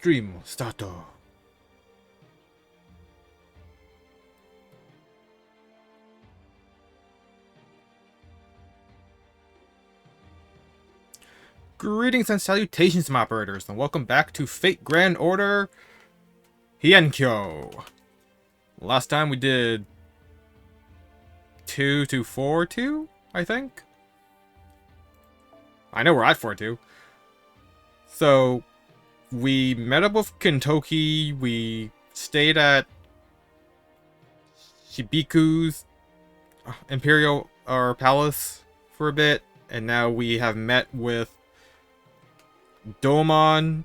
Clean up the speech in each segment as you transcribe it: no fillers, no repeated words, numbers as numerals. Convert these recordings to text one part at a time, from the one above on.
Stream start. Greetings and salutations, my operators, and welcome back to Fate Grand Order Heian-kyo. Last time we did 2 to 4-2, I think. I know we're at 4-2. So, we met up with Kentoki, we stayed at Shibiku's Imperial Palace for a bit, and now we have met with Domon,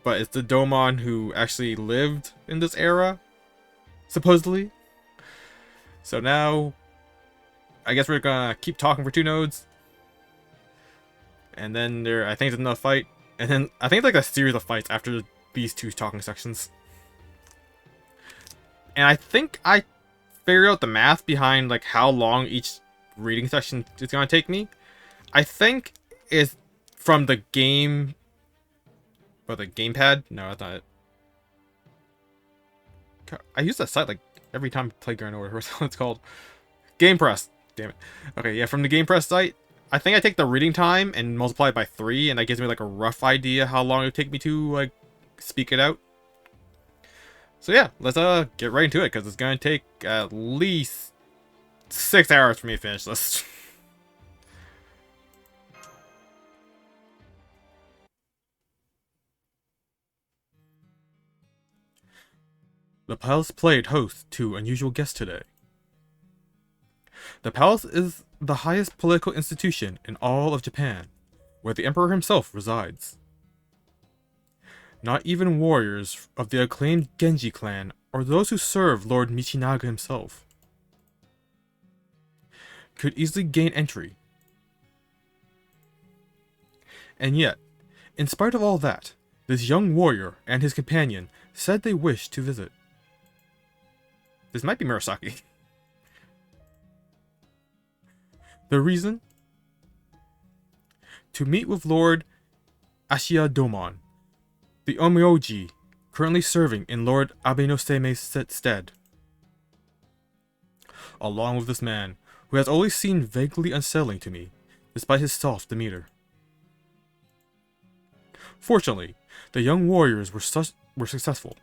but it's the Domon who actually lived in this era, supposedly. So now, I guess we're gonna keep talking for 2 nodes, and then I think there's another fight, and then I think it's like a series of fights after these 2 talking sections. And I think I figured out the math behind like how long each reading section is gonna take me. I think it's from the game, or the gamepad? No, that's not it. I use that site like every time I play Grand Order. What's it's called? Game Press. Damn it. Okay, yeah, from the Game Press site. I think I take the reading time and multiply it by 3, and that gives me like a rough idea how long it would take me to like speak it out. So yeah, let's get right into it, because it's gonna take at least 6 hours for me to finish this. The palace played host to unusual guests today. The palace is the highest political institution in all of Japan, where the emperor himself resides. Not even warriors of the acclaimed Genji clan or those who serve Lord Michinaga himself could easily gain entry. And yet, in spite of all that, this young warrior and his companion said they wished to visit. This might be Murasaki. The reason? To meet with Lord Ashiya Domon, the Omyoji currently serving in Lord Abe-no-Seimei's stead. Along with this man, who has always seemed vaguely unsettling to me, despite his soft demeanor. Fortunately, the young warriors were successful.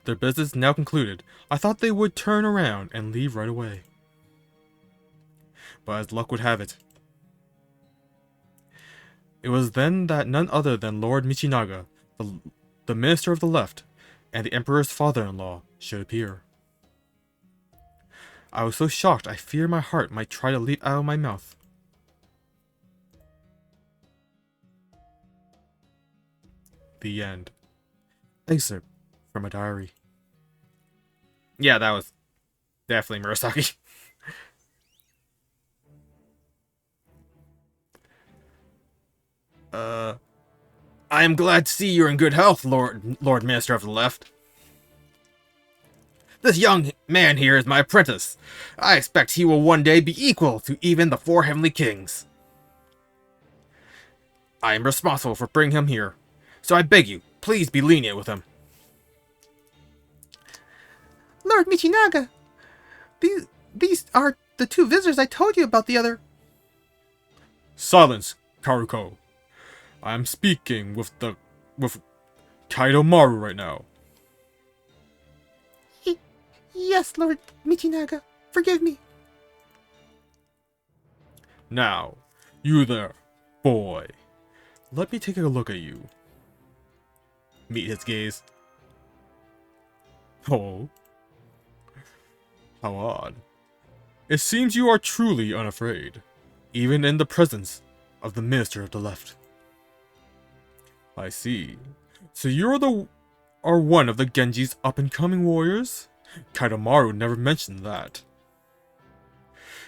Their business now concluded, I thought they would turn around and leave right away. But as luck would have it, it was then that none other than Lord Michinaga, the Minister of the Left, and the Emperor's father-in-law should appear. I was so shocked I feared my heart might try to leap out of my mouth. The end. Excerpt from a diary. Yeah, that was definitely Murasaki. I am glad to see you're in good health, Lord Minister of the Left. This young man here is my apprentice. I expect he will one day be equal to even the 4 heavenly kings. I am responsible for bringing him here, so I beg you, please be lenient with him. Lord Michinaga, these are the 2 visitors I told you about the other. Silence, Karuko. I am speaking with Kaido Maru right now. Yes, Lord Michinaga, forgive me. Now, you there, boy. Let me take a look at you. Meet his gaze. Oh. How odd. It seems you are truly unafraid, even in the presence of the Minister of the Left. I see. So you're one of the Genji's up-and-coming warriors? Kaidomaru never mentioned that.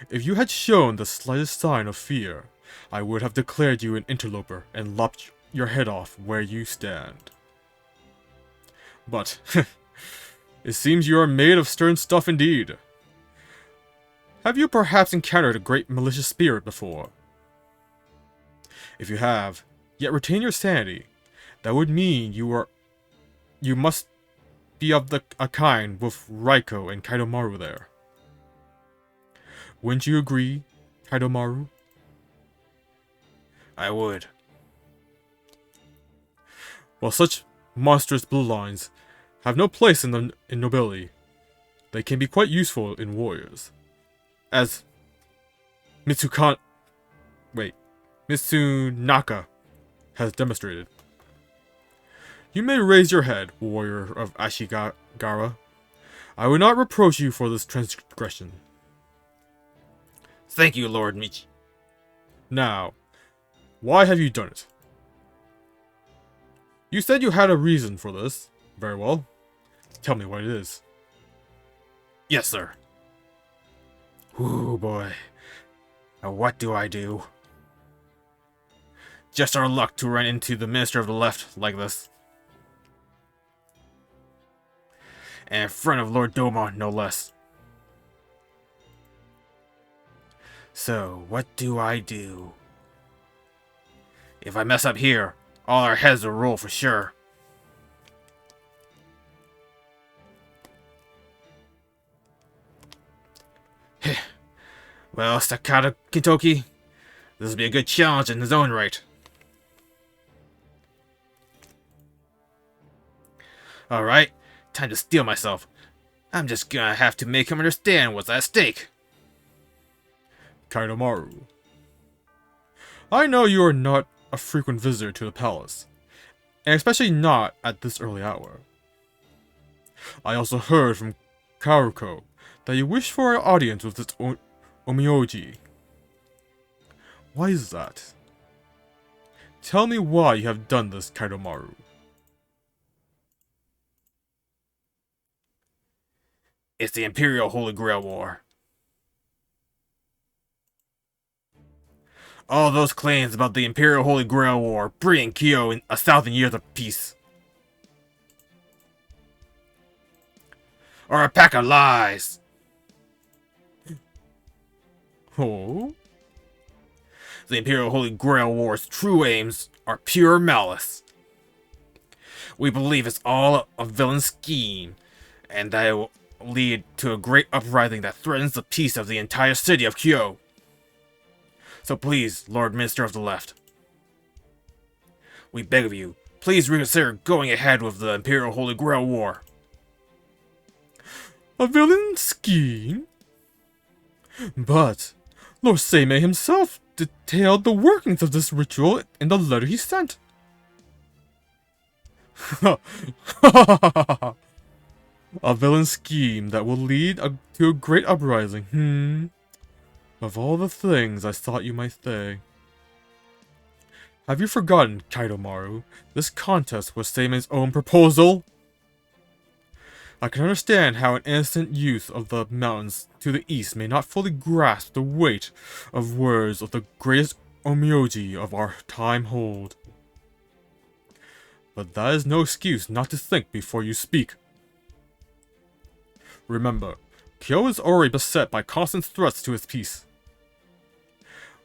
If you had shown the slightest sign of fear, I would have declared you an interloper and lopped your head off where you stand. But, it seems you are made of stern stuff indeed. Have you perhaps encountered a great malicious spirit before? If you have, yet retain your sanity, That would mean you must be of a kind with Raiko and Kaidomaru there. Wouldn't you agree, Kaidomaru? I would. While such monstrous bloodlines have no place in nobility, they can be quite useful in warriors. As Mitsunaka has demonstrated. You may raise your head, warrior of Ashigara. I will not reproach you for this transgression. Thank you, Lord Michi. Now, why have you done it? You said you had a reason for this. Very well. Tell me what it is. Yes, sir. Ooh, boy. Now what do I do? Just our luck to run into the Minister of the Left like this. And in front of Lord Doma, no less. So, what do I do? If I mess up here, all our heads will roll for sure. Well, Staccato Kintoki, this will be a good challenge in his own right. Alright, time to steel myself. I'm just gonna have to make him understand what's at stake. Kaidomaru. I know you are not a frequent visitor to the palace, and especially not at this early hour. I also heard from Karuko that you wish for an audience with this Omyoji. Why is that? Tell me why you have done this, Kaidomaru. It's the Imperial Holy Grail War. All those claims about the Imperial Holy Grail War bringing Kyo in 1,000 years of peace are a pack of lies. Oh? The Imperial Holy Grail War's true aims are pure malice. We believe it's all a villain scheme, and that it will lead to a great uprising that threatens the peace of the entire city of Kyo. So please, Lord Minister of the Left, we beg of you, please reconsider going ahead with the Imperial Holy Grail War. A villain scheme? But Lord Seimei himself detailed the workings of this ritual in the letter he sent. A villain scheme that will lead to a great uprising. Of all the things I thought you might say. Have you forgotten, Kaidomaru? This contest was Seimei's own proposal? I can understand how an innocent youth of the mountains to the east may not fully grasp the weight of words of the greatest Omyoji of our time hold. But that is no excuse not to think before you speak. Remember, Kyo is already beset by constant threats to its peace.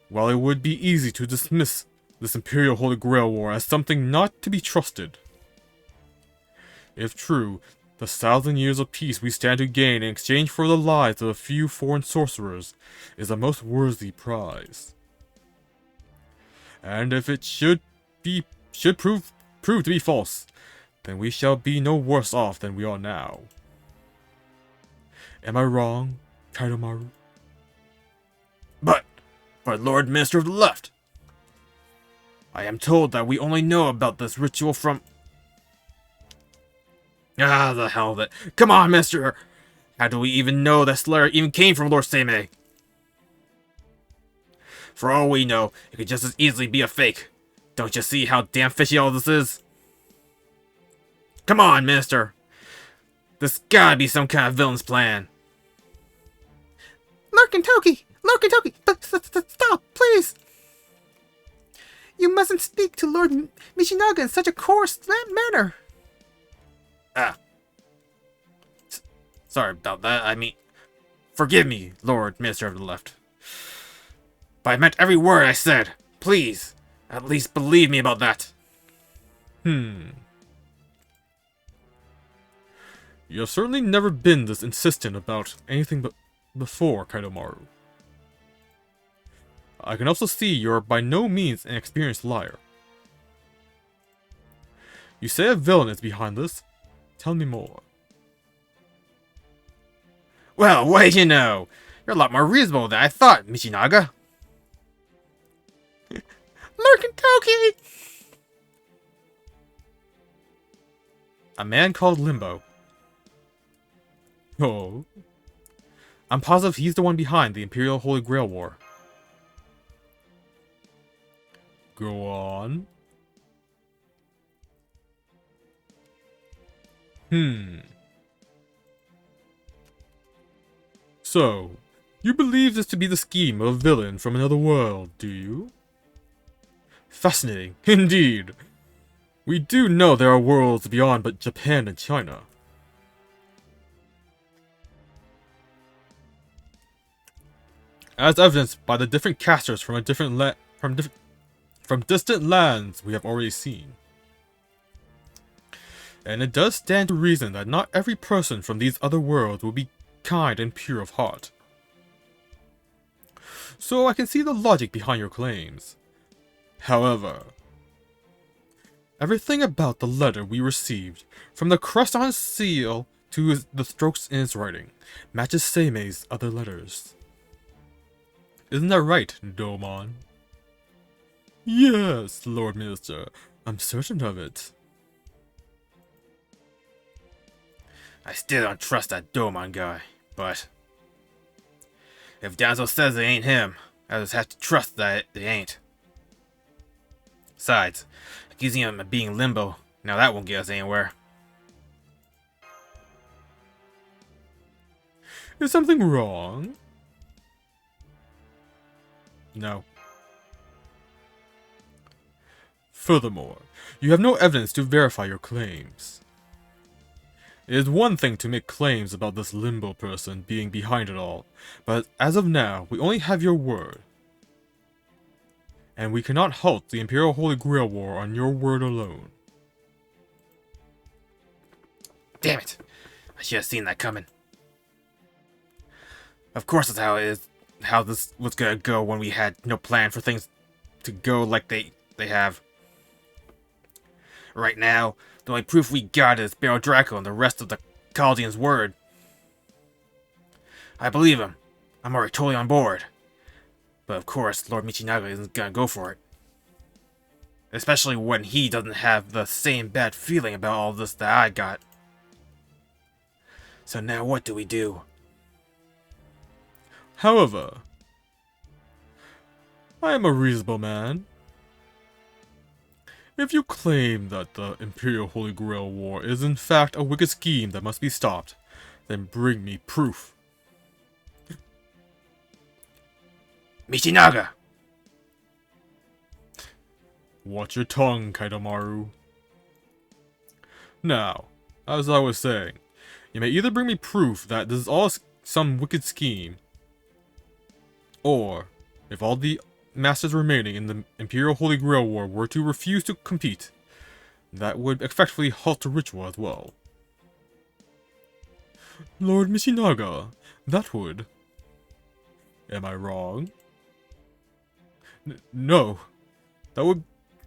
While it would be easy to dismiss this Imperial Holy Grail War as something not to be trusted, if true, the 1,000 years of peace we stand to gain in exchange for the lives of a few foreign sorcerers is a most worthy prize. And if it should prove to be false, then we shall be no worse off than we are now. Am I wrong, Kaidomaru? But Lord Minister of the Left, I am told that we only know about this ritual from... Ah, the hell of it. Come on, mister! How do we even know that letter even came from Lord Seimei? For all we know, it could just as easily be a fake. Don't you see how damn fishy all this is? Come on, Minister! This gotta be some kind of villain's plan. Lord Kentucky! Lord Kentucky! Stop, please! You mustn't speak to Lord Michinaga in such a coarse manner. Ah. Sorry about that. I mean, forgive me, Lord Minister of the Left. But I meant every word I said. Please, at least believe me about that. You have certainly never been this insistent about anything but before, Kaidomaru. I can also see you're by no means an experienced liar. You say a villain is behind this? Tell me more. Well, what do you know? You're a lot more reasonable than I thought, Michinaga. Lord Kentucky! A man called Limbo. Oh. I'm positive he's the one behind the Imperial Holy Grail War. Go on. So, you believe this to be the scheme of a villain from another world, do you? Fascinating, indeed. We do know there are worlds beyond but Japan and China. As evidenced by the different casters from distant lands we have already seen. And it does stand to reason that not every person from these other worlds will be kind and pure of heart. So I can see the logic behind your claims. However, everything about the letter we received, from the crest on his seal to the strokes in his writing, matches Seimei's other letters. Isn't that right, Domon? Yes, Lord Minister, I'm certain of it. I still don't trust that Domon guy, but if Danzo says it ain't him, I just have to trust that it ain't. Besides, accusing him of being Limbo, now that won't get us anywhere. Is something wrong? No. Furthermore, you have no evidence to verify your claims. It is one thing to make claims about this Limbo person being behind it all, but as of now, we only have your word. And we cannot halt the Imperial Holy Grail War on your word alone. Damn it! I should have seen that coming. Of course that's how it is. How this was gonna go when we had no plan for things to go like they have. Right now, the only proof we got is Barrow Draco and the rest of the Chaldean's word. I believe him. I'm already totally on board. But of course, Lord Michinaga isn't gonna go for it. Especially when he doesn't have the same bad feeling about all this that I got. So now what do we do? However, I am a reasonable man. If you claim that the Imperial Holy Grail War is in fact a wicked scheme that must be stopped, then bring me proof. Michinaga! Watch your tongue, Kaidomaru. Now, as I was saying, you may either bring me proof that this is all some wicked scheme, or, if all the masters remaining in the Imperial Holy Grail War were to refuse to compete, that would effectively halt the ritual as well. Lord Michinaga, that would... Am I wrong? No. That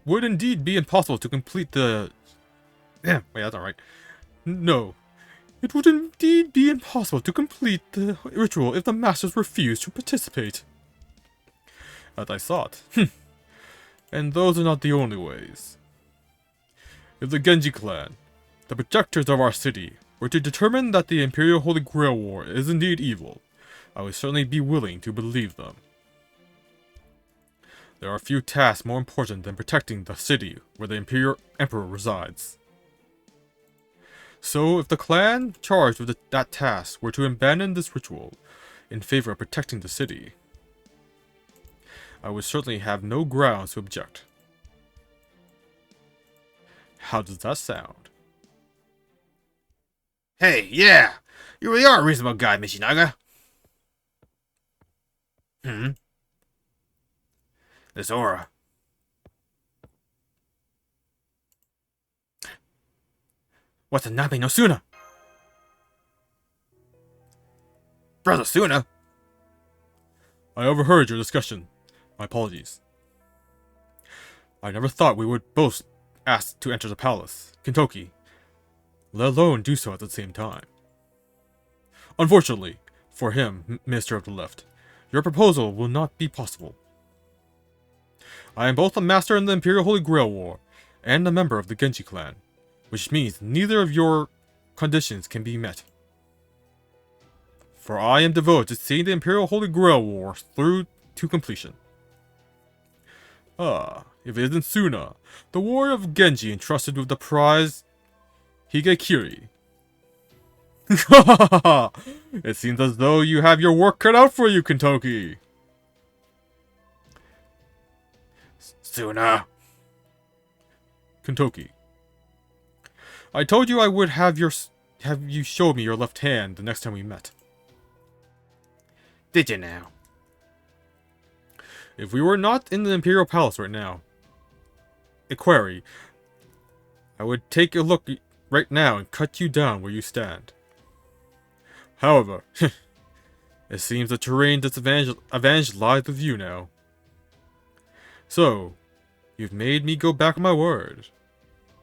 would indeed be impossible to complete the... Wait, that's not right. No. It would indeed be impossible to complete the ritual if the masters refused to participate. As I thought. And those are not the only ways. If the Genji clan, the protectors of our city, were to determine that the Imperial Holy Grail War is indeed evil, I would certainly be willing to believe them. There are few tasks more important than protecting the city where the Imperial Emperor resides. So, if the clan charged with that task were to abandon this ritual in favor of protecting the city, I would certainly have no grounds to object. How does that sound? Hey, yeah! You really are a reasonable guy, Michinaga. This aura. Watanabe no Suna! Brother Suna! I overheard your discussion. My apologies. I never thought we would both ask to enter the palace, Kentucky, let alone do so at the same time. Unfortunately, for him, Minister of the Left, your proposal will not be possible. I am both a master in the Imperial Holy Grail War, and a member of the Genji clan, which means neither of your conditions can be met. For I am devoted to seeing the Imperial Holy Grail War through to completion. If it isn't Suna, the warrior of Genji entrusted with the prize Higekiri. It seems as though you have your work cut out for you, Kentucky. Suna! Kentucky. I told you I would have you show me your left hand the next time we met. Did you now? If we were not in the Imperial Palace right now, Equerry, I would take a look right now and cut you down where you stand. However, it seems the terrain disadvantage lies with you now. So, you've made me go back on my word.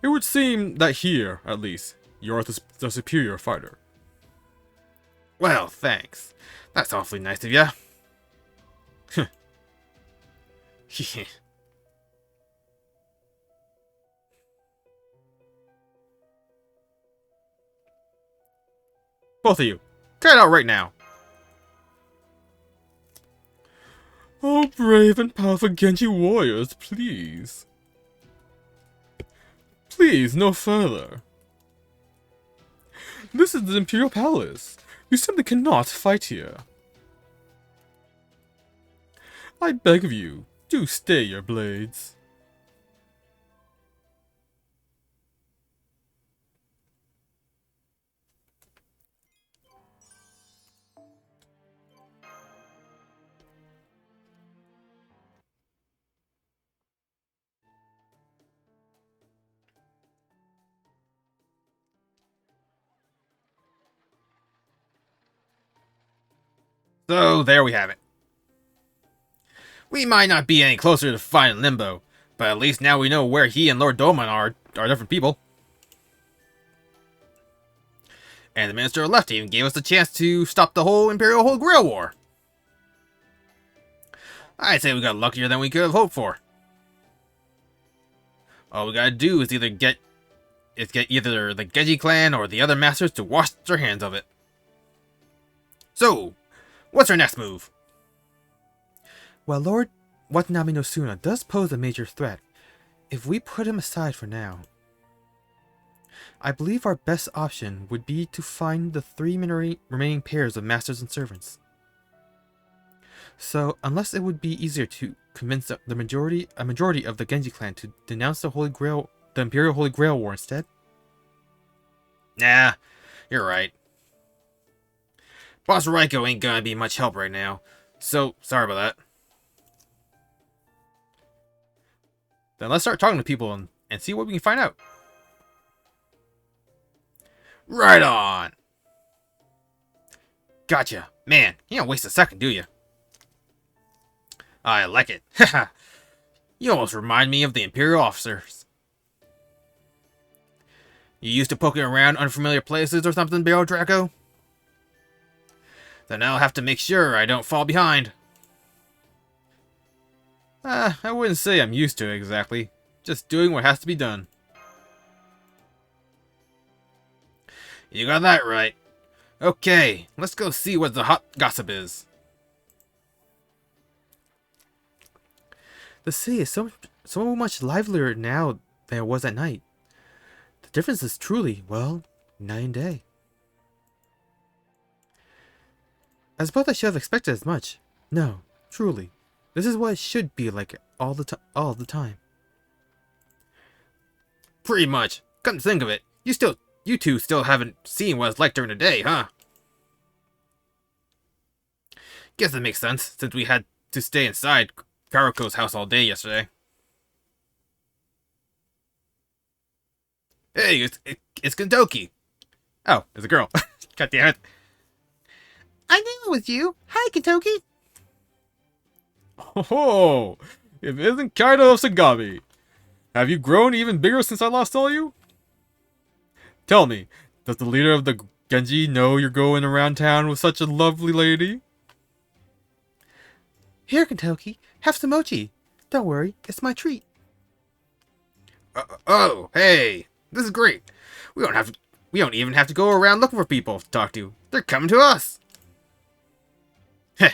It would seem that here, at least, you're the superior fighter. Well, thanks. That's awfully nice of ya. Both of you, cut it out right now. Oh, brave and powerful Genji warriors, please. Please, no further. This is the Imperial Palace. You simply cannot fight here. I beg of you, do stay your blades. So, there we have it. We might not be any closer to finding Limbo, but at least now we know where he and Lord Dolman are different people. And the Minister of Left even gave us the chance to stop the whole Imperial Holy Grail War. I'd say we got luckier than we could have hoped for. All we gotta do is get either the Genji clan or the other masters to wash their hands of it. So, what's our next move? While Lord Watanabe no Suna does pose a major threat, if we put him aside for now, I believe our best option would be to find the three remaining pairs of masters and servants. So, unless it would be easier to convince a majority of the Genji clan to denounce the Imperial Holy Grail War instead? Nah, you're right. Boss Raiko ain't gonna be much help right now, so sorry about that. Then let's start talking to people and see what we can find out. Right on! Gotcha. Man, you don't waste a second, do you? I like it. Haha. You almost remind me of the Imperial officers. You used to poking around unfamiliar places or something, Baron Draco? Then I'll have to make sure I don't fall behind. I wouldn't say I'm used to it exactly. Just doing what has to be done. You got that right. Okay, let's go see what the hot gossip is. The city is so much livelier now than it was at night. The difference is truly, well, night and day. I suppose I should have expected as much. No, truly. This is what it should be like all the time. Pretty much. Come to think of it, you two still haven't seen what it's like during the day, huh? Guess that makes sense, since we had to stay inside Karuko's house all day yesterday. Hey, it's Kentucky. Oh, it's a girl. God damn it. I knew it was you. Hi, Kentucky. Oh, if it isn't Kaido of Sagami. Have you grown even bigger since I last saw you? Tell me, does the leader of the Genji know you're going around town with such a lovely lady? Here, Kentucky. Have some mochi. Don't worry, it's my treat. Oh, hey, this is great. We don't even have to go around looking for people to talk to. They're coming to us. Heh.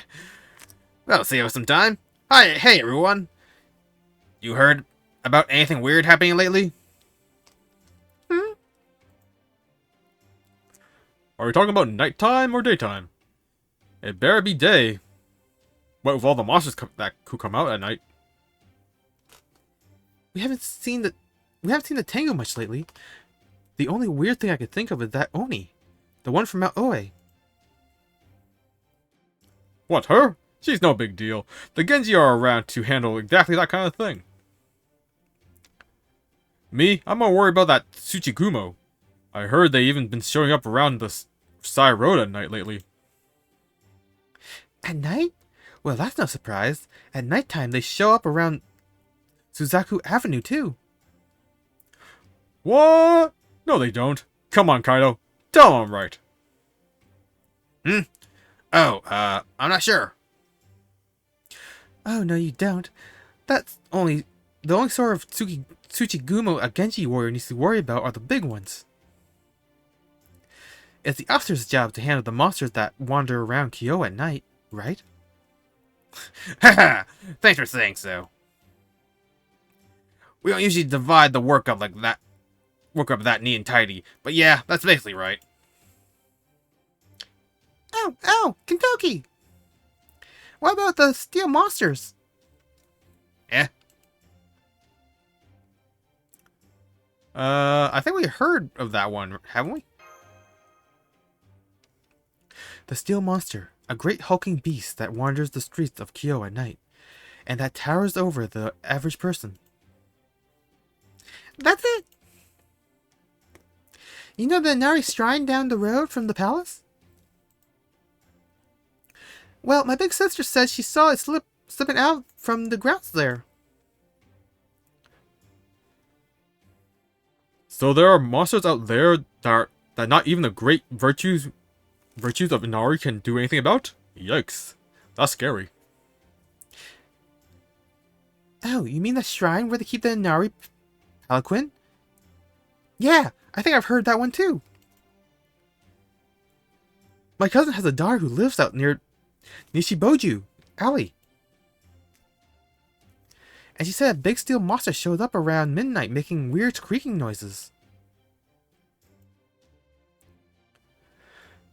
That'll save us some time. Hey everyone. You heard about anything weird happening lately? Are we talking about nighttime or daytime? It better be day. What with all the monsters who come out at night? We haven't seen the Tango much lately. The only weird thing I could think of is that Oni, the one from Mount Oe. What, her? She's no big deal. The Genji are around to handle exactly that kind of thing. Me, I'm more worried about that Tsuchigumo. I heard they even been showing up around the Sai Road at night lately. At night? Well, that's no surprise. At nighttime, they show up around Suzaku Avenue, too. What? No, they don't. Come on, Kaido. Tell them I'm right. Oh, I'm not sure. Oh, no, you don't. The only sort of Tsuchigumo a Genji warrior needs to worry about are the big ones. It's the officer's job to handle the monsters that wander around Kyo at night, right? Haha, thanks for saying so. We don't usually divide the work up like that. Work up that neat and tidy, but yeah, that's basically right. Oh, Kentucky! What about the steel monsters? Eh? I think we heard of that one, haven't we? The steel monster, a great hulking beast that wanders the streets of Kyo at night, and that towers over the average person. That's it! You know the Inari shrine down the road from the palace? Well, my big sister says she saw it slipping out from the grounds there. So there are monsters out there that not even the great virtues of Inari can do anything about? Yikes. That's scary. Oh, you mean the shrine where they keep the Inari Palanquin? Yeah, I think I've heard that one too. My cousin has a daughter who lives out near Nishiboju Alley. And she said a big steel monster showed up around midnight making weird creaking noises.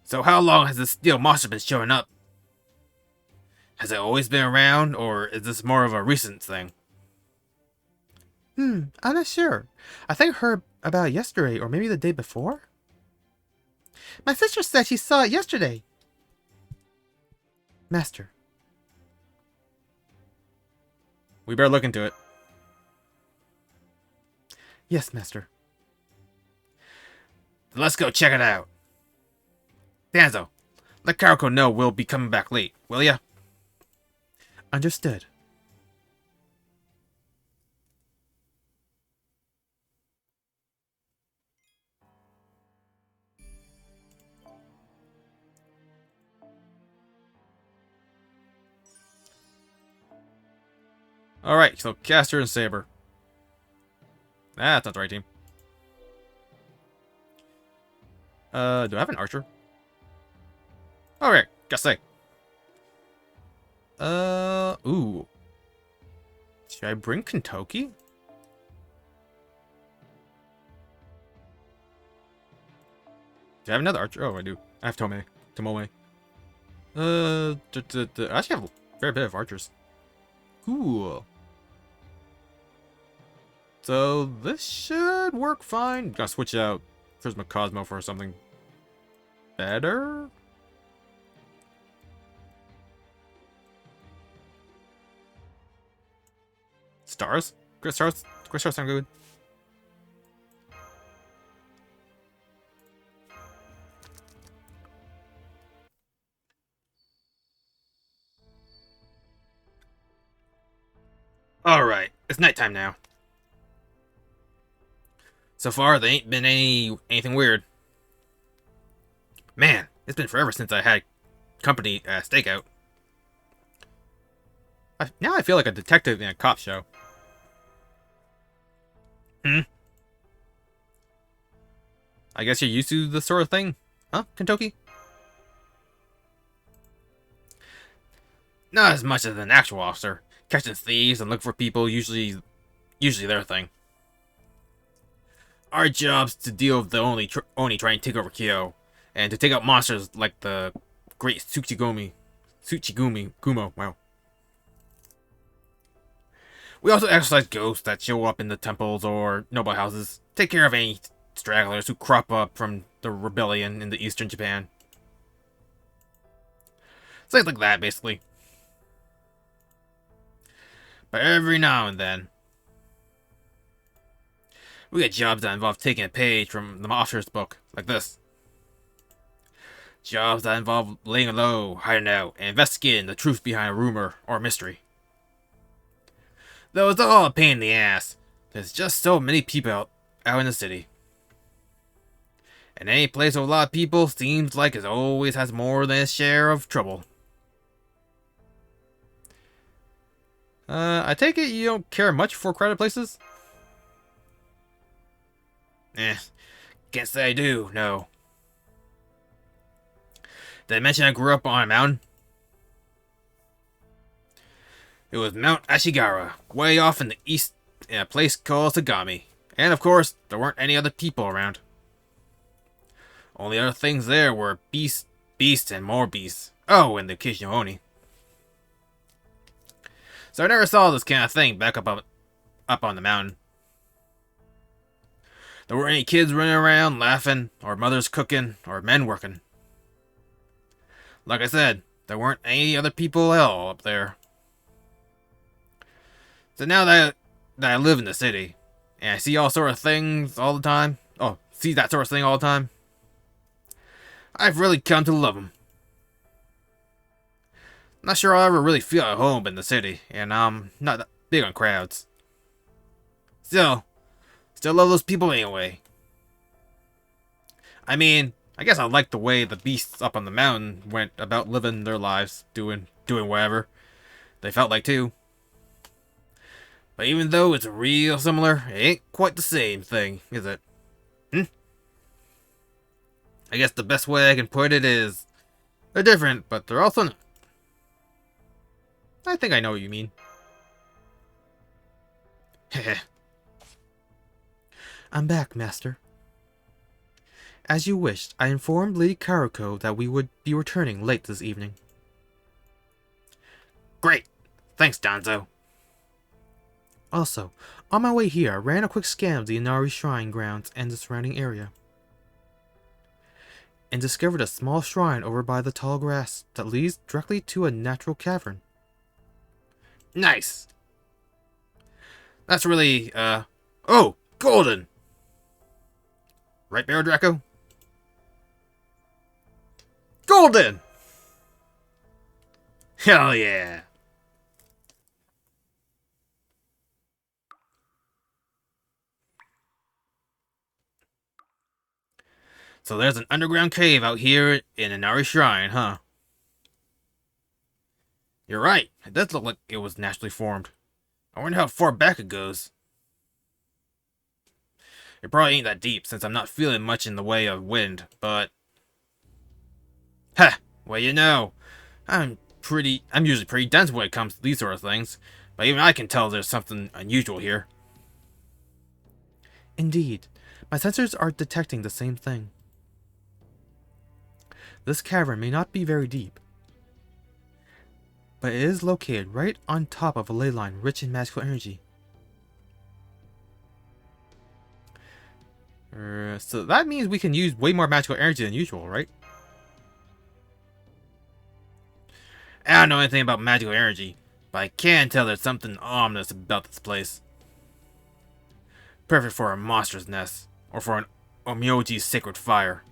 So how long has this steel monster been showing up? Has it always been around, or is this more of a recent thing? I'm not sure. I think I heard about it yesterday, or maybe the day before. My sister said she saw it yesterday. Master. We better look into it. Yes, Master. Then let's go check it out. Danzo, let Karako know we'll be coming back late, will ya? Understood. Alright, so Caster and Saber. That's not the right team. Do I have an archer? Okay, guess say. Ooh. Should I bring Kentucky? Do I have another archer? Oh, I do. I have Tomei. I actually have a fair bit of archers. Cool. So this should work fine. Gotta switch out Prisma Cosmo for something better. Stars? Great stars sound good. Alright, it's nighttime now. So far, there ain't been anything weird. Man, it's been forever since I had company stakeout. Now I feel like a detective in a cop show. Hmm? I guess you're used to this sort of thing? Huh, Kentucky? Not as much as an actual officer. Catching thieves and looking for people usually their thing. Our job's to deal with the Oni trying to take over Kyo, and to take out monsters like the great Tsuchigumi Gumo. Wow. We also exercise ghosts that show up in the temples or noble houses. Take care of any stragglers who crop up from the rebellion in the eastern Japan. Things like that, basically. But every now and then, we get jobs that involve taking a page from the officer's book, like this. Jobs that involve laying low, hiding out, and investigating the truth behind a rumor or mystery. Though it's all a pain in the ass, there's just so many people out in the city. And any place with a lot of people seems like it always has more than its share of trouble. I take it you don't care much for crowded places? Can't say I do, no. Did I mention I grew up on a mountain? It was Mount Ashigara, way off in the east in a place called Sagami. And of course, there weren't any other people around. Only other things there were beasts, and more beasts. Oh, and the occasional Oni. So I never saw this kind of thing back up on the mountain. There weren't any kids running around laughing, or mothers cooking, or men working. Like I said, there weren't any other people at all up there. So now that I live in the city, and I see all sort of things all the time, see that sort of thing all the time, I've really come to love them. Not sure I'll ever really feel at home in the city, and I'm not that big on crowds. Still love those people anyway. I mean, I guess I like the way the beasts up on the mountain went about living their lives, doing whatever they felt like too. But even though it's real similar, it ain't quite the same thing, is it? I guess the best way I can put it is, they're different, but they're also not. I think I know what you mean. Heh. I'm back, Master. As you wished, I informed Lady Karuko that we would be returning late this evening. Great! Thanks, Danzo. Also, on my way here, I ran a quick scan of the Inari Shrine grounds and the surrounding area, and discovered a small shrine over by the tall grass that leads directly to a natural cavern. Nice! That's really, oh! Golden! Right, Baron Draco? Golden! Hell yeah! So there's an underground cave out here in Inari Shrine, huh? You're right. It does look like it was naturally formed. I wonder how far back it goes. It probably ain't that deep, since I'm not feeling much in the way of wind, but... Ha! Well, you know, I'm usually pretty dense when it comes to these sort of things, but even I can tell there's something unusual here. Indeed, my sensors are detecting the same thing. This cavern may not be very deep, but it is located right on top of a ley line rich in magical energy. So that means we can use way more magical energy than usual, right? I don't know anything about magical energy, but I can tell there's something ominous about this place. Perfect for a monster's nest, or for an Omyoji's sacred fire.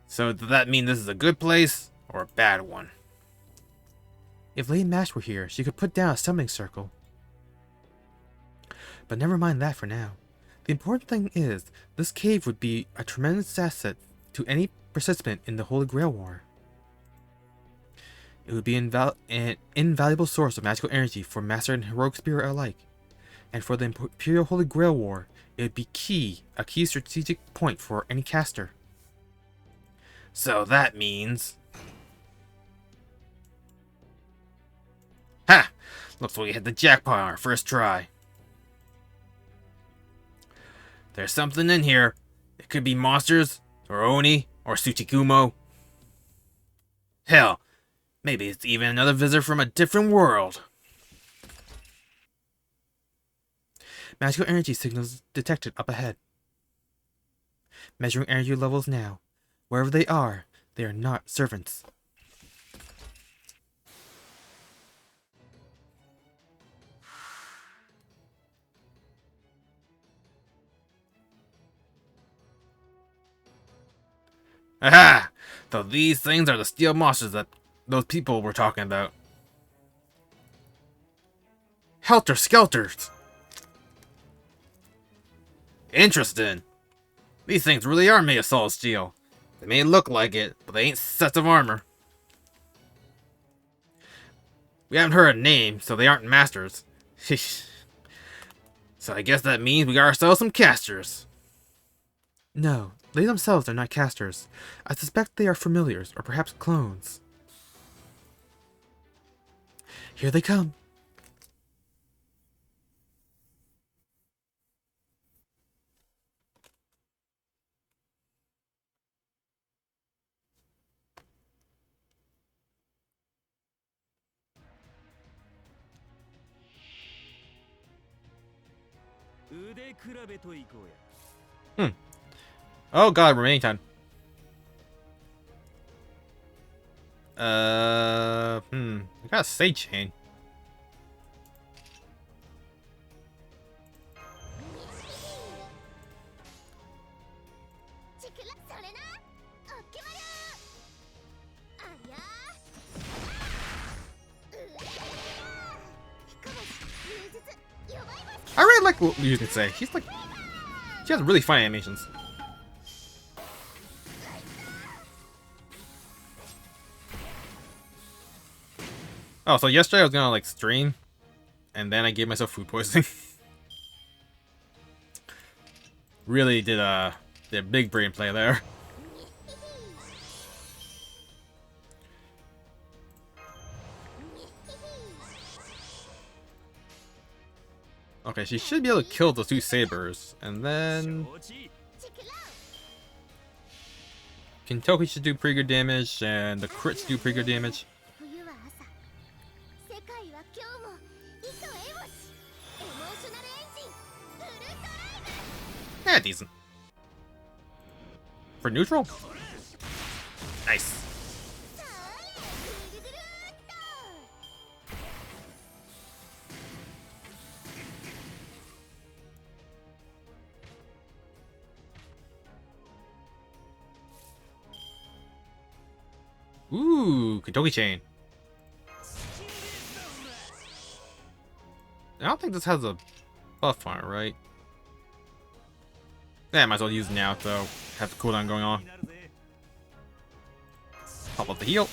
So does that mean this is a good place, or a bad one? If Lady Mash were here, she could put down a summoning circle. But never mind that for now. The important thing is, this cave would be a tremendous asset to any participant in the Holy Grail War. It would be an invaluable source of magical energy for Master and Heroic Spirit alike. And for the Imperial Holy Grail War, it would be a key strategic point for any caster. So that means... Ha! Looks like we hit the jackpot on our first try. There's something in here. It could be monsters, or Oni, or Tsuchigumo. Hell, maybe it's even another visitor from a different world. Magical energy signals detected up ahead. Measuring energy levels now. Wherever they are not servants. Aha! So these things are the steel monsters that those people were talking about. Helter Skelters! Interesting. These things really are made of solid steel. They may look like it, but they ain't sets of armor. We haven't heard a name, so they aren't masters. So I guess that means we got ourselves some casters. No, they themselves are not casters. I suspect they are familiars, or perhaps clones. Here they come. Oh god, remaining time. I got a sage chain. I really like what you can say. She has really fun animations. Oh, so yesterday I was gonna like stream, and then I gave myself food poisoning. Really did a big brain play there. Okay, she should be able to kill the two sabers, and then Kentucky should do pretty good damage, and the crits do pretty good damage. Yeah, decent. For neutral? Nice. Ooh, Kentucky chain. I don't think this has a buff on it, right? Yeah, might as well use it now, so have the cooldown going on. Pop up the heal.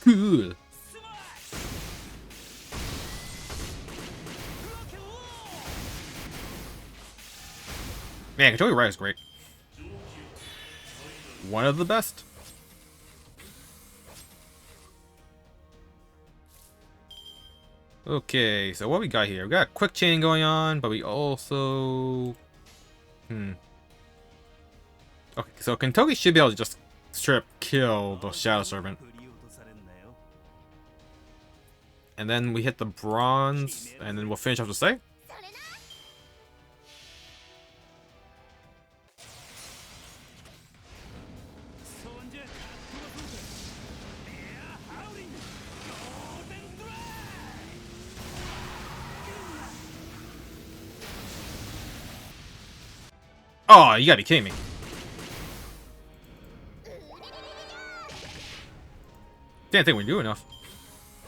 Cool. Man, Kentucky Riot is great. One of the best. Okay, so what we got here? We got a quick chain going on, but we also... Okay, so Kentucky should be able to just straight up kill the Shadow Servant. And then we hit the bronze, and then we'll finish off the site. Oh, you gotta be kidding me. Didn't think we'd do enough.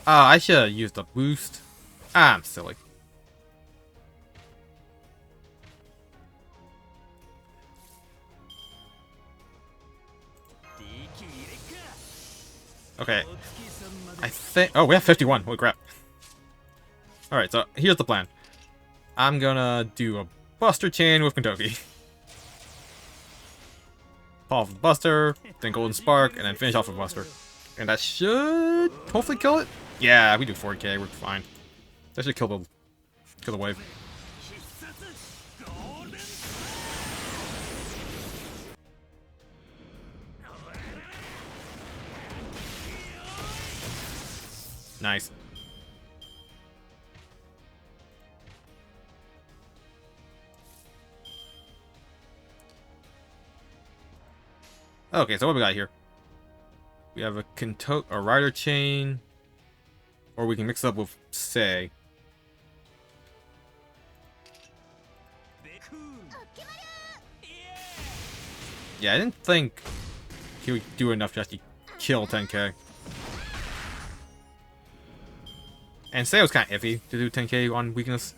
I should have used a boost. I'm silly. Okay. I think... Oh, we have 51. Holy crap. Alright, so here's the plan. I'm gonna do a Buster Chain with Kentucky. Fall off the Buster, then Golden Spark, and then finish off with Buster. And that should hopefully kill it. Yeah, we do 4K, we're fine. That should kill the wave. Nice. Okay, so what we got here? We have a rider chain, or we can mix it up with Sei. Yeah, I didn't think he would do enough to actually kill 10k. And Sei was kind of iffy to do 10k on weakness.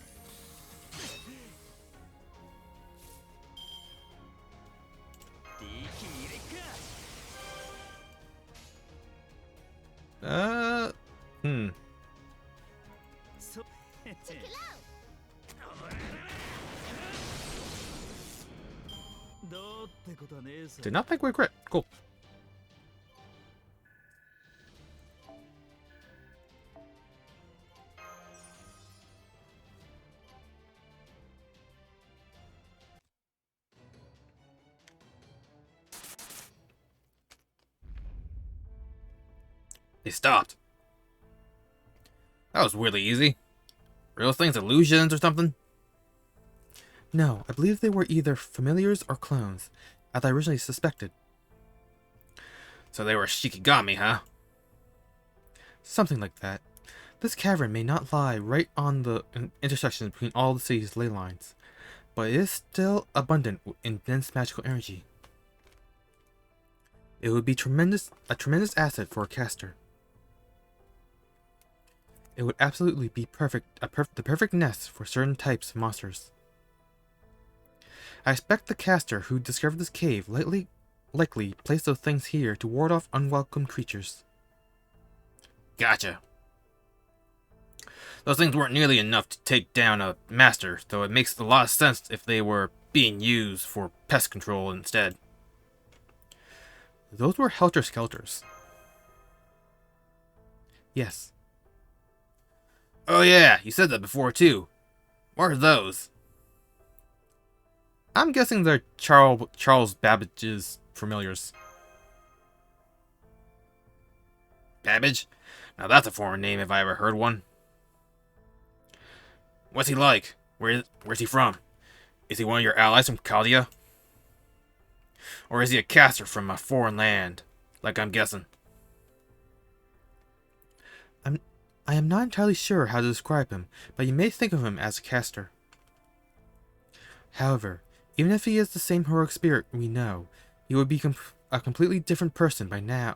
Did not think we crit. Cool. They stopped. That was really easy. Were those things illusions or something? No, I believe they were either familiars or clones, as I originally suspected. So they were Shikigami, huh? Something like that. This cavern may not lie right on the intersection between all the city's ley lines, but it is still abundant in dense magical energy. It would be a tremendous asset for a caster. It would absolutely be the perfect nest for certain types of monsters. I expect the caster who discovered this cave likely placed those things here to ward off unwelcome creatures. Gotcha. Those things weren't nearly enough to take down a master, so it makes a lot of sense if they were being used for pest control instead. Those were helter-skelters. Yes. Oh yeah, you said that before too. What are those? I'm guessing they're Charles Babbage's familiars. Babbage? Now that's a foreign name if I ever heard one. What's he like? Where's he from? Is he one of your allies from Chaldea? Or is he a caster from a foreign land, like I'm guessing? I am not entirely sure how to describe him, but you may think of him as a caster. However, even if he is the same heroic spirit we know, he would be a completely different person by now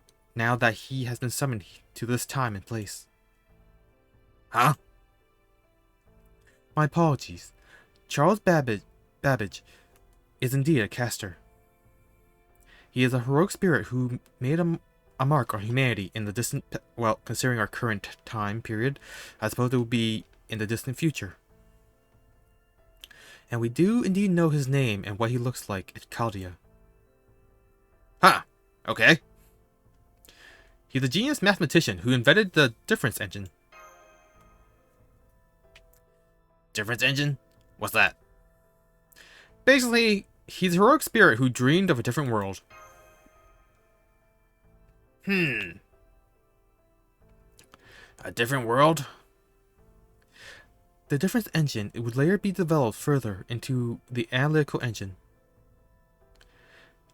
that he has been summoned to this time and place. Huh? My apologies. Charles Babbage is indeed a caster. He is a heroic spirit who made a mark on humanity in the distant, well, considering our current time period, I suppose it would be in the distant future. And we do indeed know his name and what he looks like at Chaldea. Huh. Okay. He's a genius mathematician who invented the difference engine. Difference engine? What's that? Basically, he's a heroic spirit who dreamed of a different world. A different world? The difference engine would later be developed further into the analytical engine.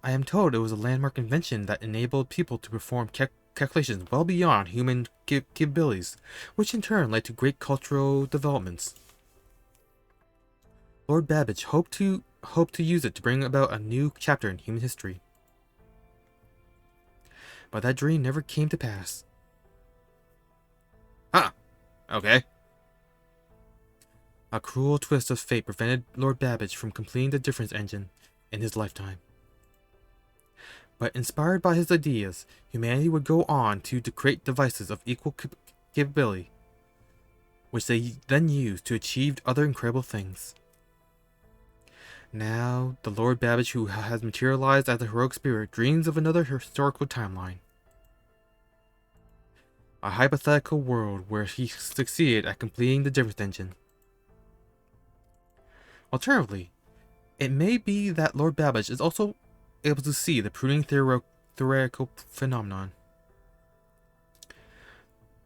I am told it was a landmark invention that enabled people to perform calculations well beyond human capabilities, which in turn led to great cultural developments. Lord Babbage hoped to use it to bring about a new chapter in human history. But that dream never came to pass. Huh. Okay. A cruel twist of fate prevented Lord Babbage from completing the difference engine in his lifetime. But inspired by his ideas, humanity would go on to create devices of equal capability, which they then used to achieve other incredible things. Now, the Lord Babbage who has materialized as a heroic spirit dreams of another historical timeline. A hypothetical world where he succeeded at completing the difference engine. Alternatively, it may be that Lord Babbage is also able to see the pruning theoretical phenomenon.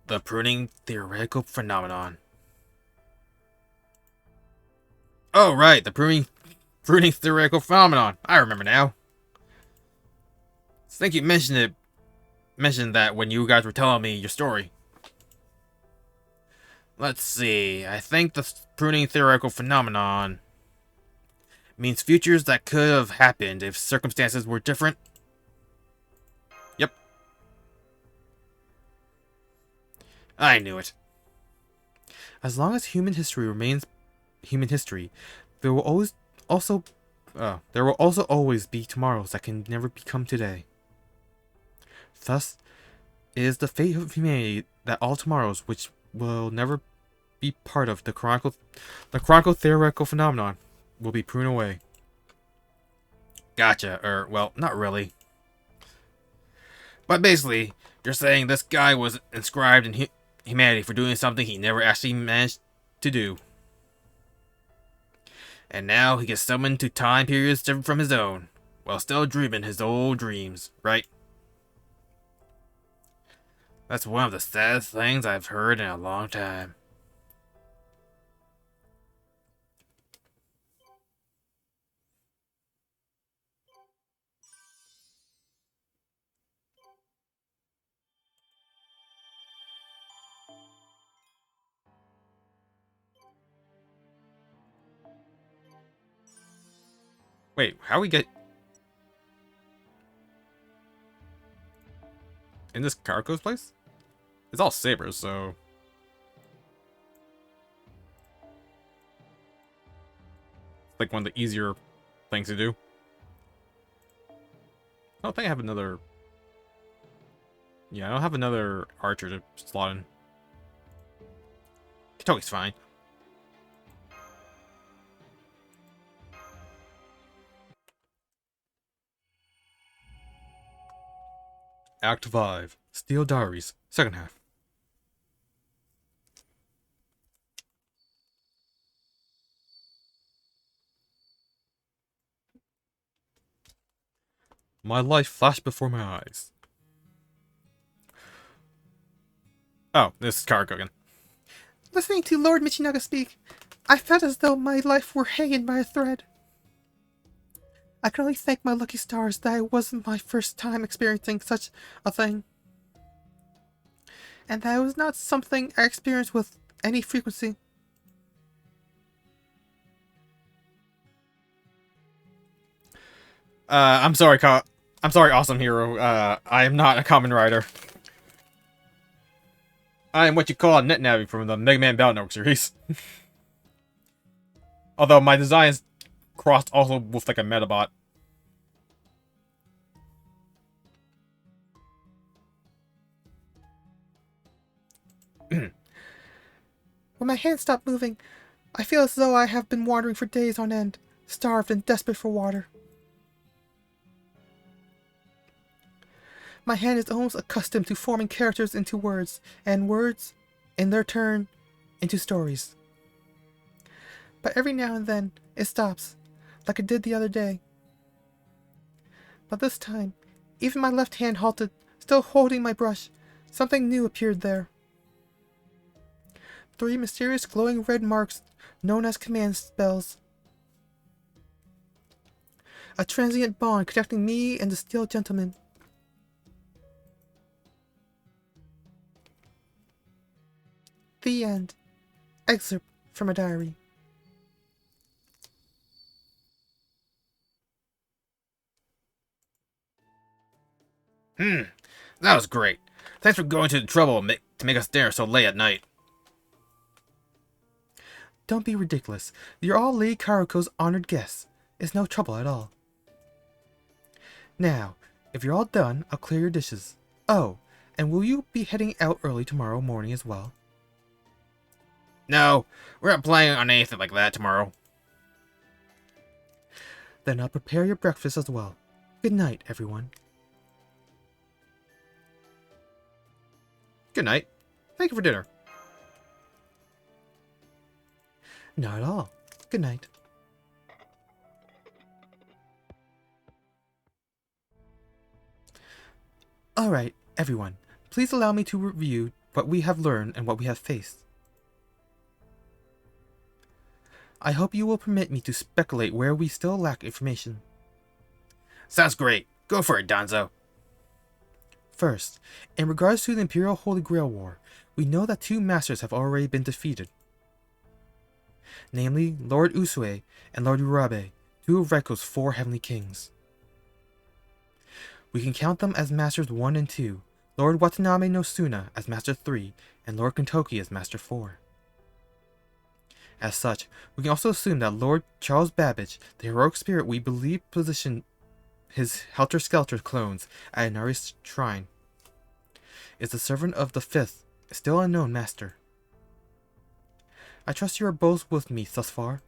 The pruning theoretical phenomenon. Oh, right, the pruning theoretical phenomenon. I remember now. I think you mentioned that when you guys were telling me your story. Let's see. I think the pruning theoretical phenomenon means futures that could have happened if circumstances were different. Yep. I knew it. As long as human history remains human history, there will also always be tomorrows that can never become today. Thus, it is the fate of humanity that all tomorrows which will never be part of the chronicle theoretical phenomenon will be pruned away. Gotcha. Well, not really. But basically, you're saying this guy was inscribed in humanity for doing something he never actually managed to do. And now he gets summoned to time periods different from his own, while still dreaming his old dreams, right? That's one of the saddest things I've heard in a long time. Wait, how we get in this Karko's place? It's all sabers, so it's like one of the easier things to do. I don't think I have another. Yeah, I don't have another archer to slot in. Katoki's fine. Act 5, Steel Diaries, second half. My life flashed before my eyes. Oh, this is Karako again. Listening to Lord Michinaga speak, I felt as though my life were hanging by a thread. I can only thank my lucky stars that it wasn't my first time experiencing such a thing. And that it was not something I experienced with any frequency. I'm sorry, Awesome Hero. I am not a common rider. I am what you call a net navvy from the Mega Man Battle Network series. Although my design is crossed also with like a Metabot. When my hands stop moving, I feel as though I have been wandering for days on end, starved and desperate for water. My hand is almost accustomed to forming characters into words, and words, in their turn, into stories. But every now and then, it stops, like it did the other day. But this time, even my left hand halted, still holding my brush. Something new appeared there. 3 mysterious glowing red marks known as command spells. A transient bond connecting me and the Steel Gentleman. The end. Excerpt from a diary. That was great. Thanks for going to the trouble to make us dinner so late at night. Don't be ridiculous. You're all Lady Karuko's honored guests. It's no trouble at all. Now, if you're all done, I'll clear your dishes. Oh, and will you be heading out early tomorrow morning as well? No, we're not planning on anything like that tomorrow. Then I'll prepare your breakfast as well. Good night, everyone. Good night. Thank you for dinner. Not at all. Good night. Alright, everyone. Please allow me to review what we have learned and what we have faced. I hope you will permit me to speculate where we still lack information. Sounds great. Go for it, Danzo. First, in regards to the Imperial Holy Grail War, we know that 2 masters have already been defeated. Namely, Lord Usue and Lord Urabe, 2 of Reiko's 4 Heavenly Kings. We can count them as Masters 1 and 2, Lord Watanabe no Suna as Master 3, and Lord Kentoki as Master 4. As such, we can also assume that Lord Charles Babbage, the heroic spirit we believe positioned his helter-skelter clones at Inari's shrine, is the servant of the 5th, still unknown master. I trust you are both with me thus far.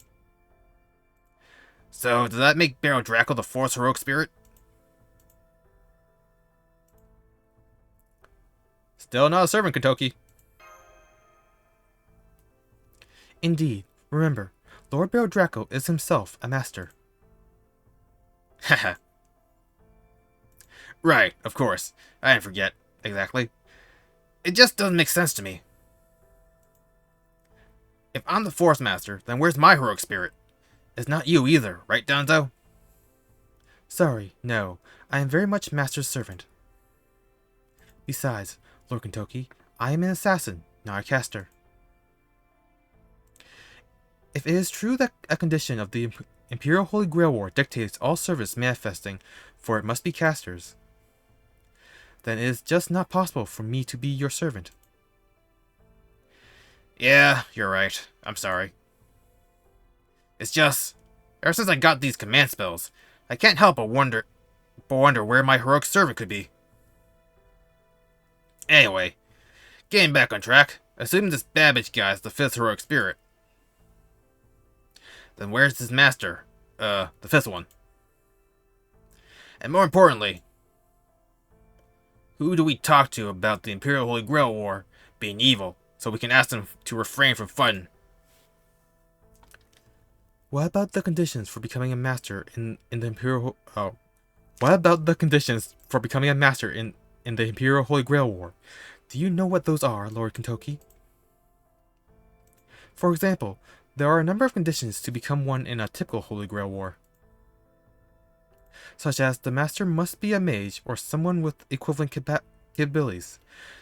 So, does that make Baron Draco the 4th heroic spirit? Still not a servant, Kentoki. Indeed, remember, Lord Baron Draco is himself a master. Haha. Right, of course. I didn't forget. Exactly. It just doesn't make sense to me. If I'm the Force Master, then where's my heroic spirit? It's not you either, right, Danzo? Sorry, no. I am very much Master's servant. Besides, Lord Kentoki, I am an assassin, not a caster. If it is true that a condition of the Imperial Holy Grail War dictates all service manifesting, for it must be casters, then it is just not possible for me to be your servant. Yeah, you're right. I'm sorry. It's just, ever since I got these command spells, I can't help but wonder where my heroic servant could be. Anyway, getting back on track, assuming this Babbage guy is the 5th heroic spirit, then where's his master? The 5th one? And more importantly, who do we talk to about the Imperial Holy Grail War being evil, so we can ask them to refrain from fun? What about the conditions for becoming a master in the Imperial... Oh. What about the conditions for becoming a master in the Imperial Holy Grail War? Do you know what those are, Lord Kentoki? For example, there are a number of conditions to become one in a typical Holy Grail War, such as the master must be a mage or someone with equivalent capabilities.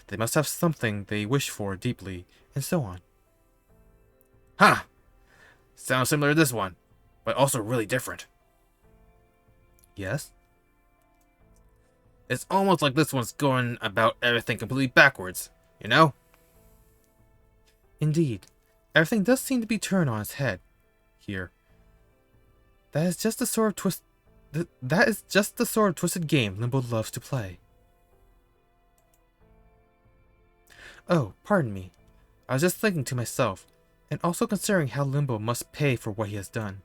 They must have something they wish for deeply, and so on. Huh. Sounds similar to this one, but also really different. Yes? It's almost like this one's going about everything completely backwards, you know? Indeed. Everything does seem to be turned on its head here. That is just the sort of twisted game Limbo loves to play. Oh, pardon me. I was just thinking to myself, and also considering how Limbo must pay for what he has done.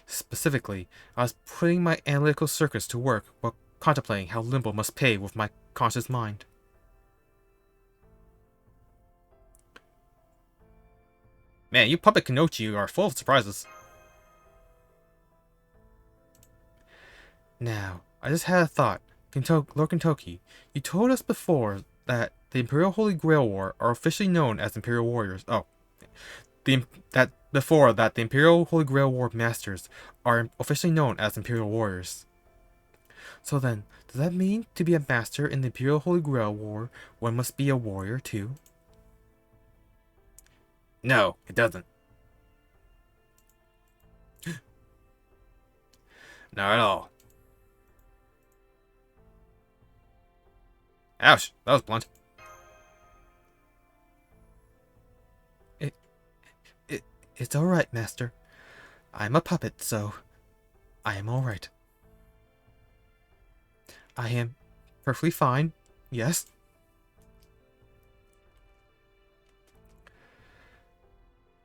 Specifically, I was putting my analytical circuits to work while contemplating how Limbo must pay with my conscious mind. Man, you puppet Kenochi are full of surprises. Now, I just had a thought. Lord Kentoki, you told us before that the Imperial Holy Grail War are officially known as Imperial Warriors. Oh, the Imperial Holy Grail War Masters are officially known as Imperial Warriors. So then, does that mean to be a master in the Imperial Holy Grail War, one must be a warrior too? No, it doesn't. Not at all. Ouch, that was blunt. It's alright, Master. I'm a puppet, so I am alright. I am perfectly fine, yes?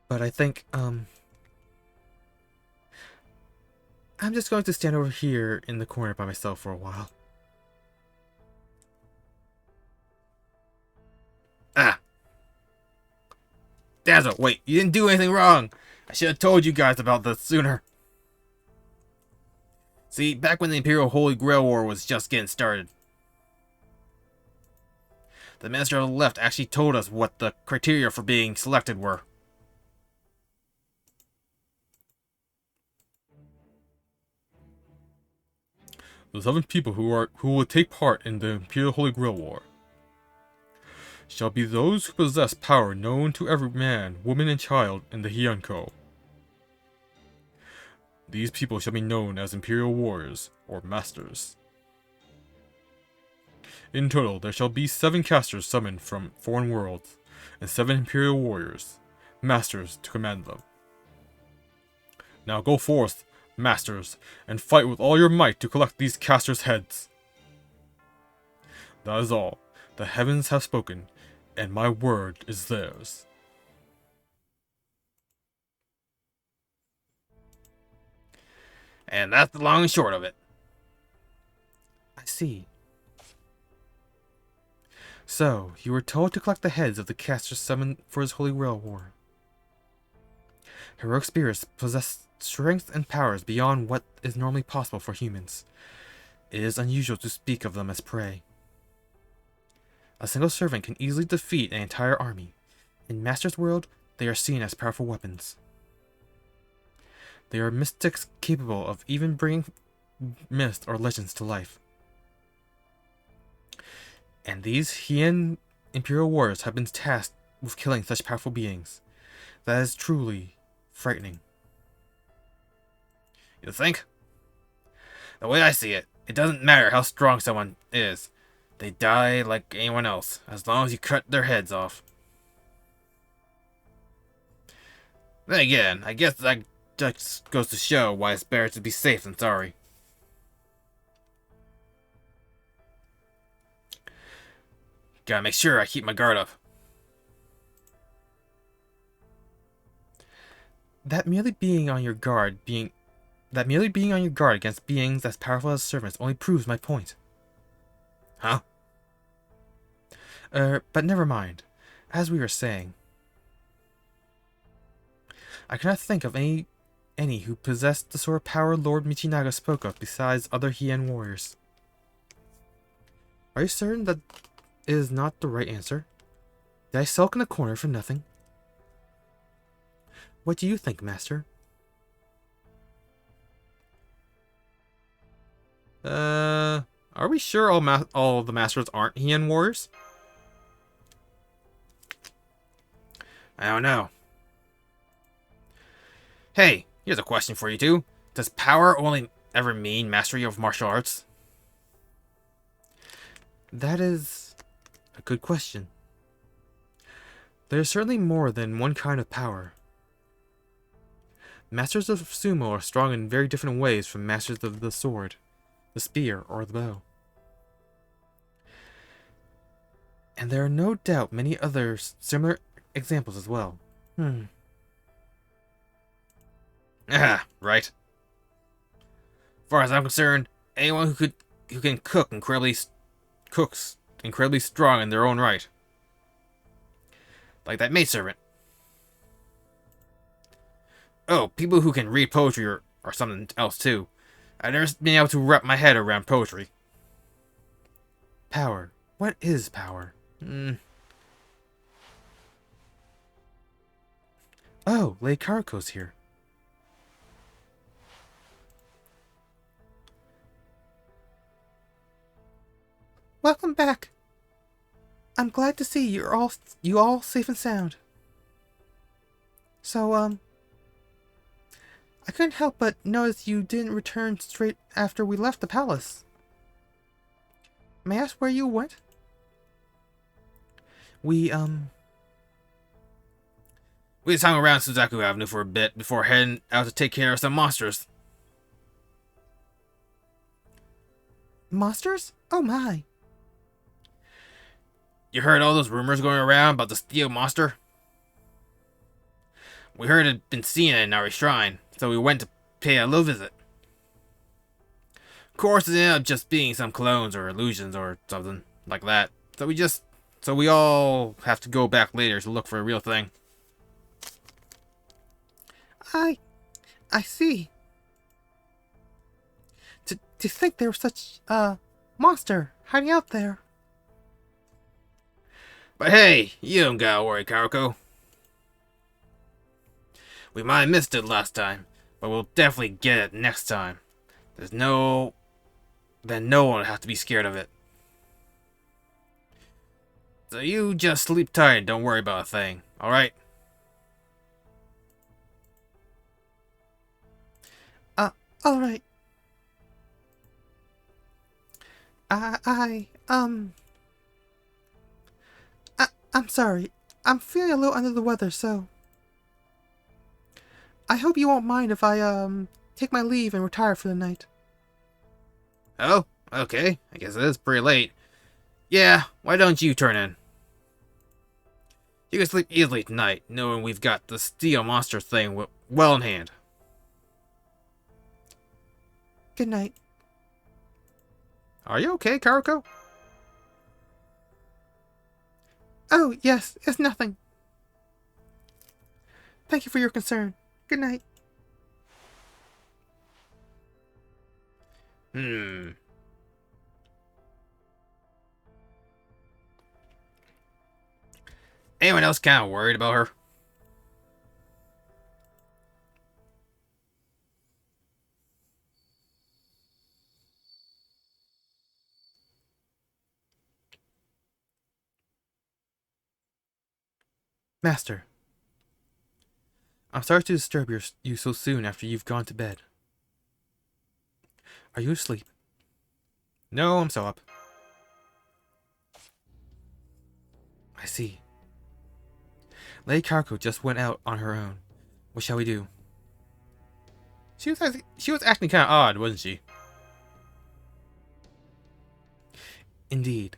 But I think, I'm just going to stand over here in the corner by myself for a while. Ah. Dazzle, wait, you didn't do anything wrong. I should have told you guys about this sooner. See, back when the Imperial Holy Grail War was just getting started, the Minister of the Left actually told us what the criteria for being selected were. The 7 people who will take part in the Imperial Holy Grail War shall be those who possess power known to every man, woman, and child in the Heian-kyo. These people shall be known as Imperial Warriors, or Masters. In total, there shall be 7 casters summoned from foreign worlds, and 7 Imperial Warriors, Masters, to command them. Now go forth, Masters, and fight with all your might to collect these casters' heads. That is all. The heavens have spoken, and my word is theirs. And that's the long and short of it. I see. So, you were told to collect the heads of the casters summoned for his Holy Grail War. Heroic spirits possess strength and powers beyond what is normally possible for humans. It is unusual to speak of them as prey. A single servant can easily defeat an entire army. In Master's world, they are seen as powerful weapons. They are mystics capable of even bringing myths or legends to life. And these Heian Imperial Warriors have been tasked with killing such powerful beings. That is truly frightening. You think? The way I see it, it doesn't matter how strong someone is. They die like anyone else, as long as you cut their heads off. Then again, I guess that just goes to show why it's better to be safe than sorry. Gotta make sure I keep my guard up. That merely being on your guard against beings as powerful as servants only proves my point. Huh? But never mind. As we were saying, I cannot think of any who possessed the sort of power Lord Michinaga spoke of besides other Heian warriors. Are you certain that it is not the right answer? Did I sulk in a corner for nothing? What do you think, Master? Are we sure all the Masters aren't Heian Warriors? I don't know. Hey, here's a question for you two. Does power only ever mean mastery of martial arts? That is a good question. There is certainly more than one kind of power. Masters of sumo are strong in very different ways from masters of the sword, the spear, or the bow. And there are no doubt many other similar examples as well. Ah, right. As far as I'm concerned, anyone who can cook cooks incredibly strong in their own right. Like that maidservant. Oh, people who can read poetry or something else too. I've never been able to wrap my head around poetry. Power. What is power? Oh, Lady Karuko's here. Welcome back. I'm glad to see you all safe and sound. So, I couldn't help but notice you didn't return straight after we left the palace. May I ask where you went? We just hung around Suzaku Avenue for a bit before heading out to take care of some monsters. monsters? Oh my. You heard all those rumors going around about the steel monster? We heard it had been seen at Inari Shrine, so we went to pay a little visit. Of course, it ended up just being some clones or illusions or something like that. So we all have to go back later to look for a real thing. I see. To think there was such a monster hiding out there. But hey, you don't gotta worry, Karuko. We might have missed it last time, but we'll definitely get it next time. Then no one will have to be scared of it. So you just sleep tight and don't worry about a thing, alright? Alright. I'm sorry. I'm feeling a little under the weather, so I hope you won't mind if I take my leave and retire for the night. Oh, okay. I guess it is pretty late. Yeah, why don't you turn in? You can sleep easily tonight, knowing we've got the steel monster thing well in hand. Good night. Are you okay, Karuko? Oh, yes, it's nothing. Thank you for your concern. Good night. Anyone else kind of worried about her? Master, I'm sorry to disturb you so soon after you've gone to bed. Are you asleep? No, I'm still up. I see. Lady Karuko just went out on her own. What shall we do? She was acting kind of odd, wasn't she? Indeed.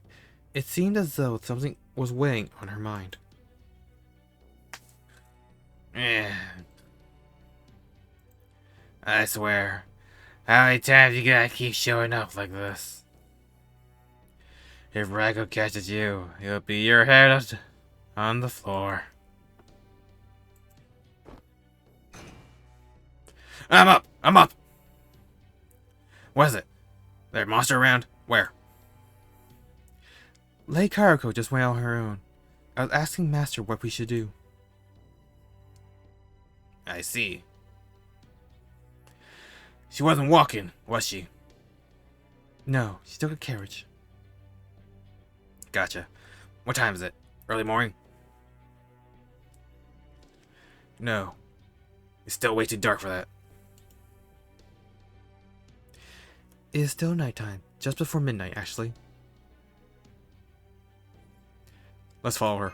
It seemed as though something was weighing on her mind. I swear, how many times you gotta keep showing up like this? If Raiko catches you, it'll be your head on the floor. I'm up! I'm up! What is it? There a monster around? Where? Lady Karuko just went out on her own. I was asking Master what we should do. I see. She wasn't walking, was she? No, she took a carriage. Gotcha. What time is it? Early morning? No. It's still way too dark for that. It is still nighttime, just before midnight, actually. Let's follow her.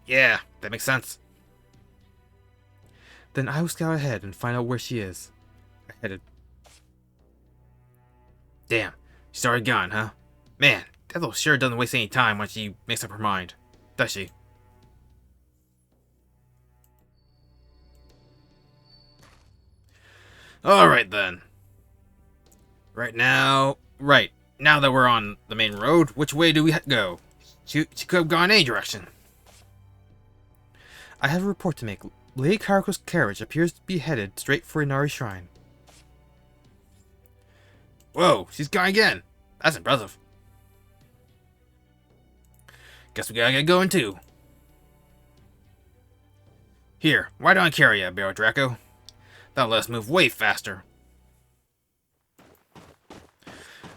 Yeah, that makes sense. Then I will scout ahead and find out where she is. I headed. Damn, she's already gone, huh? Man, that little sure doesn't waste any time when she makes up her mind, does she? Alright then. Right now that we're on the main road, which way do we go? She could have gone any direction. I have a report to make. Lady Karuko's carriage appears to be headed straight for Inari Shrine. Whoa, she's gone again. That's impressive. Guess we gotta get going too. Here, why don't I carry you, Barrow Draco? That'll let us move way faster.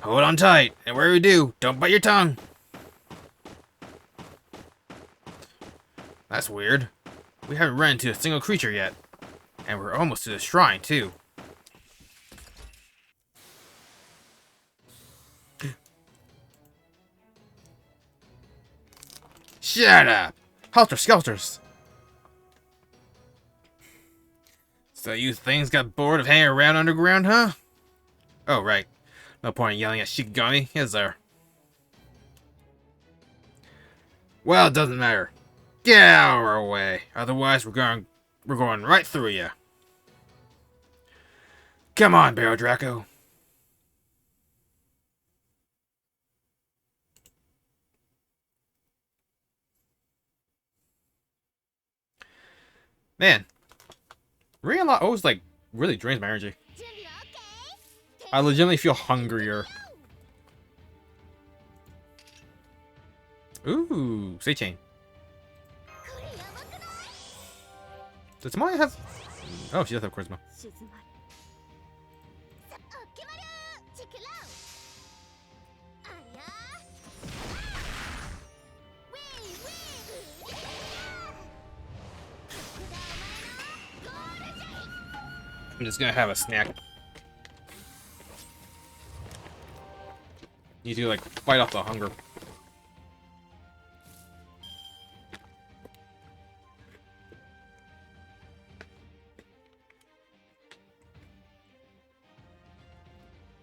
Hold on tight, and wherever you do, don't bite your tongue. That's weird. We haven't run into a single creature yet. And we're almost to the shrine, too. Shut up! Helter skelters! So you things got bored of hanging around underground, huh? Oh, right. No point in yelling at Shikigami, is there? Well, it doesn't matter. Get out of our way, otherwise we're going right through you. Come on, Barrow Draco. Man, reading a lot always like really drains my energy. I legitimately feel hungrier. Ooh, say chain. Does Tomoe have? Oh, she does have charisma. I'm just gonna have a snack. Need to like fight off the hunger.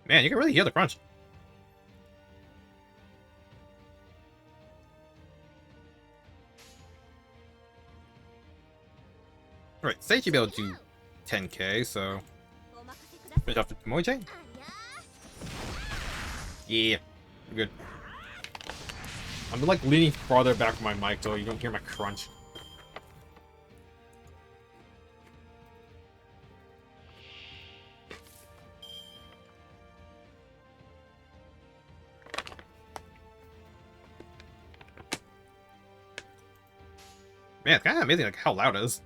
Man, you can really hear the crunch. Alright, Sei should be able to do 10k, so finish off the Tomoe chain. Yeah, good. I'm like leaning farther back from my mic so you don't hear my crunch. Man, it's kind of amazing like how loud it is.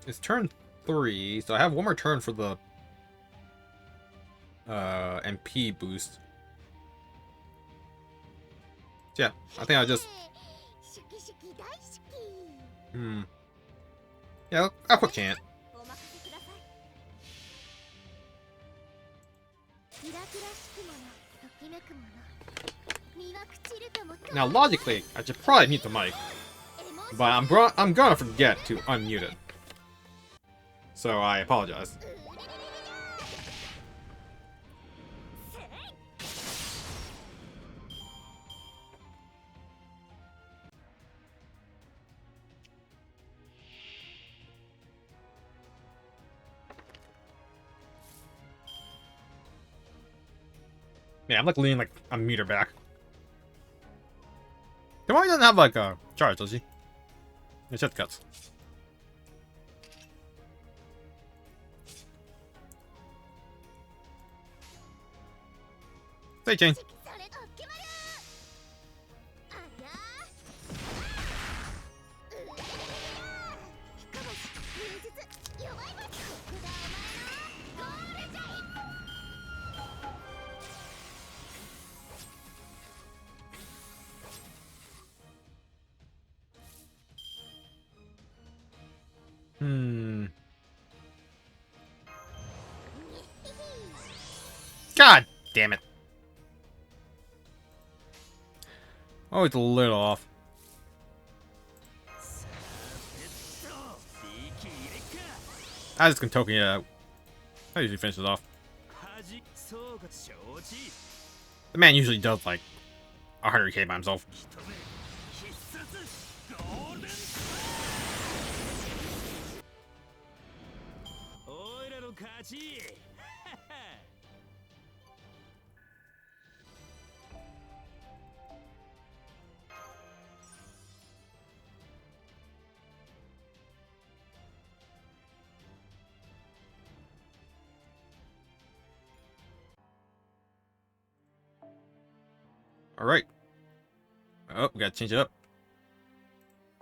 It's turn 3, so I have one more turn for the MP boost. So yeah, I think I'll just yeah, I'll quick chant. Now logically, I should probably mute the mic, but I'm gonna forget to unmute it. So I apologize. Yeah, I'm like leaning like a meter back. Tomoe doesn't have like a charge, does he? It's just cuts. Say chain. God damn it. Oh, it's a little off. I just can token it out. I usually finish it off. The man usually does like 100k by himself. Alright. Oh, we gotta change it up.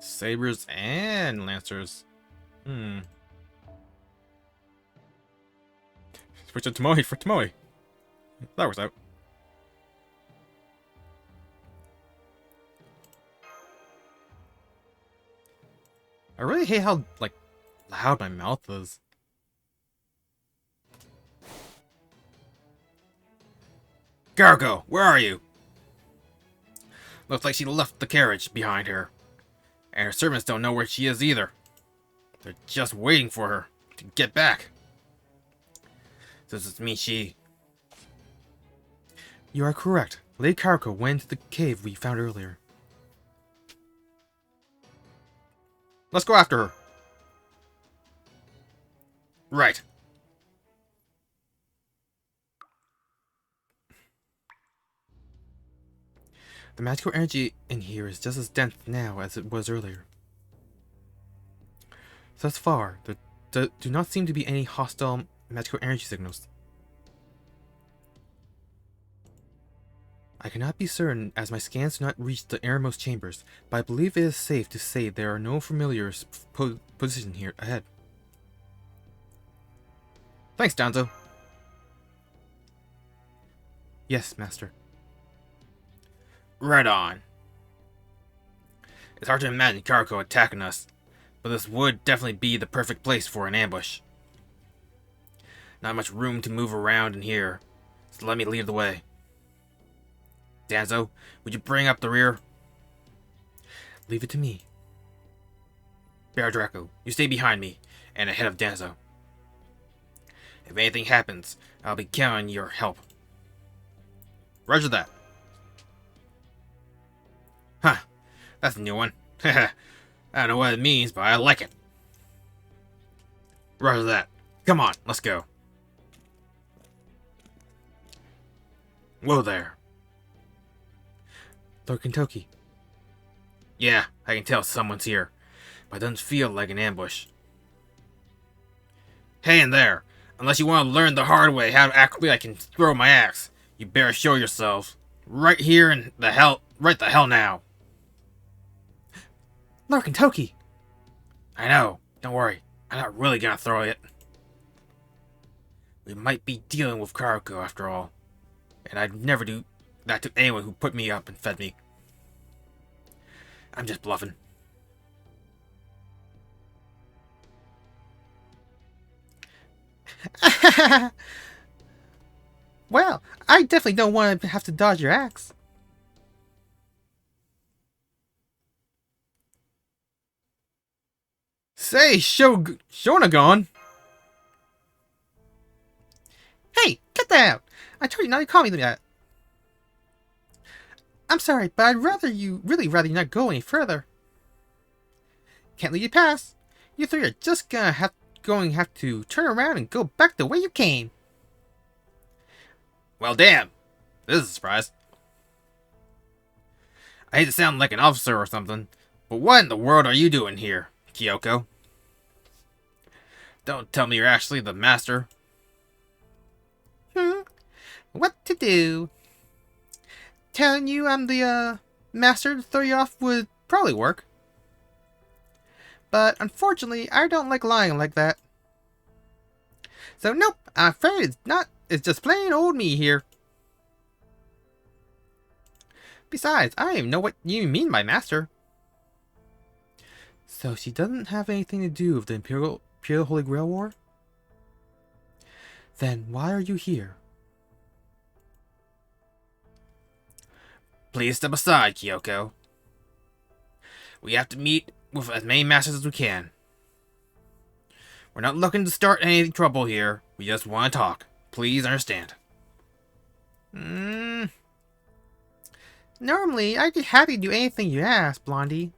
Sabers and Lancers. Switch to Tomoe for Tomoe. That works out. I really hate how, like, loud my mouth is. Karako, where are you? Looks like she left the carriage behind her. And her servants don't know where she is either. They're just waiting for her to get back. Does this mean she... You are correct. Lady Karako went to the cave we found earlier. Let's go after her. Right. The magical energy in here is just as dense now as it was earlier. Thus far, there do not seem to be any hostile magical energy signals. I cannot be certain as my scans do not reach the innermost chambers, but I believe it is safe to say there are no familiars positioned here ahead. Thanks, Danzo. Yes, Master. Right on. It's hard to imagine Karako attacking us, but this would definitely be the perfect place for an ambush. Not much room to move around in here, so let me lead the way. Danzo, would you bring up the rear? Leave it to me. Bear Draco, you stay behind me, and ahead of Danzo. If anything happens, I'll be counting on your help. Roger that. Huh, that's a new one. I don't know what it means, but I like it. Roger that. Come on, let's go. Whoa there. Lord Kentucky. Yeah, I can tell someone's here, but it doesn't feel like an ambush. Hey in there, unless you want to learn the hard way how accurately I can throw my axe, you better show yourselves. Right here in the hell, right the hell now. Lord Kentucky! I know, don't worry, I'm not really gonna throw it. We might be dealing with Karako after all, and I'd never do that to anyone who put me up and fed me. I'm just bluffing. Well, I definitely don't want to have to dodge your axe. Say, Shonagon! Hey, get that out! I told you not to call me that. I'm sorry, but I'd really rather you not go any further. Can't let you pass. You three are just gonna have to turn around and go back the way you came. Well, damn. This is a surprise. I hate to sound like an officer or something, but what in the world are you doing here, Kyoko? Don't tell me you're actually the master. What to do? Telling you I'm the master to throw you off would probably work. But unfortunately, I don't like lying like that. So nope, I'm afraid it's not. It's just plain old me here. Besides, I don't even know what you mean by master. So she doesn't have anything to do with the Imperial Holy Grail War? Then why are you here? Please step aside, Kyoko. We have to meet with as many masters as we can. We're not looking to start any trouble here. We just want to talk. Please understand. Normally, I'd be happy to do anything you ask, Blondie.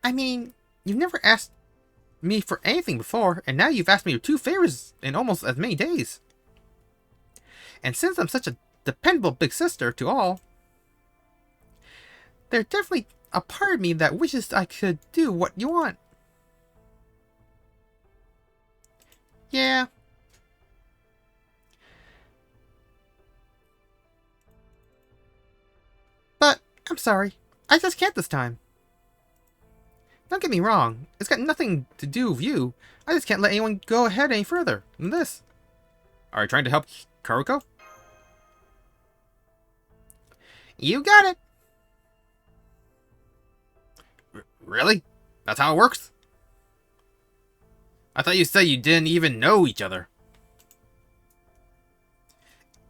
I mean, you've never asked me for anything before, and now you've asked me for 2 favors in almost as many days. And since I'm such a dependable big sister to all, there's definitely a part of me that wishes I could do what you want. Yeah. But, I'm sorry. I just can't this time. Don't get me wrong. It's got nothing to do with you. I just can't let anyone go ahead any further than this. Are you trying to help Karako? You got it. Really? That's how it works? I thought you said you didn't even know each other.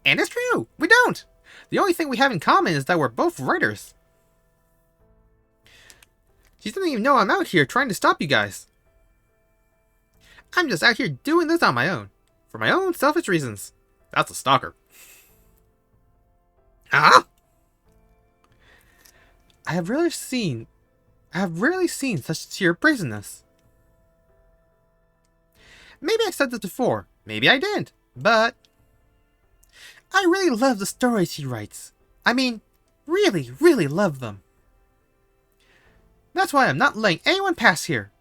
And it's true, we don't. The only thing we have in common is that we're both writers. She doesn't even know I'm out here trying to stop you guys. I'm just out here doing this on my own. For my own selfish reasons. That's a stalker. Huh? I have rarely seen such sheer brazenness. Maybe I said this before, maybe I didn't, but I really love the stories she writes. I mean, really, really love them. That's why I'm not letting anyone pass here.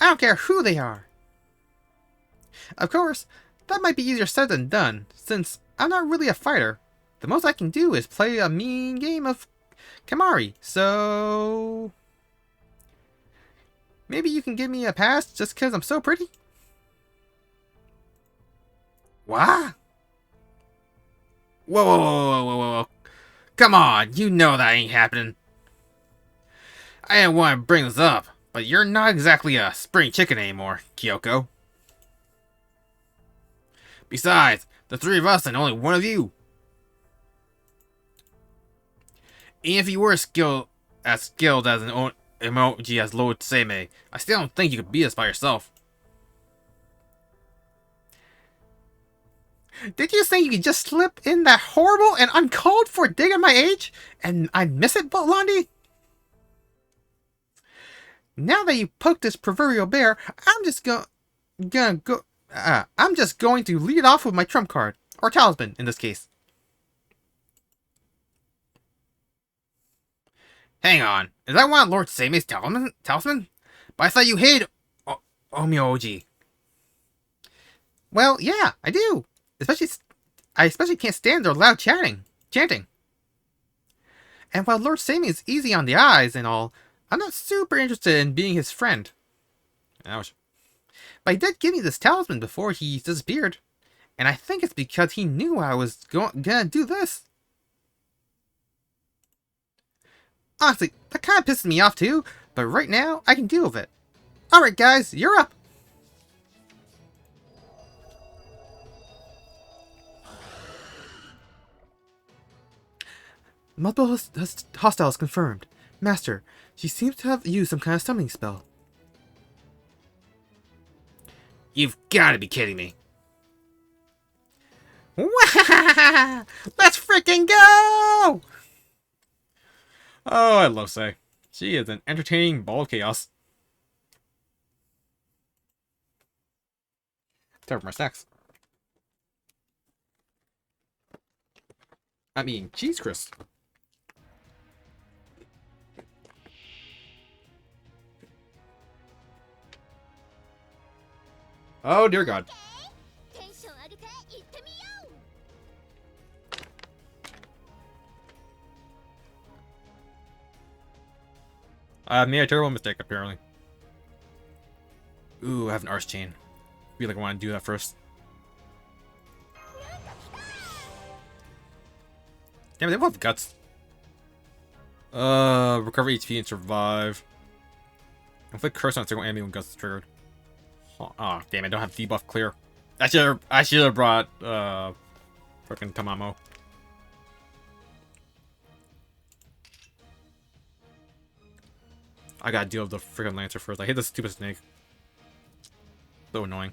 I don't care who they are. Of course, that might be easier said than done, since I'm not really a fighter. The most I can do is play a mean game of Kamari, so maybe you can give me a pass just because I'm so pretty? What? Whoa. Come on, you know that ain't happening. I didn't want to bring this up, but you're not exactly a spring chicken anymore, Kyoko. Besides, the three of us and only one of you. Even if you were skilled as an emoji as Lord Seimei, I still don't think you could beat us by yourself. Did you think you could just slip in that horrible and uncalled for dig at my age, and I'd miss it, Blondie? Now that you poked this proverbial bear, I'm just going to lead off with my trump card, or talisman in this case. Hang on, is that one of Lord Seimei's talisman? But I thought you hated Omyoji. Well, yeah, I do. I especially can't stand their loud chanting. And while Lord Seimei is easy on the eyes and all, I'm not super interested in being his friend. Ouch. But he did give me this talisman before he disappeared. And I think it's because he knew I was gonna do this. Honestly, that kind of pisses me off too, but right now, I can deal with it. Alright guys, you're up! Multiple hostiles confirmed. Master, she seems to have used some kind of summoning spell. You've gotta be kidding me. Let's freaking go! Oh, I love Sei. She is an entertaining ball of chaos. Time for my snacks. I mean, cheese crisp. Oh, dear God. I made a terrible mistake, apparently. Ooh, I have an arse chain. I feel like I want to do that first. Damn it, they both have guts. Recover HP and survive. Inflict curse on a single enemy when guts is triggered. Oh, damn, I don't have debuff clear. I should have brought, frickin' Tamamo. I gotta deal with the freaking Lancer first. I hate this stupid snake. So annoying.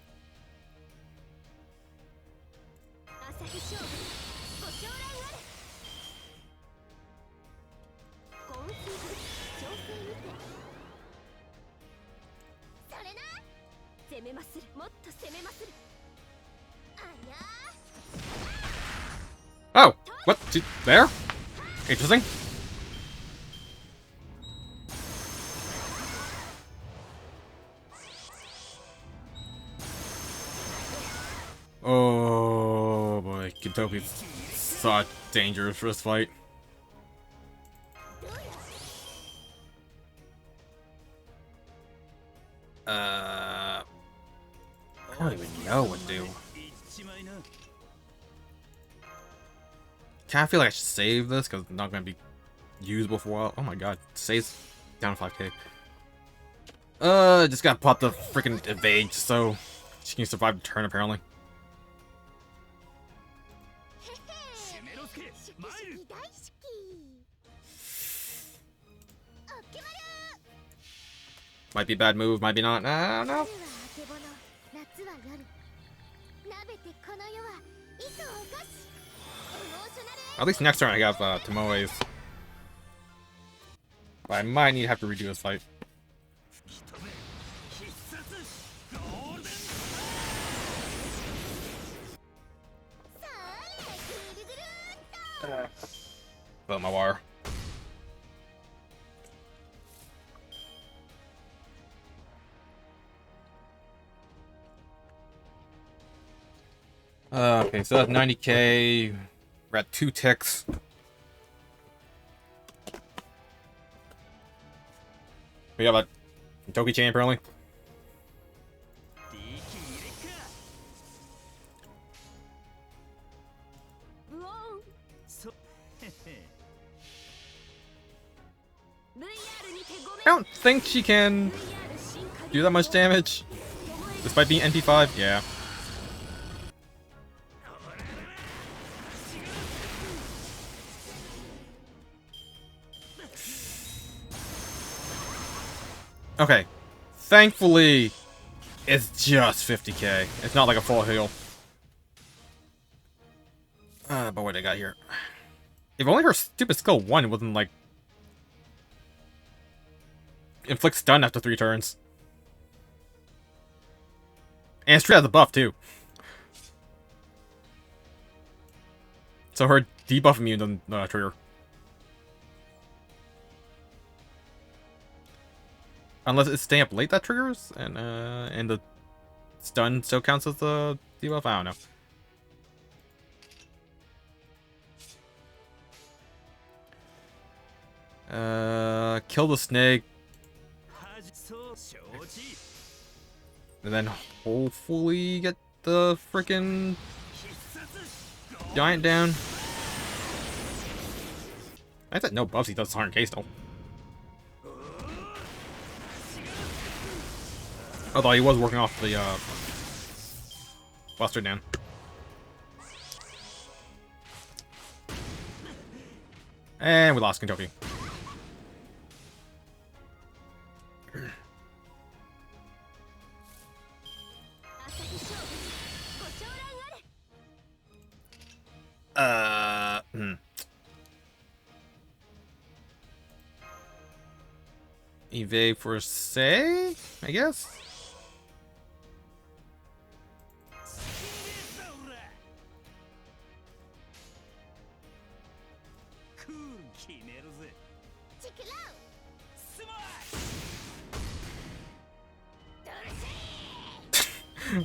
Oh! What? There? Interesting. Oh boy, Kentucky's so dangerous for this fight. I don't even know what to do. Kinda feel like I should save this because it's not gonna be usable for a while. Oh my god, saves down 5k. Just gotta pop the freaking evade so she can survive the turn apparently. Might be a bad move, might be not. I don't know. At least next turn I have Tomoe's. But I might need to have to redo this fight. Fill my wire. Okay, so that's 90k. We're at 2 ticks. We have a Toki chain apparently. I don't think she can do that much damage, despite being NP5. Yeah. Okay. Thankfully, it's just 50k. It's not like a full heal. But what I got here? If only her stupid skill 1 wasn't like inflict stun after 3 turns. And straight out the buff too. So her debuff immune doesn't trigger. Unless it's staying up late that triggers, and the stun still counts as the debuff. I don't know. Kill the snake. And then hopefully get the frickin' giant down. I thought no buffs, he does 100k still. Although he was working off the Buster down. And we lost Kentucky. Evade for say, I guess.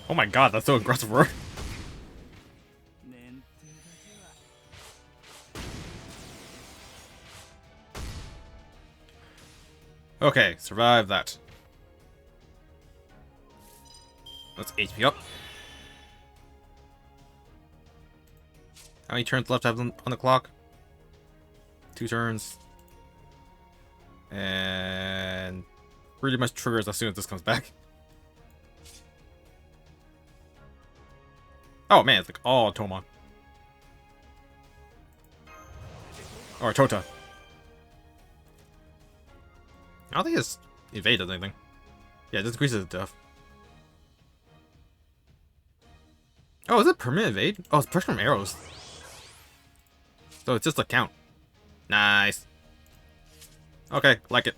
Oh my god, that's so aggressive, bro. Okay, survive that. Let's HP up. How many turns left have on the clock? 2 turns. And pretty much triggers as soon as this comes back. Oh man, it's like all Toma. Or Tota. I don't think his evade does anything. Yeah, it just increases the death. Oh, is it permanent evade? Oh, it's pressure from arrows. So it's just a count. Nice. Okay, like it.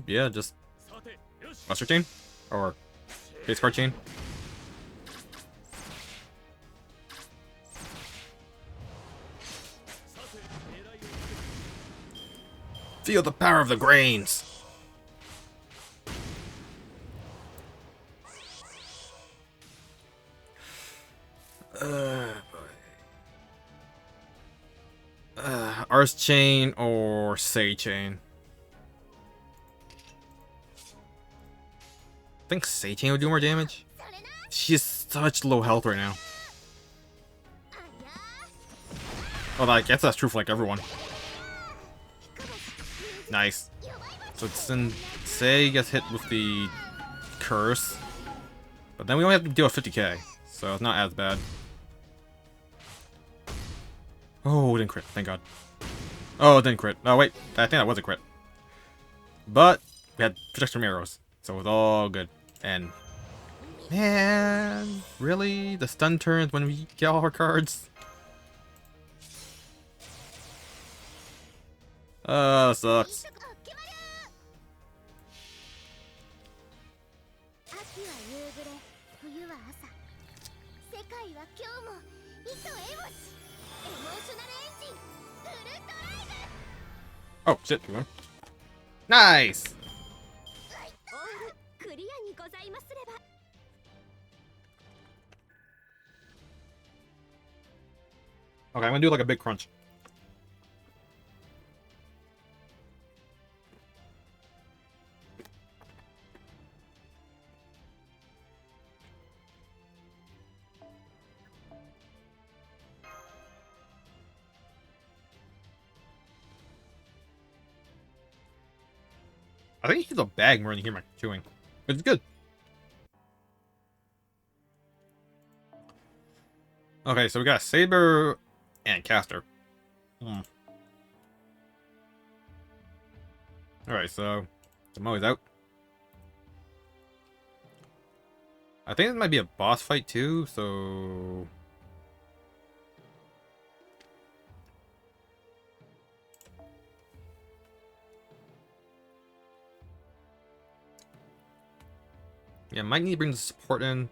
Yeah, just Buster Chain? Or Base Card Chain? Feel the power of the grains! Ars Chain or Sei Chain? I think Sei Chain would do more damage. She has such low health right now. Although I guess that's true for like everyone. Nice. So then Sei gets hit with the curse. But then we only have to deal with 50k. So it's not as bad. Oh, didn't crit, thank god. Oh, it didn't crit. Oh, wait. I think that was a crit. But we had protection from arrows. So it was all good. And man, really? The stun turns when we get all our cards? Sucks. 秋は夕暮れ、冬は朝。世界は今日も糸エモし。エモーショナルエンジン、フルドライブ。 Oh, shit. Nice! オールクリアにございますれば。 Okay, I'm gonna do like a big crunch. I think you hear the bag more than you hear my chewing. But it's good. Okay, so we got a saber and caster. Alright, so Tomoe's out. I think this might be a boss fight too, so yeah, might need to bring the support in.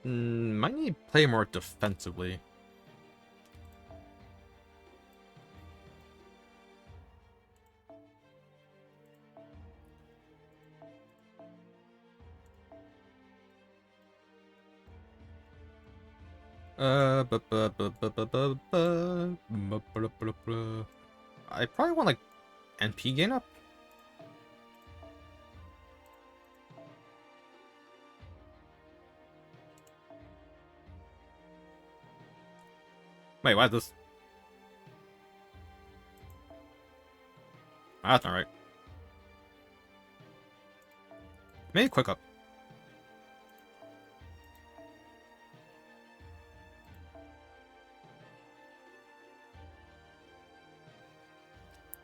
Might need to play more defensively. I probably want like NP gain up. Wait, why is this? Ah, that's not right. Maybe quick up.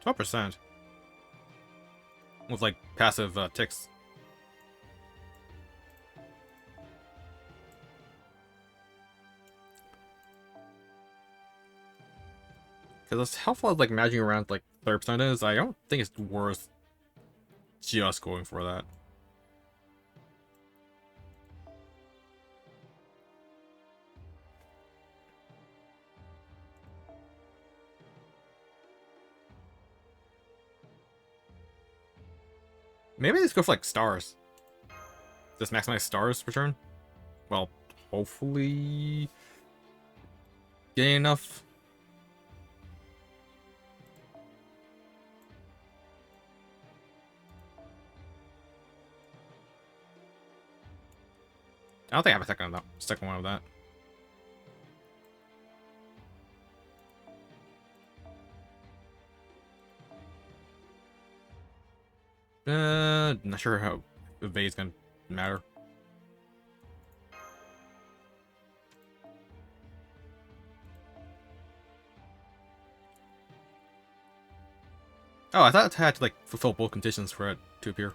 %. With like passive ticks. Because as helpful as like managing around like 30% is, I don't think it's worth just going for that. Maybe let's go for like stars. Just maximize stars per turn. Well, hopefully getting enough. I don't think I have a second one of that. Not sure how evade's gonna matter. Oh, I thought it had to like fulfill both conditions for it to appear.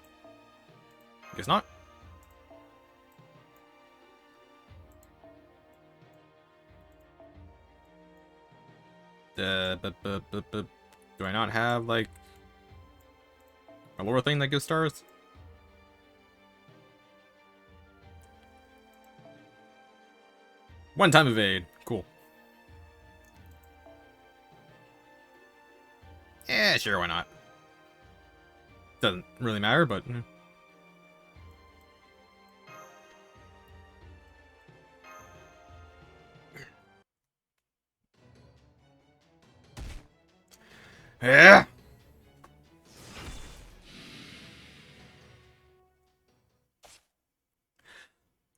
Guess not. Do I not have like a lower thing that gives stars? One time evade. Cool. Yeah, sure, why not? Doesn't really matter, but... Yeah!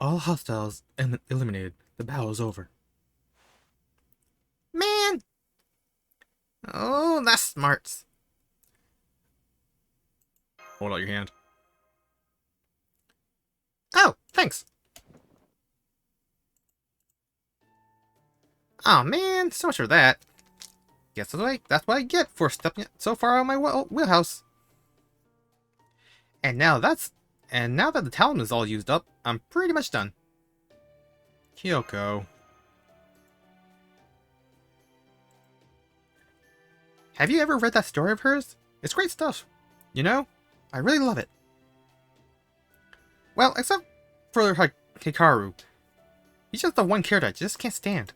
All hostiles eliminated. The battle is over. Man! Oh, that's smarts. Hold out your hand. Oh, thanks. Oh man, so much for that. Guess that's what I get for stepping so far out of my wheelhouse. And now that the talent is all used up, I'm pretty much done. Kyoko. Have you ever read that story of hers? It's great stuff. You know, I really love it. Well, except for Hikaru. He's just the one character I just can't stand.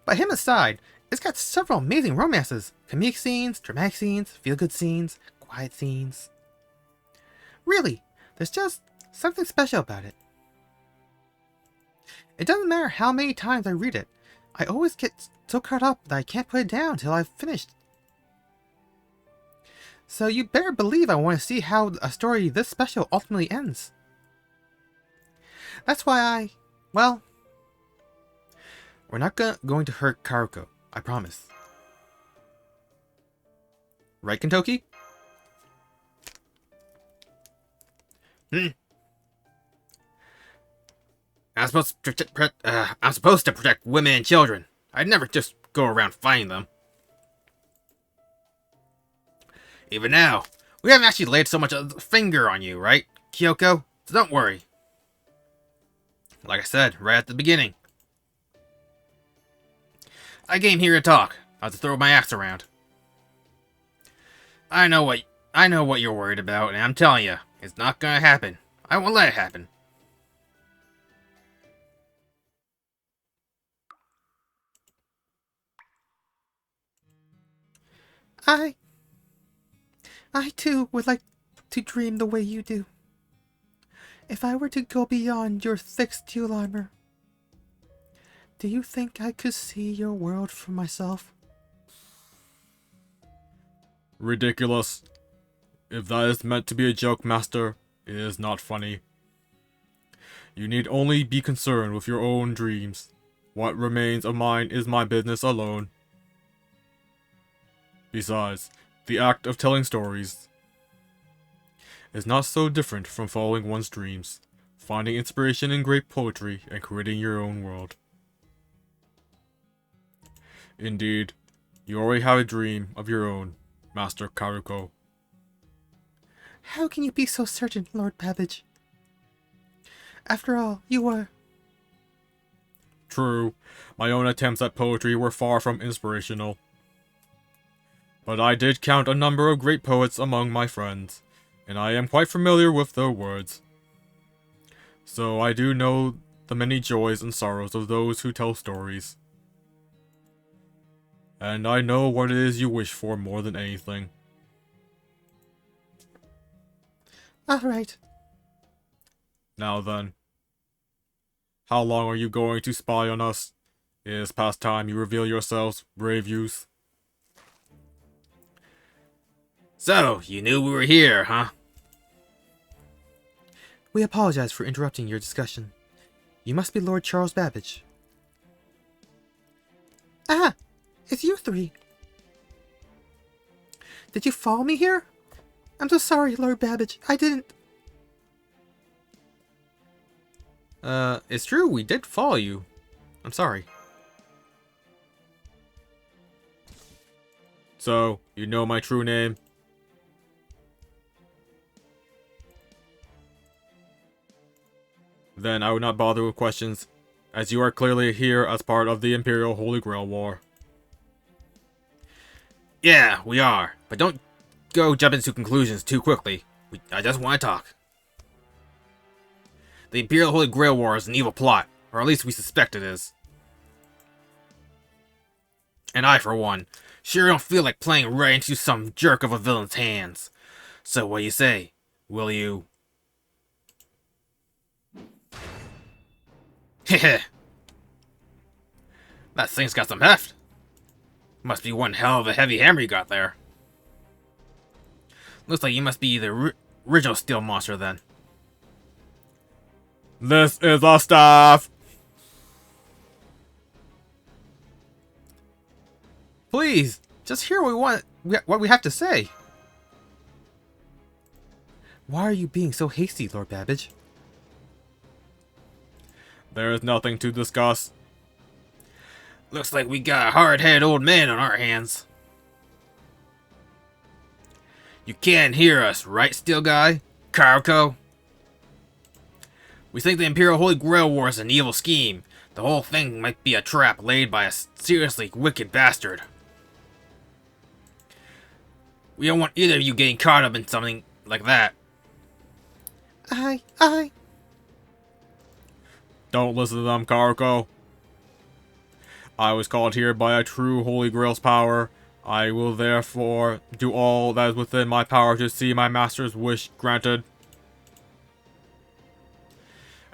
But him aside, it's got several amazing romances, comedic scenes, dramatic scenes, feel-good scenes, quiet scenes. Really, there's just something special about it. It doesn't matter how many times I read it, I always get so caught up that I can't put it down until I've finished. So you better believe I want to see how a story this special ultimately ends. That's why well, we're not going to hurt Karuko, I promise. Right, Kentoki? I'm supposed to protect women and children. I'd never just go around fighting them. Even now, we haven't actually laid so much of a finger on you, right, Kyoko? So don't worry. Like I said, right at the beginning. I came here to talk, not to throw my axe around. I know what you're worried about, and I'm telling you, it's not gonna happen. I won't let it happen. I too would like to dream the way you do. If I were to go beyond your thick steel armor, do you think I could see your world for myself? Ridiculous. If that is meant to be a joke, Master, it is not funny. You need only be concerned with your own dreams. What remains of mine is my business alone. Besides, the act of telling stories is not so different from following one's dreams, finding inspiration in great poetry, and creating your own world. Indeed, you already have a dream of your own, Master Karuko. How can you be so certain, Lord Babbage? After all, you were... True, my own attempts at poetry were far from inspirational. But I did count a number of great poets among my friends, and I am quite familiar with their words. So I do know the many joys and sorrows of those who tell stories. And I know what it is you wish for more than anything. Alright. Now then, how long are you going to spy on us? It is past time you reveal yourselves, brave youth. So, you knew we were here, huh? We apologize for interrupting your discussion. You must be Lord Charles Babbage. Ah! It's you three! Did you follow me here? I'm so sorry, Lord Babbage. I didn't... It's true, we did follow you. I'm sorry. So, you know my true name? Then I would not bother with questions, as you are clearly here as part of the Imperial Holy Grail War. Yeah, we are. But don't go jumping to conclusions too quickly. I just want to talk. The Imperial Holy Grail War is an evil plot, or at least we suspect it is. And I, for one, sure don't feel like playing right into some jerk of a villain's hands. So what do you say? Will you... Heh. That thing's got some heft. Must be one hell of a heavy hammer you got there. Looks like you must be the original steel monster then. This is a staff! Please, just hear what we have to say. Why are you being so hasty, Lord Babbage? There is nothing to discuss. Looks like we got a hard-headed old man on our hands. You can't hear us, right, Steel Guy? Karuko? We think the Imperial Holy Grail War is an evil scheme. The whole thing might be a trap laid by a seriously wicked bastard. We don't want either of you getting caught up in something like that. I... Don't listen to them, Karuko. I was called here by a true Holy Grail's power. I will therefore do all that is within my power to see my master's wish granted.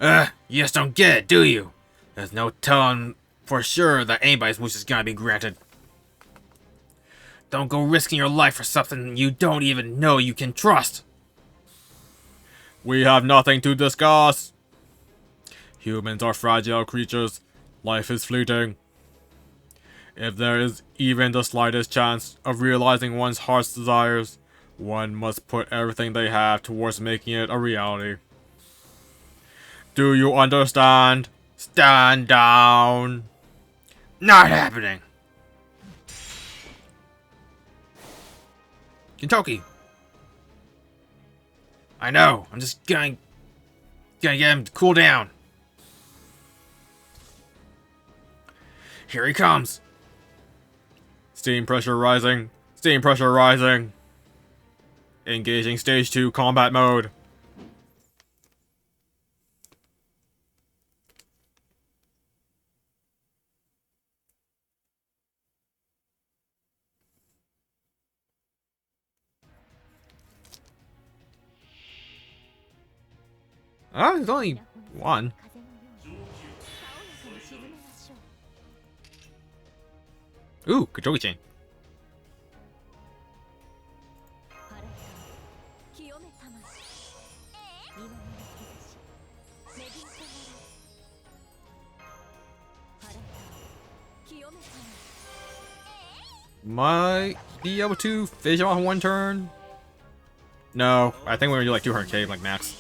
You just don't get it, do you? There's no telling for sure that anybody's wish is gonna be granted. Don't go risking your life for something you don't even know you can trust. We have nothing to discuss. Humans are fragile creatures. Life is fleeting. If there is even the slightest chance of realizing one's heart's desires, one must put everything they have towards making it a reality. Do you understand? Stand down. Not happening. Kentucky. I know. I'm just gonna get him to cool down. Here he comes. Steam pressure rising. Steam pressure rising. Engaging stage 2 combat mode. Oh, there's only one. Ooh, Kajoki-chan. Might be able to finish off in one turn. No, I think we're gonna do like 200k, like max.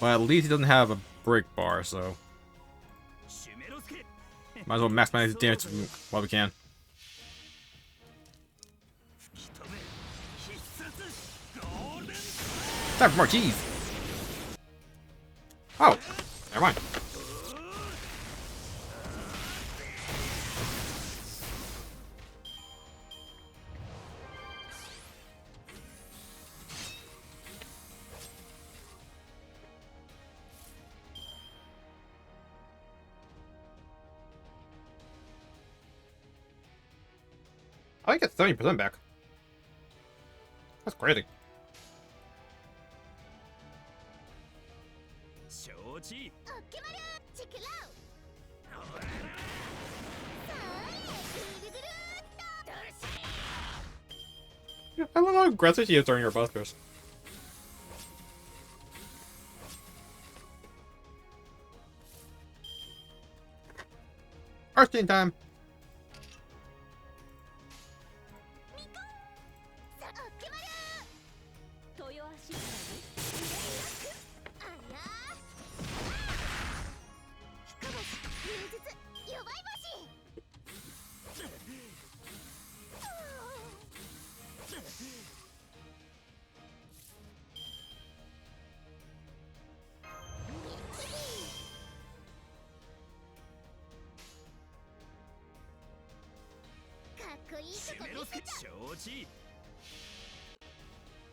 Well, at least he doesn't have a break bar, so might as well maximize his damage while we can. Time for more cheese. Oh, never mind. I get 30% back. That's crazy. Yeah, I love how aggressive she is during her busters. Arcane time!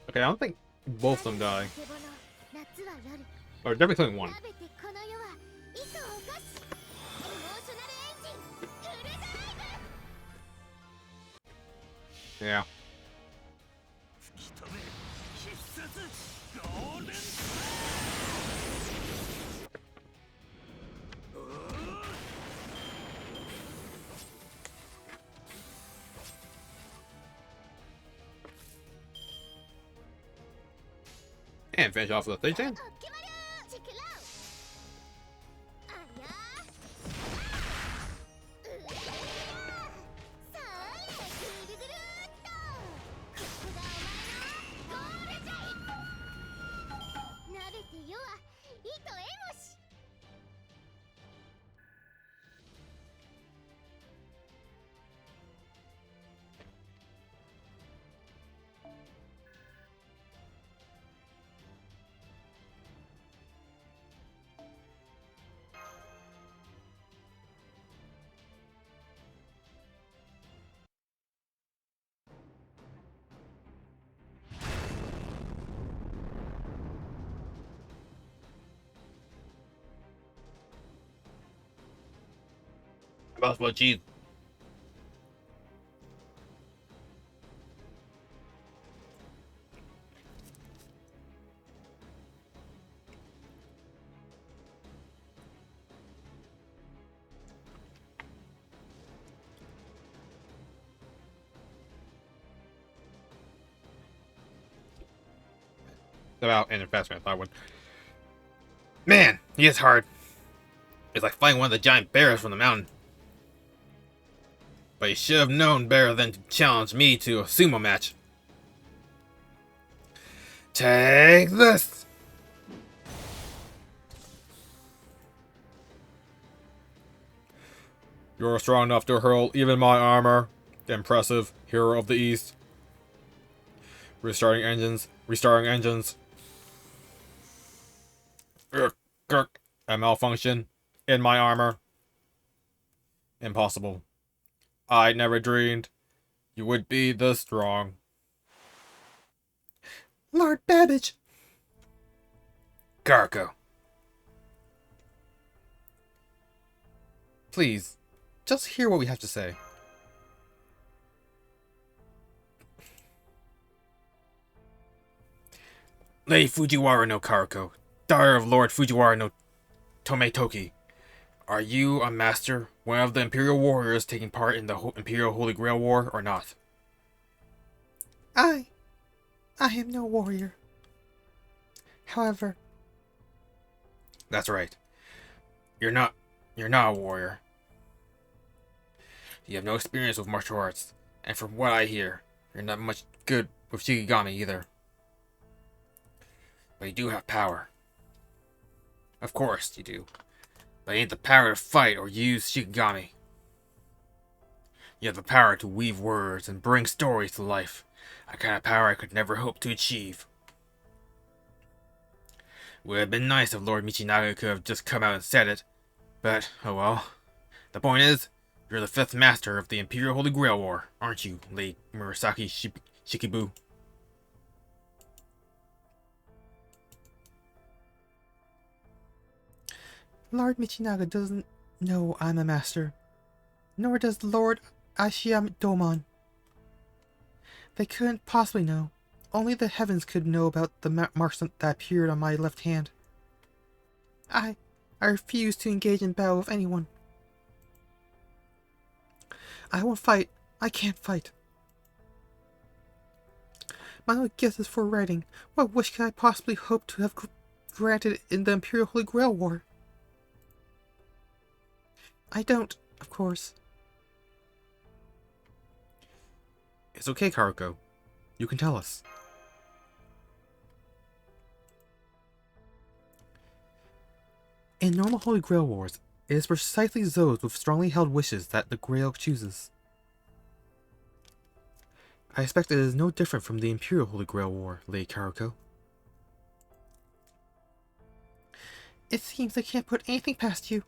Okay, I don't think both of them die. Or definitely killing one. Yeah. And finish off with a 13. Buffalo cheese. About ended faster than I thought it would. Man, he is hard. It's like fighting one of the giant bears from the mountain. But you should have known better than to challenge me to a sumo match. Take this! You're strong enough to hurl even my armor. Impressive, hero of the East. Restarting engines. Restarting engines. A malfunction in my armor. Impossible. I never dreamed you would be this strong. Lord Babbage! Karko. Please, just hear what we have to say. Lady Fujiwara no Karko, daughter of Lord Fujiwara no Tometoki. Are you a master, one of the Imperial warriors taking part in the Imperial Holy Grail War, or not? I am no warrior. However... That's right. You're not a warrior. You have no experience with martial arts, and from what I hear, you're not much good with Shikigami either. But you do have power. Of course you do. But you ain't the power to fight or use Shikigami. You have the power to weave words and bring stories to life. A kind of power I could never hope to achieve. Would have been nice if Lord Michinaga could have just come out and said it. But, oh well. The point is, you're the 5th master of the Imperial Holy Grail War, aren't you, Lady Murasaki Shikibu? Lord Michinaga doesn't know I'm a master. Nor does Lord Ashiyadomon. They couldn't possibly know. Only the heavens could know about the marks that appeared on my left hand. I refuse to engage in battle with anyone. I won't fight. I can't fight. My only gift is for writing. What wish could I possibly hope to have granted in the Imperial Holy Grail War? I don't, of course. It's okay, Karuko. You can tell us. In normal Holy Grail Wars, it is precisely those with strongly held wishes that the Grail chooses. I expect it is no different from the Imperial Holy Grail War, Lady Karuko. It seems I can't put anything past you.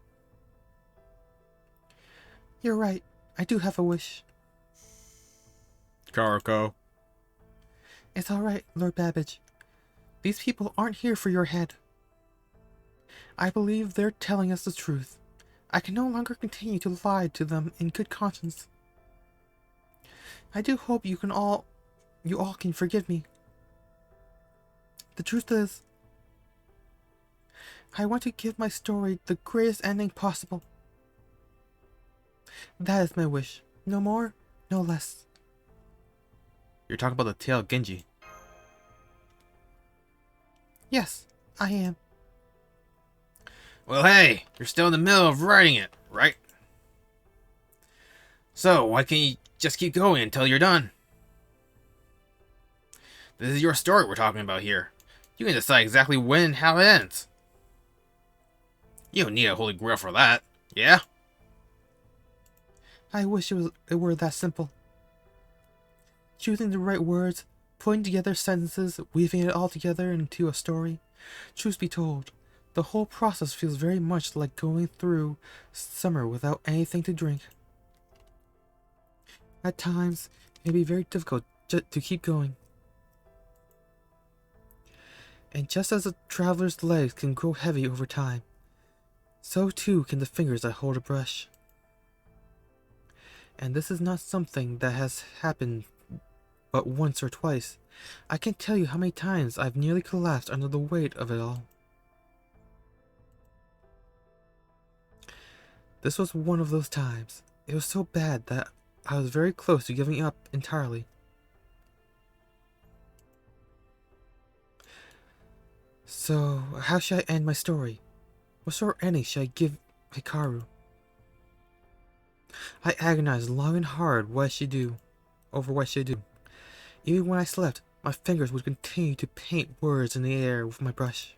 You're right, I do have a wish. Karuko. It's alright, Lord Babbage. These people aren't here for your head. I believe they're telling us the truth. I can no longer continue to lie to them in good conscience. I do hope you all can forgive me. The truth is, I want to give my story the greatest ending possible. That is my wish. No more, no less. You're talking about the tale of Genji. Yes, I am. Well, hey, you're still in the middle of writing it, right? So, why can't you just keep going until you're done? This is your story we're talking about here. You can decide exactly when and how it ends. You don't need a holy grail for that, yeah? I wish it were that simple. Choosing the right words, putting together sentences, weaving it all together into a story. Truth be told, the whole process feels very much like going through summer without anything to drink. At times, it may be very difficult to keep going. And just as a traveler's legs can grow heavy over time, so too can the fingers that hold a brush. And this is not something that has happened but once or twice. I can't tell you how many times I've nearly collapsed under the weight of it all. This was one of those times. It was so bad that I was very close to giving up entirely. So, how should I end my story? What sort of ending should I give Hikaru? I agonized long and hard over what I should do. Even when I slept, my fingers would continue to paint words in the air with my brush.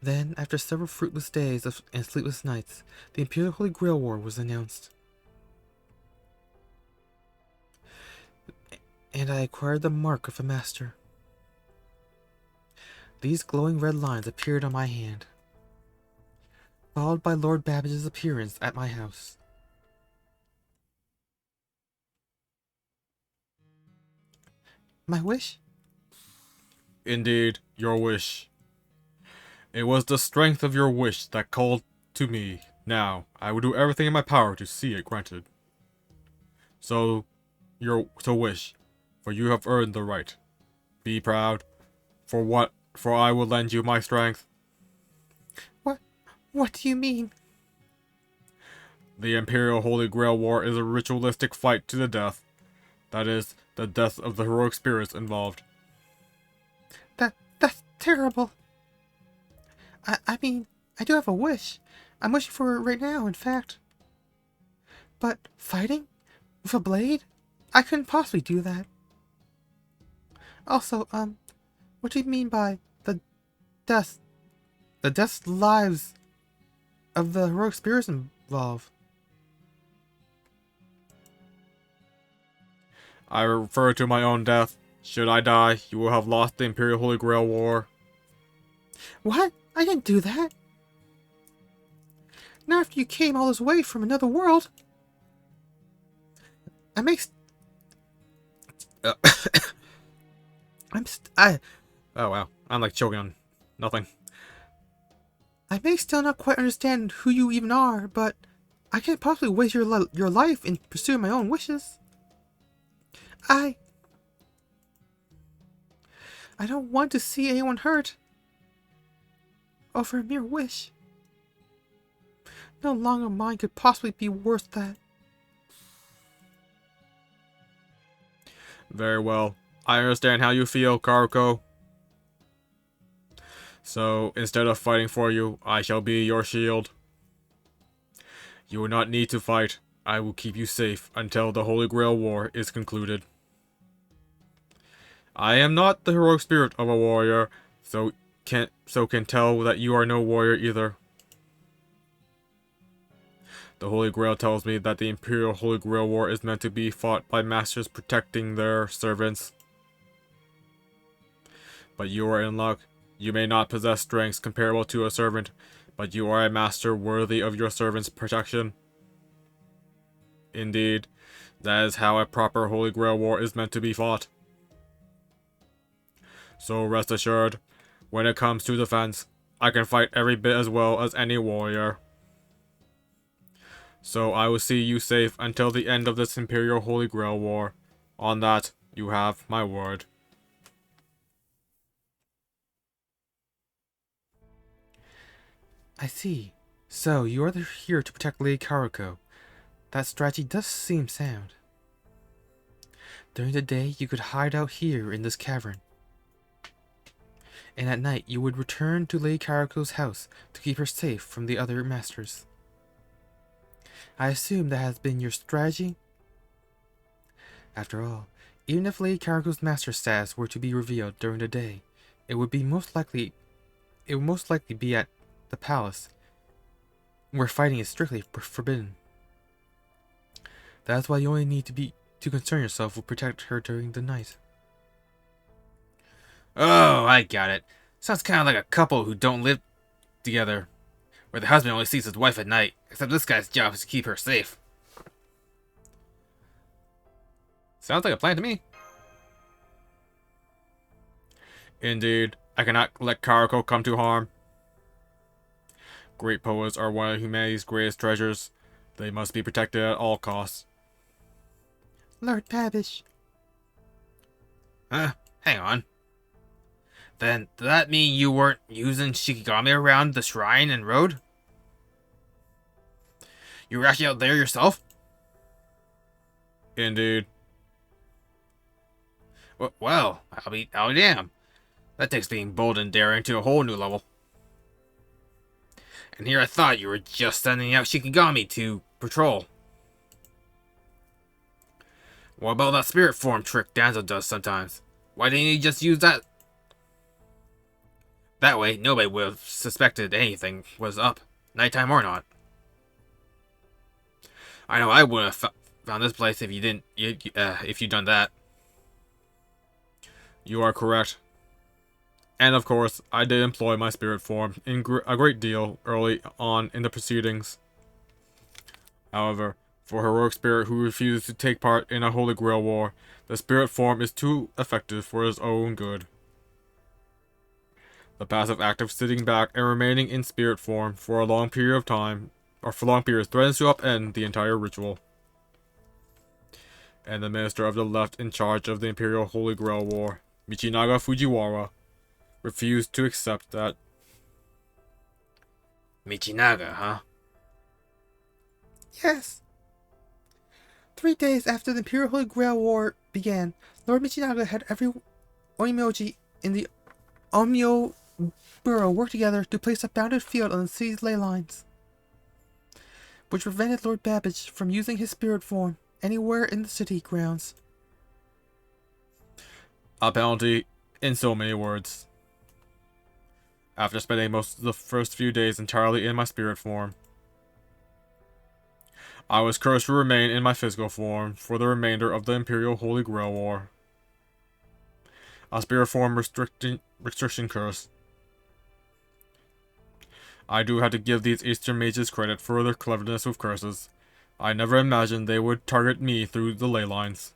Then, after several fruitless days and sleepless nights, the Imperial Holy Grail War was announced. And I acquired the mark of a master. These glowing red lines appeared on my hand, followed by Lord Babbage's appearance at my house. My wish? Indeed, your wish. It was the strength of your wish that called to me. Now, I will do everything in my power to see it granted. So wish, for you have earned the right. Be proud, for I will lend you my strength. What do you mean? The Imperial Holy Grail War is a ritualistic fight to the death. That is, the death of the heroic spirits involved. That's terrible. I mean, I do have a wish. I'm wishing for it right now, in fact. But fighting? With a blade? I couldn't possibly do that. Also, what do you mean by the death lives of the heroic spirits involved? I refer to my own death. Should I die, you will have lost the Imperial Holy Grail War. What? I didn't do that. Not after you came all this way from another world. Oh wow, I'm like choking on nothing. I may still not quite understand who you even are, but I can't possibly waste your life in pursuing my own wishes. I don't want to see anyone hurt over a mere wish. No longer mine could possibly be worth that. Very well. I understand how you feel, Karuko. So, instead of fighting for you, I shall be your shield. You will not need to fight. I will keep you safe until the Holy Grail War is concluded. I am not the heroic spirit of a warrior, so can tell that you are no warrior either. The Holy Grail tells me that the Imperial Holy Grail War is meant to be fought by masters protecting their servants. But you are in luck. You may not possess strengths comparable to a servant, but you are a master worthy of your servant's protection. Indeed, that is how a proper Holy Grail War is meant to be fought. So rest assured, when it comes to defense, I can fight every bit as well as any warrior. So I will see you safe until the end of this Imperial Holy Grail War. On that, you have my word. I see. So, you are here to protect Lady Karuko. That strategy does seem sound. During the day, you could hide out here in this cavern. And at night, you would return to Lady Karuko's house to keep her safe from the other masters. I assume that has been your strategy? After all, even if Lady Karuko's master status were to be revealed during the day, it would most likely be at the palace, where fighting is strictly forbidden. That is why you only need to concern yourself with protect her during the night. Oh, I got it. Sounds kind of like a couple who don't live together, where the husband only sees his wife at night, except this guy's job is to keep her safe. Sounds like a plan to me. Indeed, I cannot let Karuko come to harm. Great poets are one of humanity's greatest treasures. They must be protected at all costs. Lord Babish. Huh? Hang on. Then, does that mean you weren't using Shikigami around the shrine and road? You were actually out there yourself? Indeed. Well, I'll be damned. That takes being bold and daring to a whole new level. And here I thought you were just sending out Shikigami to patrol. What about that spirit form trick Danzo does sometimes? Why didn't you just use that? That way, nobody would have suspected anything was up, nighttime or not. I know I would have found this place if you didn't, if you'd done that. You are correct. And of course, I did employ my spirit form in a great deal early on in the proceedings. However, for a heroic spirit who refuses to take part in a Holy Grail war, the spirit form is too effective for his own good. The passive act of sitting back and remaining in spirit form for a long period of time, or for long periods, threatens to upend the entire ritual. And the minister of the left in charge of the Imperial Holy Grail War, Michinaga Fujiwara, refused to accept that. Michinaga, huh? Yes. 3 days after the Imperial Holy Grail War began, Lord Michinaga had every Onmyoji in the Onmyo Bureau work together to place a bounded field on the city's ley lines, which prevented Lord Babbage from using his spirit form anywhere in the city grounds. A penalty in so many words. After spending most of the first few days entirely in my spirit form, I was cursed to remain in my physical form for the remainder of the Imperial Holy Grail War. A spirit form restriction curse. I do have to give these Eastern mages credit for their cleverness with curses. I never imagined they would target me through the ley lines.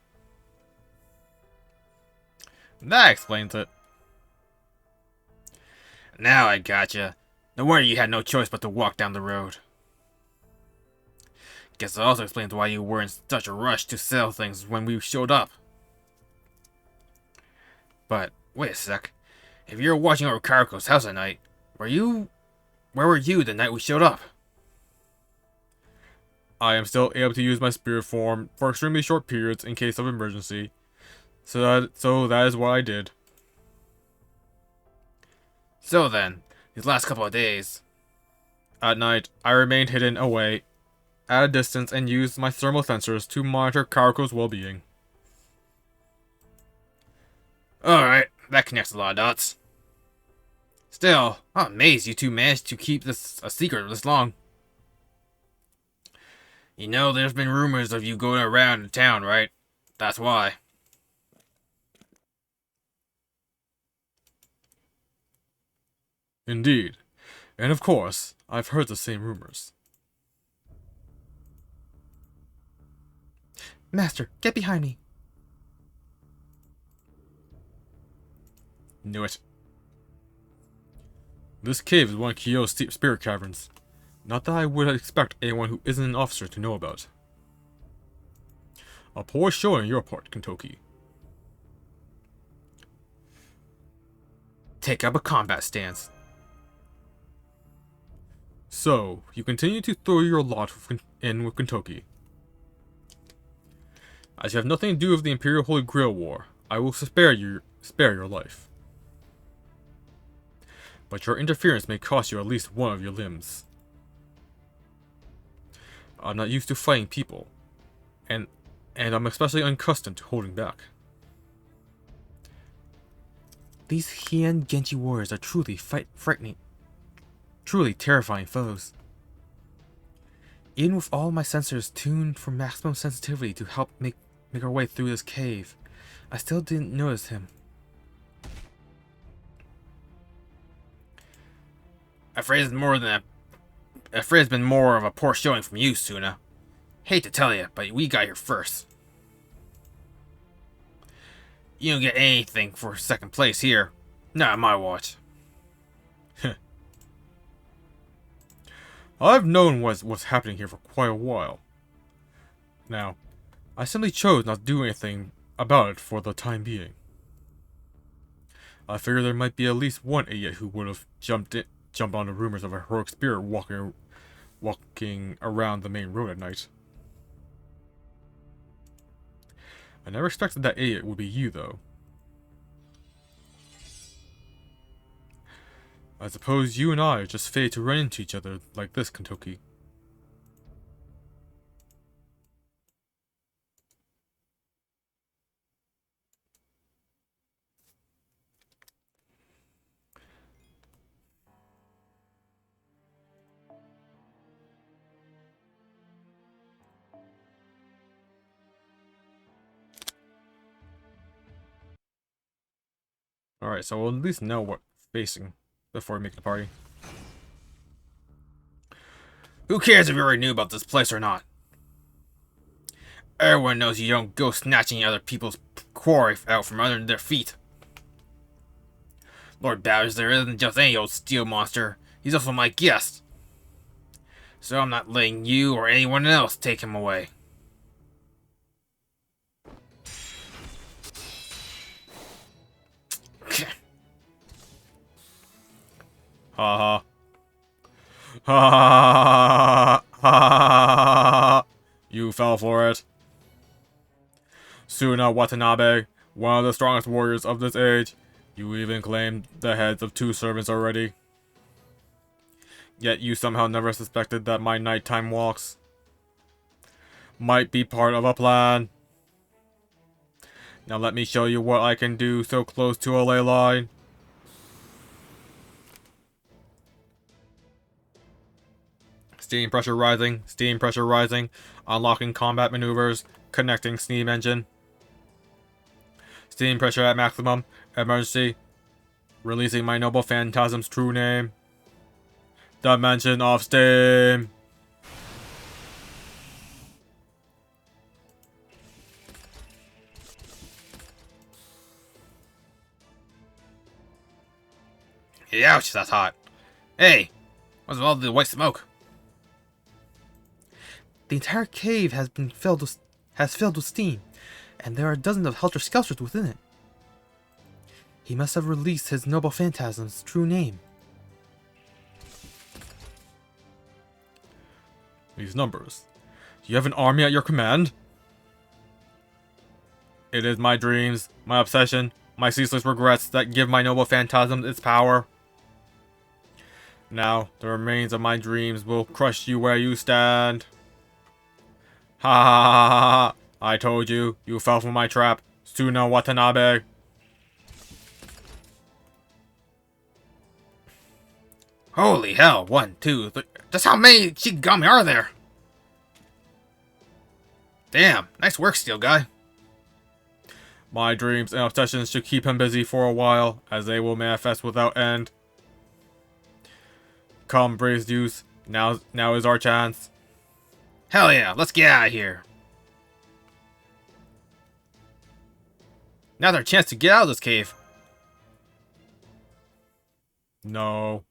That explains it. Now I gotcha. No wonder you had no choice but to walk down the road. Guess it also explains why you were in such a rush to sell things when we showed up. But, wait a sec. If you were watching over Karuko's house at night, where were you the night we showed up? I am still able to use my spirit form for extremely short periods in case of emergency. So that is what I did. So then, these last couple of days... At night, I remained hidden away at a distance and used my thermal sensors to monitor Karuko's well-being. Alright, that connects a lot of dots. Still, I'm amazed you two managed to keep this a secret this long. You know, there's been rumors of you going around the town, right? That's why. Indeed. And of course, I've heard the same rumors. Master, get behind me. Knew it. This cave is one of Kyo's spirit caverns. Not that I would expect anyone who isn't an officer to know about. A poor showing on your part, Kentoki. Take up a combat stance. So, you continue to throw your lot in with Kentoki. As you have nothing to do with the Imperial Holy Grail War, I will spare your life. But your interference may cost you at least one of your limbs. I'm not used to fighting people, and I'm especially unaccustomed to holding back. These Heian Genji warriors are truly frightening. Truly terrifying foes. Even with all my sensors tuned for maximum sensitivity to help make our way through this cave, I still didn't notice him. Afraid it's been more of a poor showing from you, Suna. Hate to tell you, but we got here first. You don't get anything for second place here. Not on my watch. I've known what's happening here for quite a while. Now, I simply chose not to do anything about it for the time being. I figured there might be at least one idiot who would have jumped on the rumors of a heroic spirit walking around the main road at night. I never expected that idiot would be you, though. I suppose you and I are just fated to run into each other like this, Kentucky. Alright, so we'll at least know what we're facing before we make the party. Who cares if you already knew about this place or not? Everyone knows you don't go snatching other people's quarry out from under their feet. Lord Bowser isn't just any old steel monster. He's also my guest. So I'm not letting you or anyone else take him away. Ha ha. Ha ha ha. You fell for it. Suna Watanabe, one of the strongest warriors of this age. You even claimed the heads of 2 servants already. Yet you somehow never suspected that my nighttime walks might be part of a plan. Now let me show you what I can do so close to a ley line. Steam pressure rising, unlocking combat maneuvers, connecting steam engine. Steam pressure at maximum, emergency, releasing my noble phantasm's true name. Dimension of steam. Ouch, that's hot. Hey, what's with all the white smoke? The entire cave has filled with steam, and there are dozens of helter-skelters within it. He must have released his noble phantasm's true name. These numbers. You have an army at your command? It is my dreams, my obsession, my ceaseless regrets that give my noble phantasm its power. Now, the remains of my dreams will crush you where you stand. Ha ha ha ha ha! I told you, you fell for my trap, Suna Watanabe. Holy hell, 1, 2, 3. Just how many Shikigami are there? Damn, nice work, Steel Guy. My dreams and obsessions should keep him busy for a while, as they will manifest without end. Come, brave Zeus, now is our chance. Hell yeah, let's get out of here. Now's our chance to get out of this cave. No.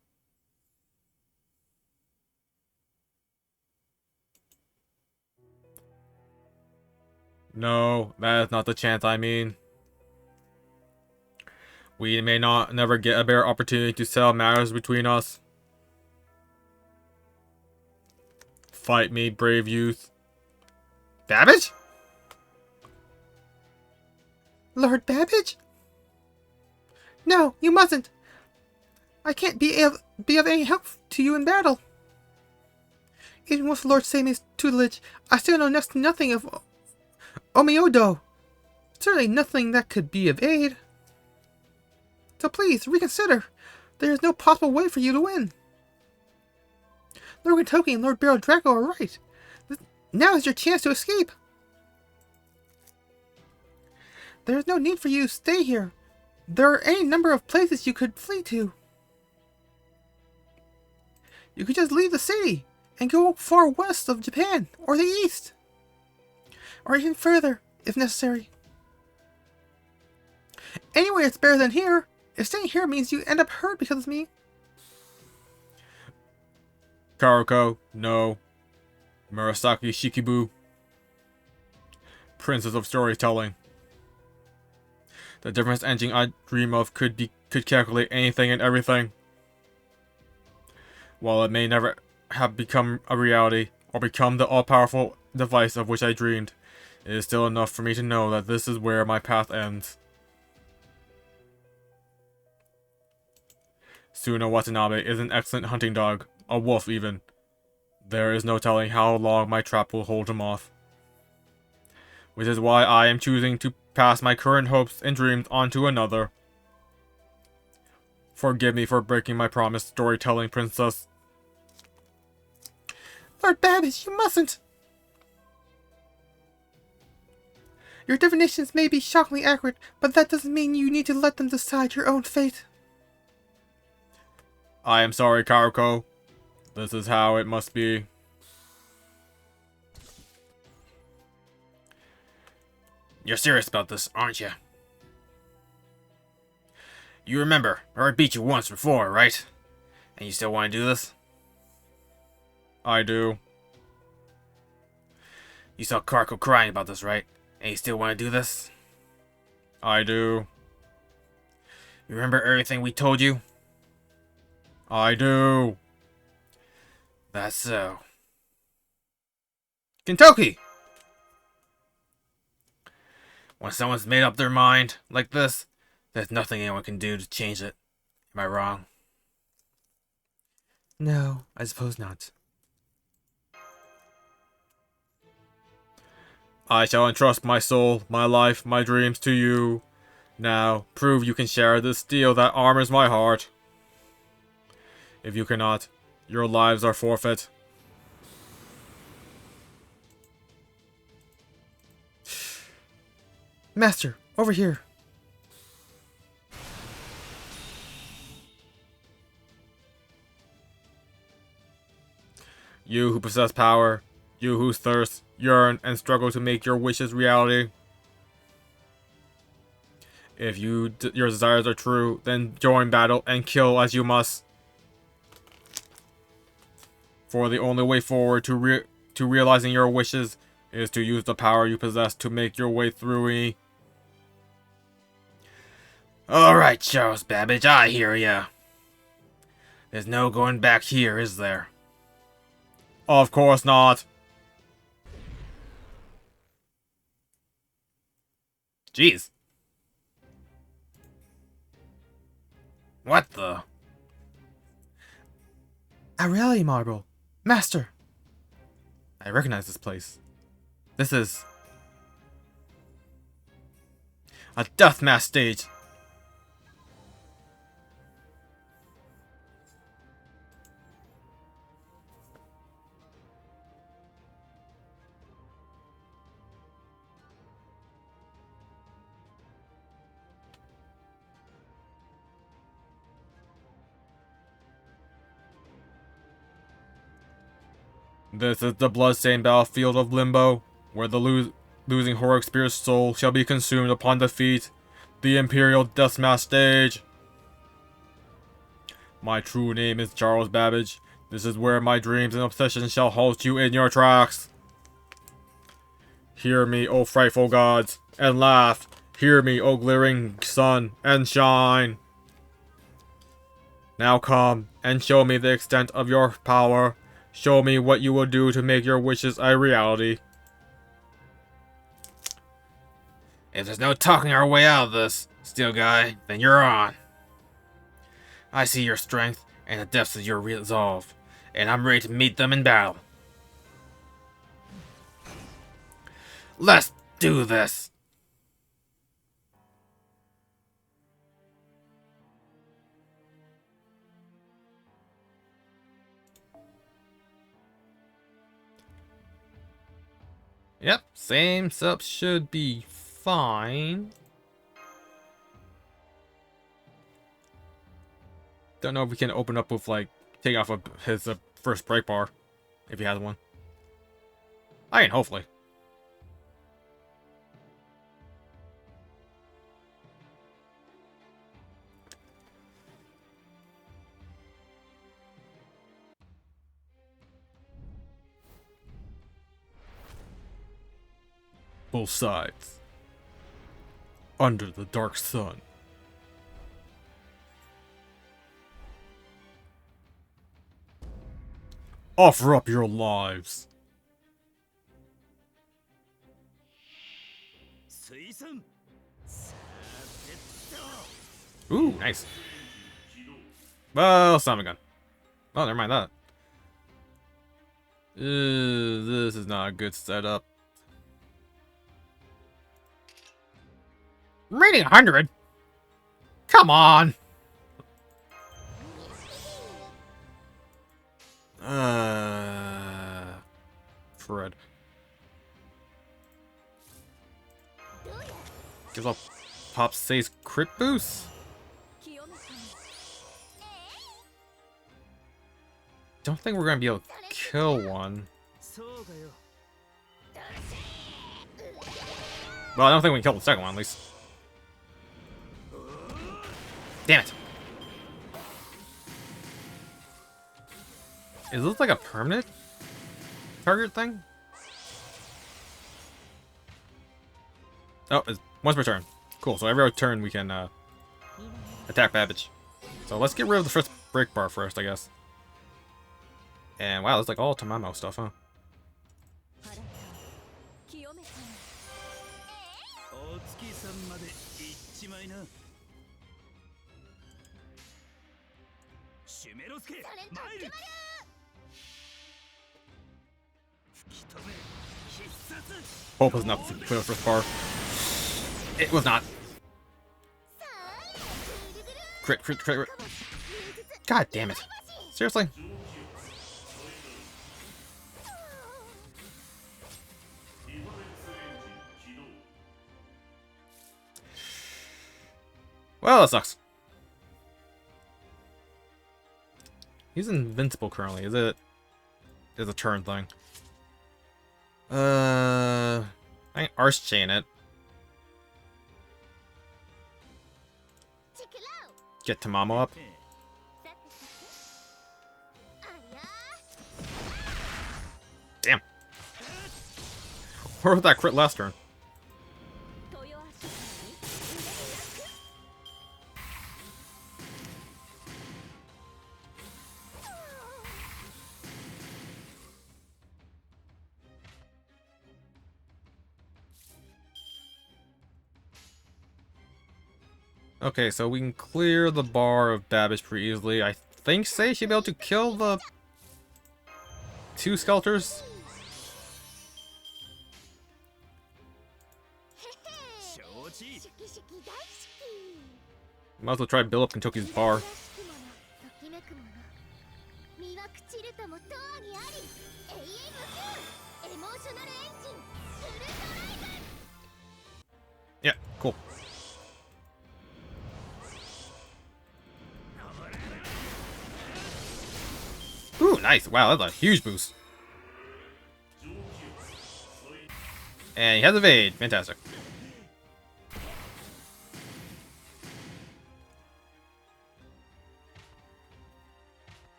No, that is not the chance I mean. We may never get a better opportunity to settle matters between us. Fight me, brave youth. Babbage? Lord Babbage? No, you mustn't. I can't be of any help to you in battle. Even with Lord Seime's tutelage, I still know next to nothing of Omiodo. Certainly nothing that could be of aid. So please, reconsider. There is no possible way for you to win. Lord Kentucky and Lord Barrel Draco are right. Now is your chance to escape. There is no need for you to stay here. There are any number of places you could flee to. You could just leave the city and go far west of Japan or the east. Or even further, if necessary. Anywhere it's better than here. If staying here means you end up hurt because of me. Karuko, no. Murasaki Shikibu, princess of storytelling. The difference engine I dream of could calculate anything and everything. While it may never have become a reality, or become the all-powerful device of which I dreamed, it is still enough for me to know that this is where my path ends. Suna Watanabe is an excellent hunting dog, a wolf even. There is no telling how long my trap will hold him off. Which is why I am choosing to pass my current hopes and dreams on to another. Forgive me for breaking my promise, storytelling princess. Lord Babbage, you mustn't! Your divinations may be shockingly accurate, but that doesn't mean you need to let them decide your own fate. I am sorry, Karuko. This is how it must be. You're serious about this, aren't you? You remember, I already beat you once before, right? And you still want to do this? I do. You saw Karko crying about this, right? And you still want to do this? I do. You remember everything we told you? I do. That's so. Kentucky! When someone's made up their mind like this, there's nothing anyone can do to change it. Am I wrong? No, I suppose not. I shall entrust my soul, my life, my dreams to you. Now, prove you can share this steel that armors my heart. If you cannot, your lives are forfeit. Master, over here. You who possess power, you who thirst, yearn, and struggle to make your wishes reality. If your desires are true, then join battle and kill as you must. For the only way forward to realizing your wishes is to use the power you possess to make your way through me. Alright, Charles Babbage, I hear ya. There's no going back here, is there? Of course not. Jeez. What the? A reality marble. Master! I recognize this place. This is a deathmatch stage. This is the bloodstained battlefield of Limbo, where the losing Horror Spear's soul shall be consumed upon defeat. The Imperial Deathmatch stage. My true name is Charles Babbage. This is where my dreams and obsessions shall halt you in your tracks. Hear me, O frightful gods, and laugh. Hear me, O glittering sun, and shine. Now come, and show me the extent of your power. Show me what you will do to make your wishes a reality. If there's no talking our way out of this, Steel Guy, then you're on. I see your strength and the depths of your resolve, and I'm ready to meet them in battle. Let's do this! Yep, same sub should be fine. Don't know if we can open up with, like, take off of his first break bar, if he has one. I mean, hopefully. both sides. Under the dark sun. Offer up your lives. Ooh, nice. Well, Summon Gun. Oh, never mind that. This is not a good setup. Rating 100? Come on! Fred. Gives up Pop Say's crit boost? Don't think we're gonna be able to kill one. Well, I don't think we can kill the second one, at least. Damn it. Is this like a permanent target thing? Oh, it's once per turn. Cool, so every turn we can attack Babbage. So let's get rid of the first break bar first, I guess. And wow, it's like all Tamamo stuff, huh? Hope was not for the first bar. It was not. Crit, crit, crit, crit. God damn it. Seriously? Well, that sucks. He's invincible currently, is it? It's a turn thing. I can Arch Chain it. Get Tamamo up. Damn. Where was that crit last turn? Okay, so we can clear the bar of Babbage pretty easily. I think Say should be able to kill the two Skeletors. Might as well try to build up Kentucky's bar. Yeah, cool. Ooh, nice. Wow, that's a huge boost. And he has evade. Fantastic.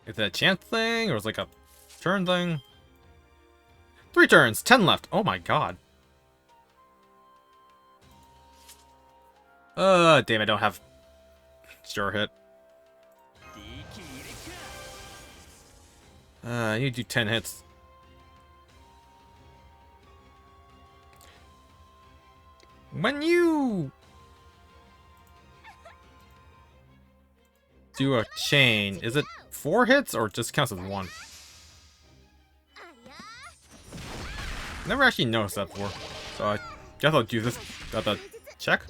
Is that a chance thing, or is it like a turn thing? 3 turns, 10 left. Oh my god. Damn, I don't have sure hit. I need to do 10 hits. When you do a chain, is it 4 hits or just counts as 1? Never actually noticed that before, so I guess I'll do this at the check.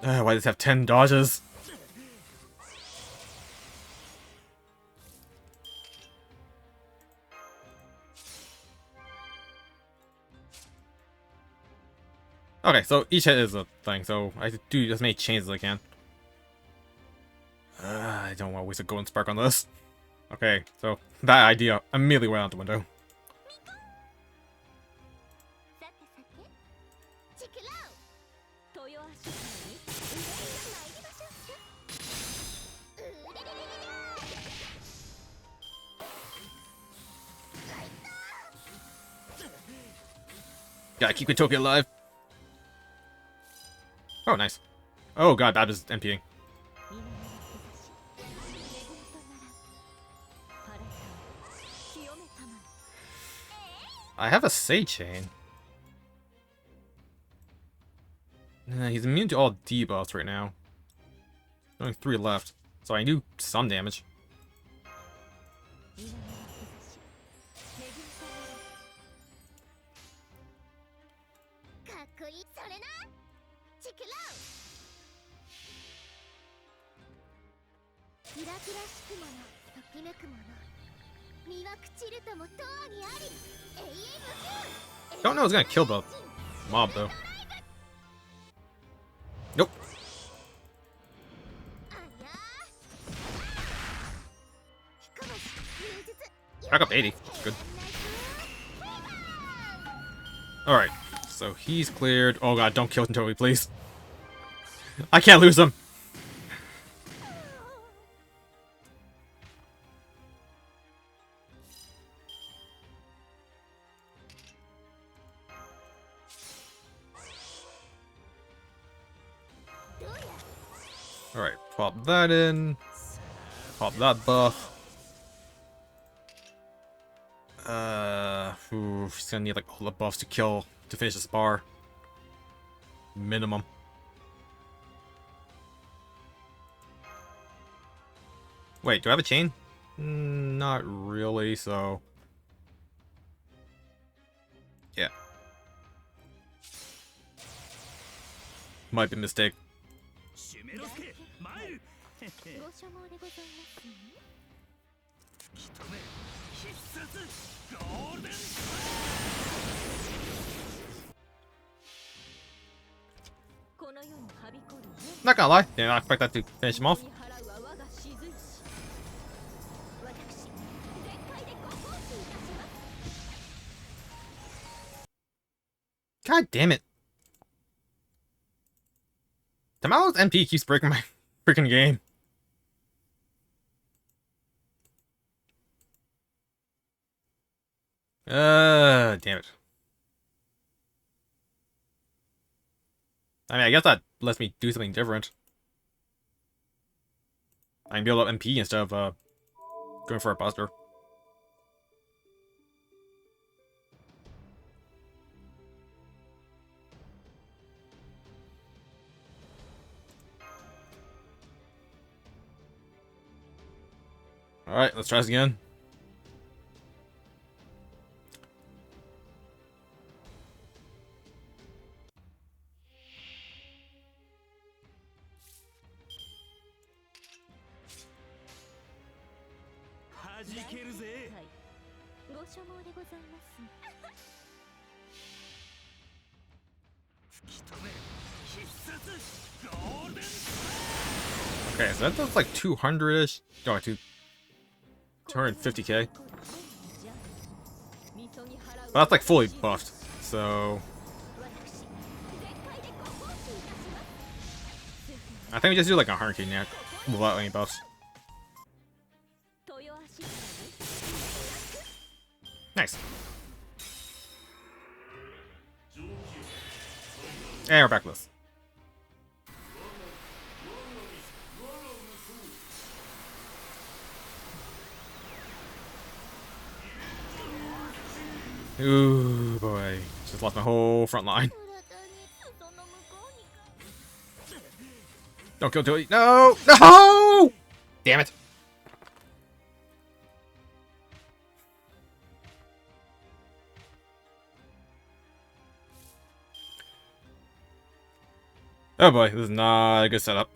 Why does it have 10 dodges? Okay, so each hit is a thing, so I do as many chains as I can. I don't want to waste a golden spark on this. Okay, so that idea immediately went out the window. Gotta keep Kentucky alive. Oh, nice. Oh god, that is MPing. I have a Say Chain. He's immune to all debuffs right now. Only 3 left, so I do some damage. Don't know it's gonna kill the mob though. Nope. Back up 80. Good. Alright. So he's cleared. Oh god, don't kill Toby, please. I can't lose him. Alright, pop that in. Pop that buff. He's gonna need like all the buffs to finish this bar. Minimum. Wait, do I have a chain? Not really, so... Yeah. Might be a mistake. Not gonna lie, did not expect that to finish him off. God damn it. Tamalo's MP keeps breaking my freaking game. Damn it. I mean, I guess that lets me do something different. I can build up MP instead of going for a buster. Alright, let's try this again. Okay, so that does like 200-ish. Oh, 250k. Well, that's like fully buffed, so... I think we just do like 100k net without any buffs. Nice. And we're back with this. Ooh, boy. Just lost my whole front line. Don't kill Tilly. No! No! Damn it. Oh boy, this is not a good setup.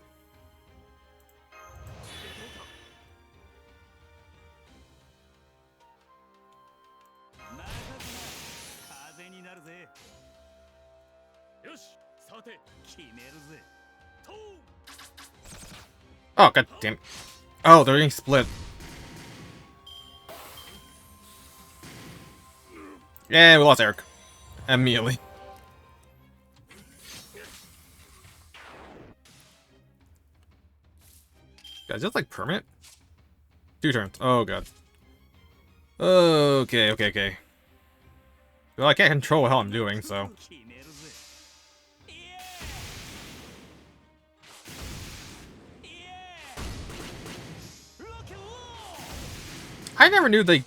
Oh, god damn it. Oh, they're getting split. Yeah, we lost Eric. Immediately. Guys, that's like permanent? 2 turns. Oh god. Okay. Well, I can't control what the hell I'm doing, so. I never knew they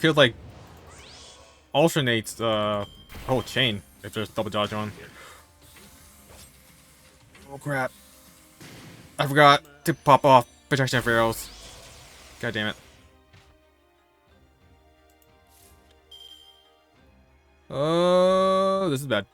could, like, alternate the whole chain if there's double dodge on. Oh crap. I forgot to pop off protection of arrows. God damn it. Oh, this is bad.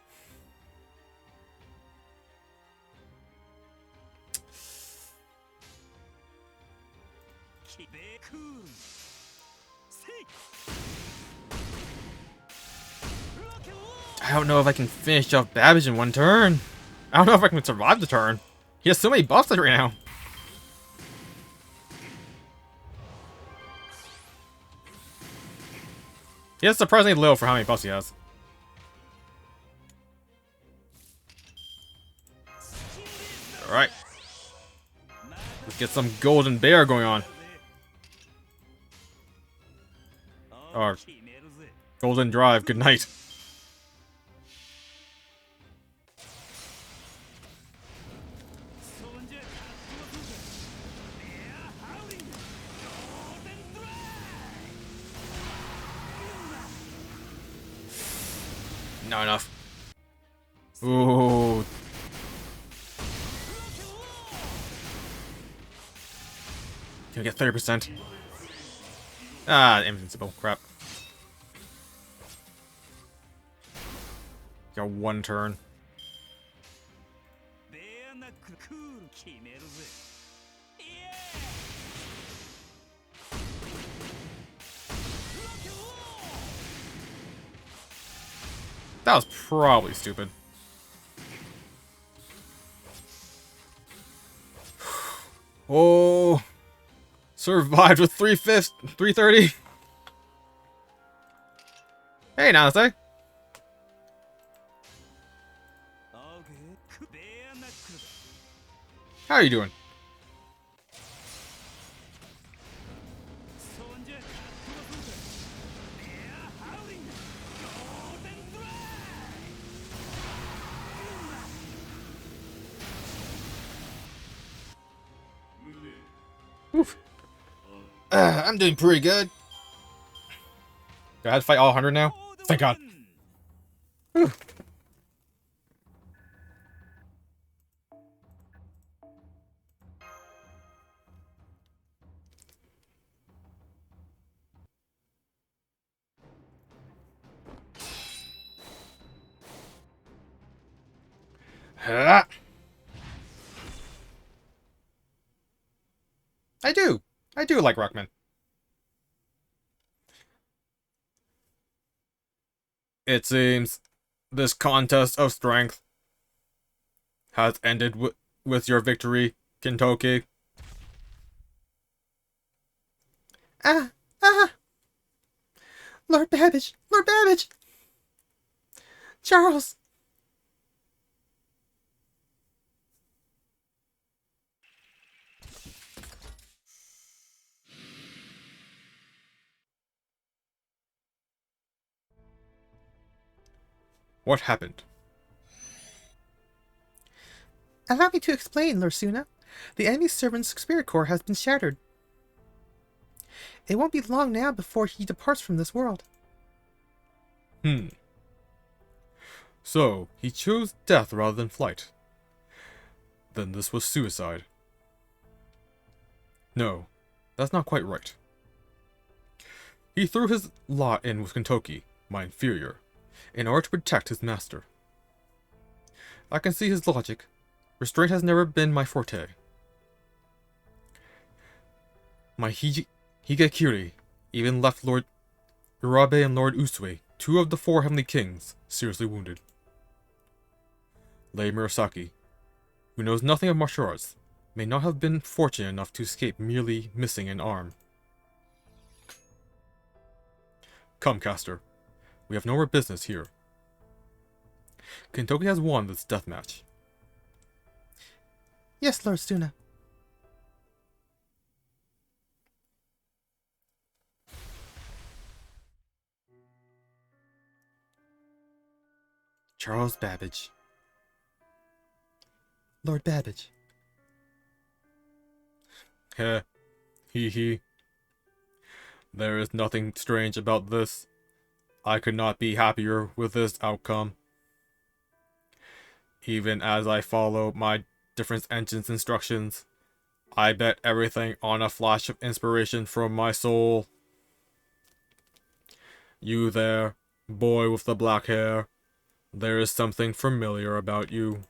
I don't know if I can finish off Babbage in one turn. I don't know if I can survive the turn. He has so many buffs right now. He has surprisingly low for how many buffs he has. Alright. Let's get some golden bear going on. Or golden drive, good night. Not enough. Ooh. Can we get 30%? Ah, invincible. Crap. Got one turn. That was probably stupid. Oh, survived with 330. Hey, Namaste. How are you doing? Oof. I'm doing pretty good. Do I have to fight all 100 now? Thank God. Ah. I do. I do like Rockman. It seems this contest of strength has ended with your victory, Kintoki. Ah! Ah! Lord Babbage! Lord Babbage! Charles! What happened? Allow me to explain, Lursuna. The enemy's servant's spirit core has been shattered. It won't be long now before he departs from this world. So, he chose death rather than flight. Then this was suicide. No, that's not quite right. He threw his lot in with Kintoki, my inferior, in order to protect his master. I can see his logic. Restraint has never been my forte. My Higekiri even left Lord Urabe and Lord Usui, two of the 4 heavenly kings, seriously wounded. Lei Murasaki, who knows nothing of martial arts, may not have been fortunate enough to escape merely missing an arm. Come, Caster. We have no more business here. Kintoki has won this deathmatch. Yes, Lord Suna. Charles Babbage. Lord Babbage. Heh. Hee hee. There is nothing strange about this. I could not be happier with this outcome. Even as I follow my difference engine's instructions, I bet everything on a flash of inspiration from my soul. You there, boy with the black hair. There is something familiar about you.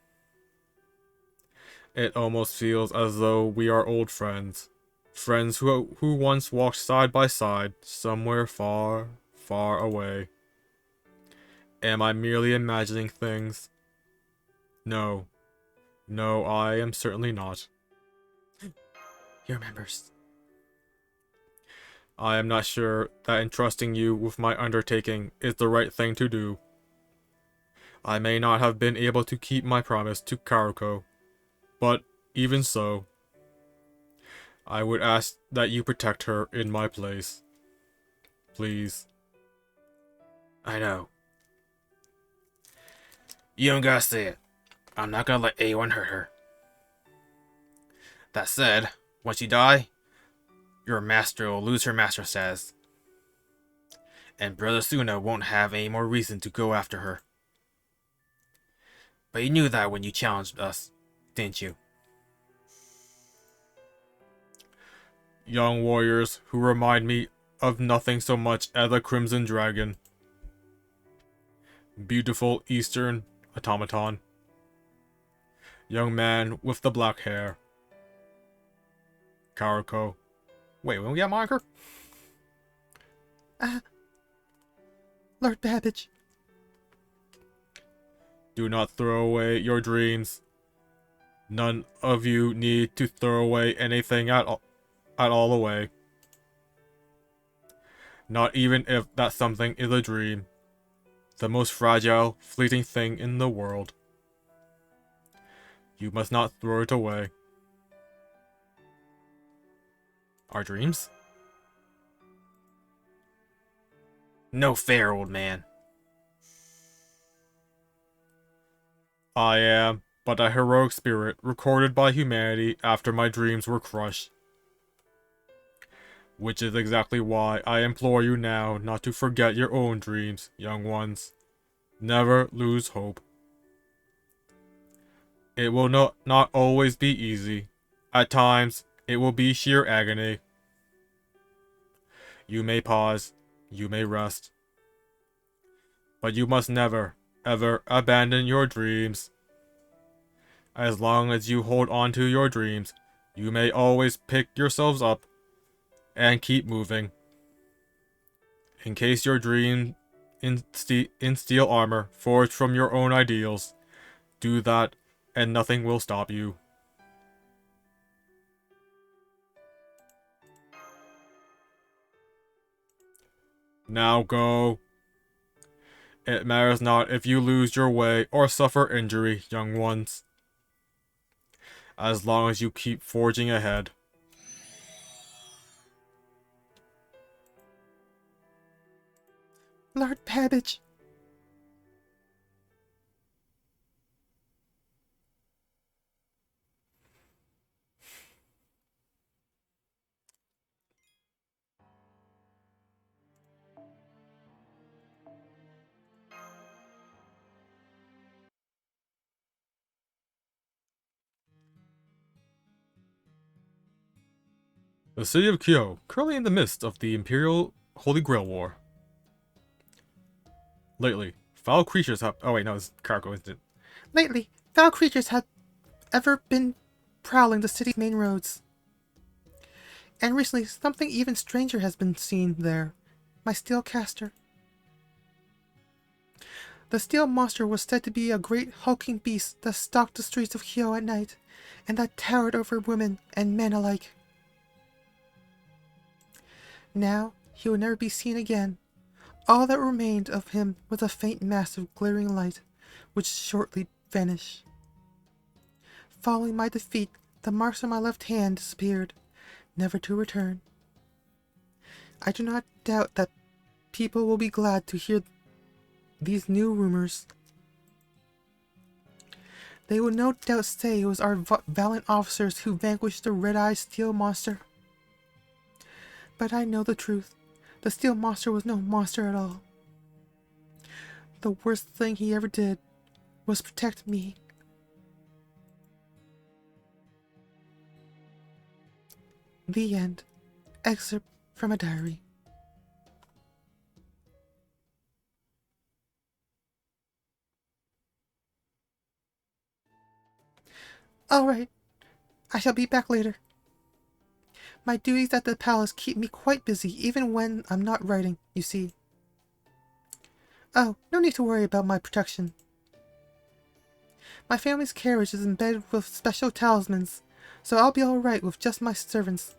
It almost feels as though we are old friends. Friends who once walked side by side somewhere far, far away. Am I merely imagining things? No. No, I am certainly not. He remembers. I am not sure that entrusting you with my undertaking is the right thing to do. I may not have been able to keep my promise to Karuko, but even so, I would ask that you protect her in my place. Please. I know. You don't gotta say it. I'm not gonna let anyone hurt her. That said, once you die, your master will lose her master status. And Brother Suna won't have any more reason to go after her. But you knew that when you challenged us, didn't you? Young warriors who remind me of nothing so much as a crimson dragon. Beautiful Eastern automaton. Young man with the black hair. Karuko. Wait, when we got moniker? Lord Babbage. Do not throw away your dreams. None of you need to throw away anything at all away. Not even if that something is a dream. The most fragile, fleeting thing in the world. You must not throw it away. Our dreams? No fair, old man. I am but a heroic spirit recorded by humanity after my dreams were crushed. Which is exactly why I implore you now not to forget your own dreams, young ones. Never lose hope. It will not always be easy. At times, it will be sheer agony. You may pause, you may rest. But you must never, ever abandon your dreams. As long as you hold on to your dreams, you may always pick yourselves up and keep moving. Encase your dream in steel armor forged from your own ideals. Do that, and nothing will stop you. Now go. It matters not if you lose your way or suffer injury, young ones. As long as you keep forging ahead. Lord Babbage. The city of Kyo, currently in the midst of the Imperial Holy Grail War. Lately, foul creatures have... Oh wait, no, it's Karuko, isn't it? Lately, foul creatures have ever been prowling the city's main roads. And recently, something even stranger has been seen there. My steel caster. The steel monster was said to be a great hulking beast that stalked the streets of Kyo at night, and that towered over women and men alike. Now, he would never be seen again. All that remained of him was a faint mass of glittering light, which shortly vanished. Following my defeat, the marks on my left hand disappeared, never to return. I do not doubt that people will be glad to hear these new rumors. They will no doubt say it was our valiant officers who vanquished the red-eyed steel monster. But I know the truth. The steel monster was no monster at all. The worst thing he ever did was protect me. The end. Excerpt from a diary. Alright. I shall be back later. My duties at the palace keep me quite busy even when I'm not writing, you see. Oh, no need to worry about my protection. My family's carriage is embedded with special talismans, so I'll be alright with just my servants.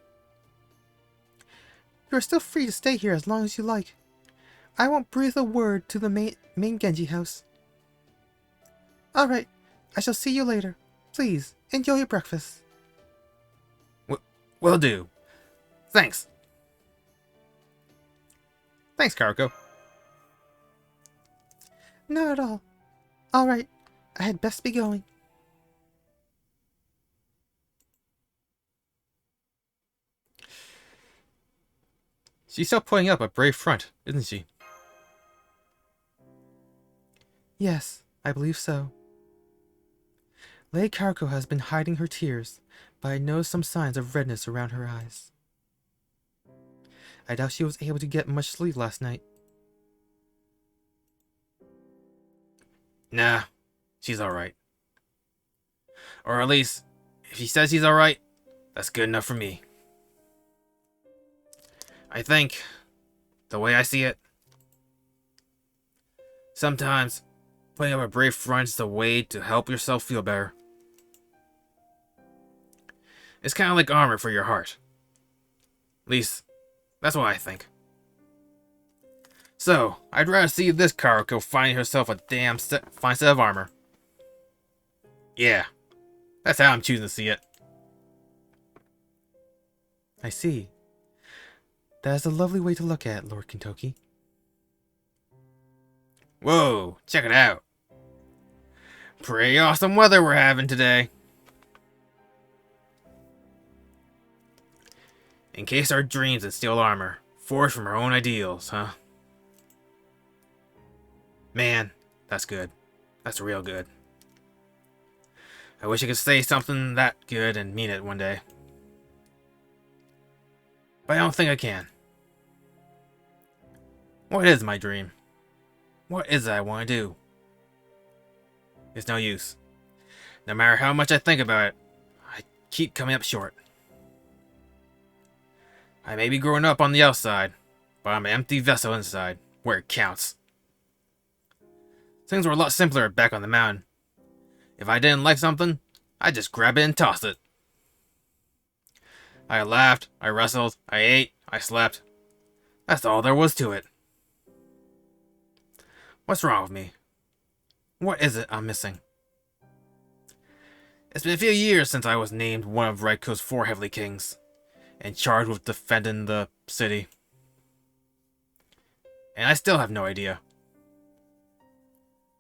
You are still free to stay here as long as you like. I won't breathe a word to the main Genji house. Alright, I shall see you later. Please, enjoy your breakfast. Will do. Thanks. Thanks, Karuko. Not at all. Alright, I had best be going. She's still putting up a brave front, isn't she? Yes, I believe so. Lady Karuko has been hiding her tears, but I noticed some signs of redness around her eyes. I doubt she was able to get much sleep last night. Nah, she's alright. Or at least, if she says she's alright, that's good enough for me. I think, the way I see it, sometimes putting up a brave front is a way to help yourself feel better. It's kind of like armor for your heart. At least, that's what I think. So, I'd rather see this Karuko find herself a damn fine set of armor. Yeah, that's how I'm choosing to see it. I see. That is a lovely way to look at it, Lord Kintoki. Whoa, check it out. Pretty awesome weather we're having today. Encase our dreams in steel armor, forged from our own ideals, huh? Man, that's good. That's real good. I wish I could say something that good and mean it one day. But I don't think I can. What is my dream? What is it I want to do? It's no use. No matter how much I think about it, I keep coming up short. I may be growing up on the outside, but I'm an empty vessel inside, where it counts. Things were a lot simpler back on the mountain. If I didn't like something, I'd just grab it and toss it. I laughed, I wrestled, I ate, I slept. That's all there was to it. What's wrong with me? What is it I'm missing? It's been a few years since I was named one of Raiko's 4 Heavenly Kings, and charged with defending the city. And I still have no idea.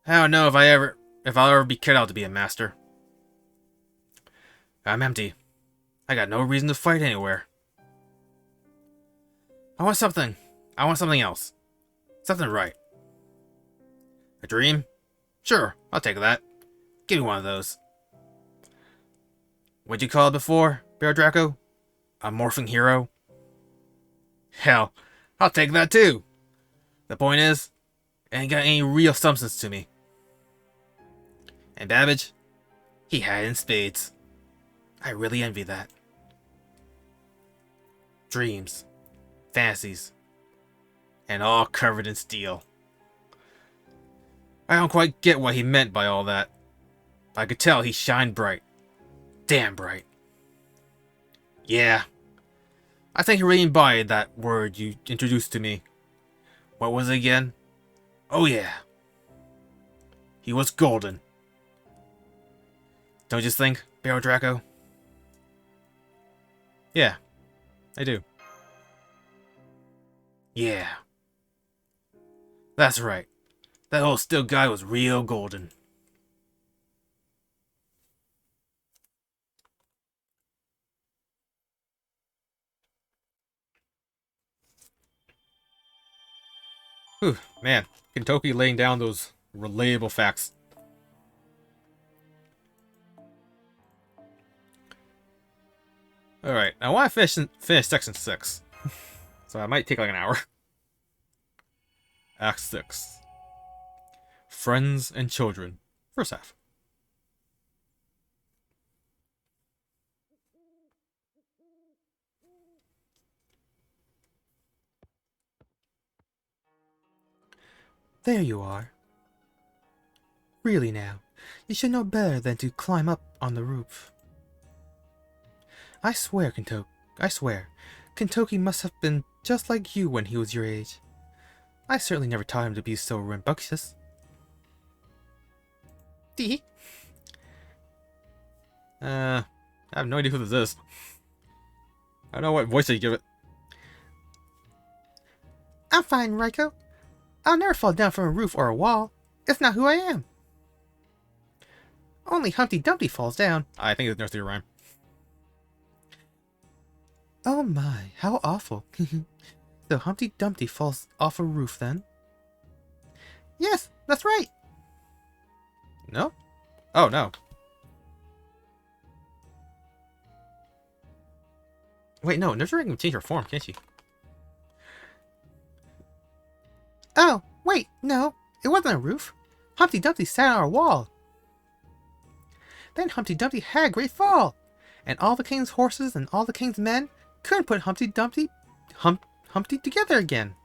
I don't know if I'll ever be cut out to be a master. I'm empty. I got no reason to fight anywhere. I want something else. Something right. A dream? Sure, I'll take that. Give me one of those. What'd you call it before, Bear Draco? A morphing hero? Hell, I'll take that too. The point is, it ain't got any real substance to me. And Babbage, he had it in spades. I really envy that. Dreams, fantasies, and all covered in steel. I don't quite get what he meant by all that. I could tell he shined bright. Damn bright. Yeah. I think he really embodied that word you introduced to me. What was it again? Oh yeah. He was golden. Don't you just think, Barrow Draco? Yeah, I do. Yeah. That's right. That whole steel guy was real golden. Whew, man, Kentucky laying down those relatable facts. Alright, I want to finish section 6. So I might take like an hour. Act 6. Friends and Children. First half. There you are. Really now, you should know better than to climb up on the roof. I swear, Kentucky must have been just like you when he was your age. I certainly never taught him to be so rambunctious. Tee. I have no idea who this is. I don't know what voice you give it. I'm fine, Raiko. I'll never fall down from a roof or a wall. It's not who I am. Only Humpty Dumpty falls down. I think it's nursery rhyme. Oh my, how awful. So Humpty Dumpty falls off a roof then? Yes, that's right. No? Oh, no. Wait, no, nursery can change her form, can't she? Oh, wait, no, it wasn't a roof. Humpty Dumpty sat on a wall. Then Humpty Dumpty had a great fall, and all the king's horses and all the king's men couldn't put Humpty together again.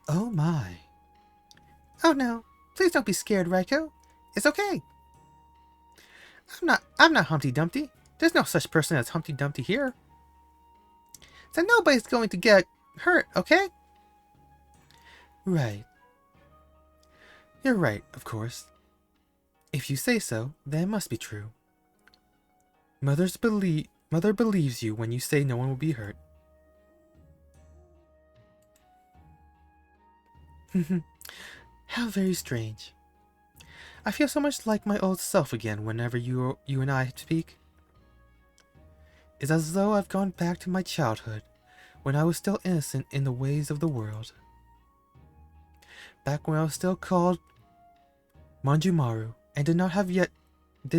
Oh my. Oh no, please don't be scared, Raiko. It's okay. I'm not Humpty Dumpty. There's no such person as Humpty Dumpty here. So nobody's going to get hurt, okay? Right. You're right, of course. If you say so, then it must be true. Mother believes you when you say no one will be hurt. How very strange. I feel so much like my old self again whenever you and I speak. It's as though I've gone back to my childhood, when I was still innocent in the ways of the world. Back when I was still called Manjumaru and did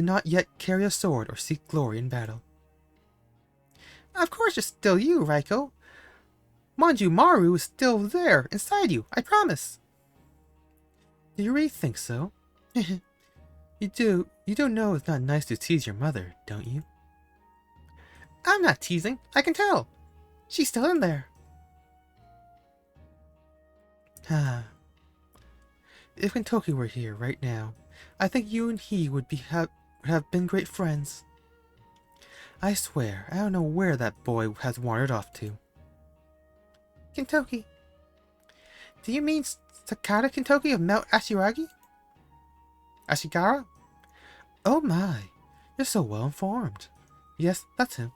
not yet carry a sword or seek glory in battle. Of course it's still you, Raiko. Manjumaru is still there, inside you, I promise. Do you really think so? You do know it's not nice to tease your mother, don't you? I'm not teasing, I can tell. She's still in there. If Kentucky were here right now, I think you and he would have been great friends. I swear, I don't know where that boy has wandered off to. Kentucky. Do you mean Sakata Kentucky of Mount Ashiragi? Ashigara? Oh my, you're so well informed. Yes, that's him.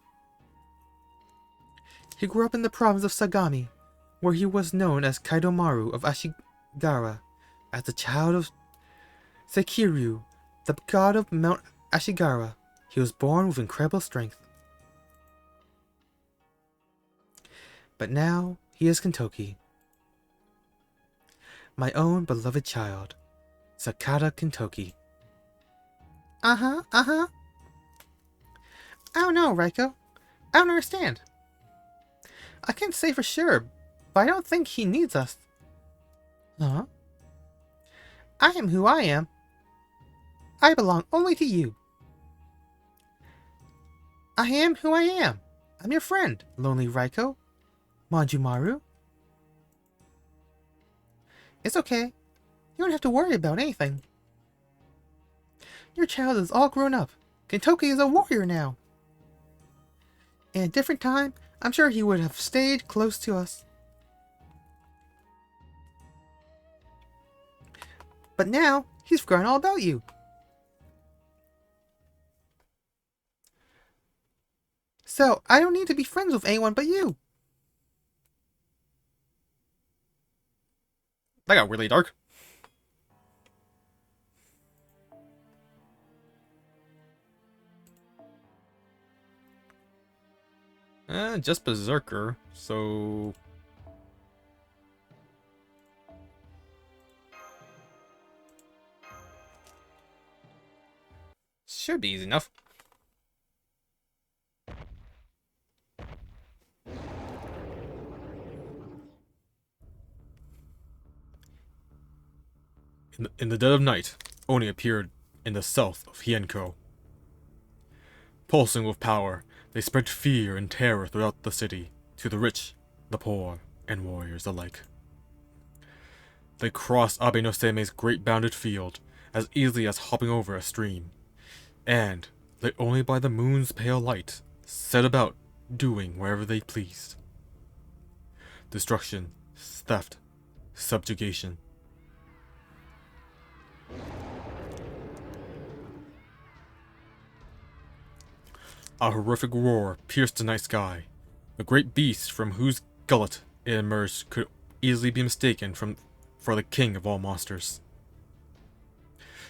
He grew up in the province of Sagami, where he was known as Kaidomaru of Ashigara, as the child of Sekiryu, the god of Mount Ashigara. He was born with incredible strength. But now he is Kentucky, my own beloved child, Sakata Kentucky. I don't know, Raiko. I don't understand. I can't say for sure, but I don't think he needs us. Huh? I am who I am. I belong only to you. I am who I am. I'm your friend, lonely Raiko. Manjumaru. It's okay. You don't have to worry about anything. Your child is all grown up. Kentucky is a warrior now. In a different time, I'm sure he would have stayed close to us. But now, he's forgotten all about you. So, I don't need to be friends with anyone but you. That got really dark. Just Berserker, so... Should be easy enough. In the dead of night, Oni appeared in the south of Heian-kyo. Pulsing with power, they spread fear and terror throughout the city, to the rich, the poor, and warriors alike. They crossed Abe no Seime's great bounded field as easily as hopping over a stream, and, lit only by the moon's pale light, set about doing wherever they pleased. Destruction, theft, subjugation. A horrific roar pierced the night sky. The great beast from whose gullet it emerged could easily be mistaken for the king of all monsters.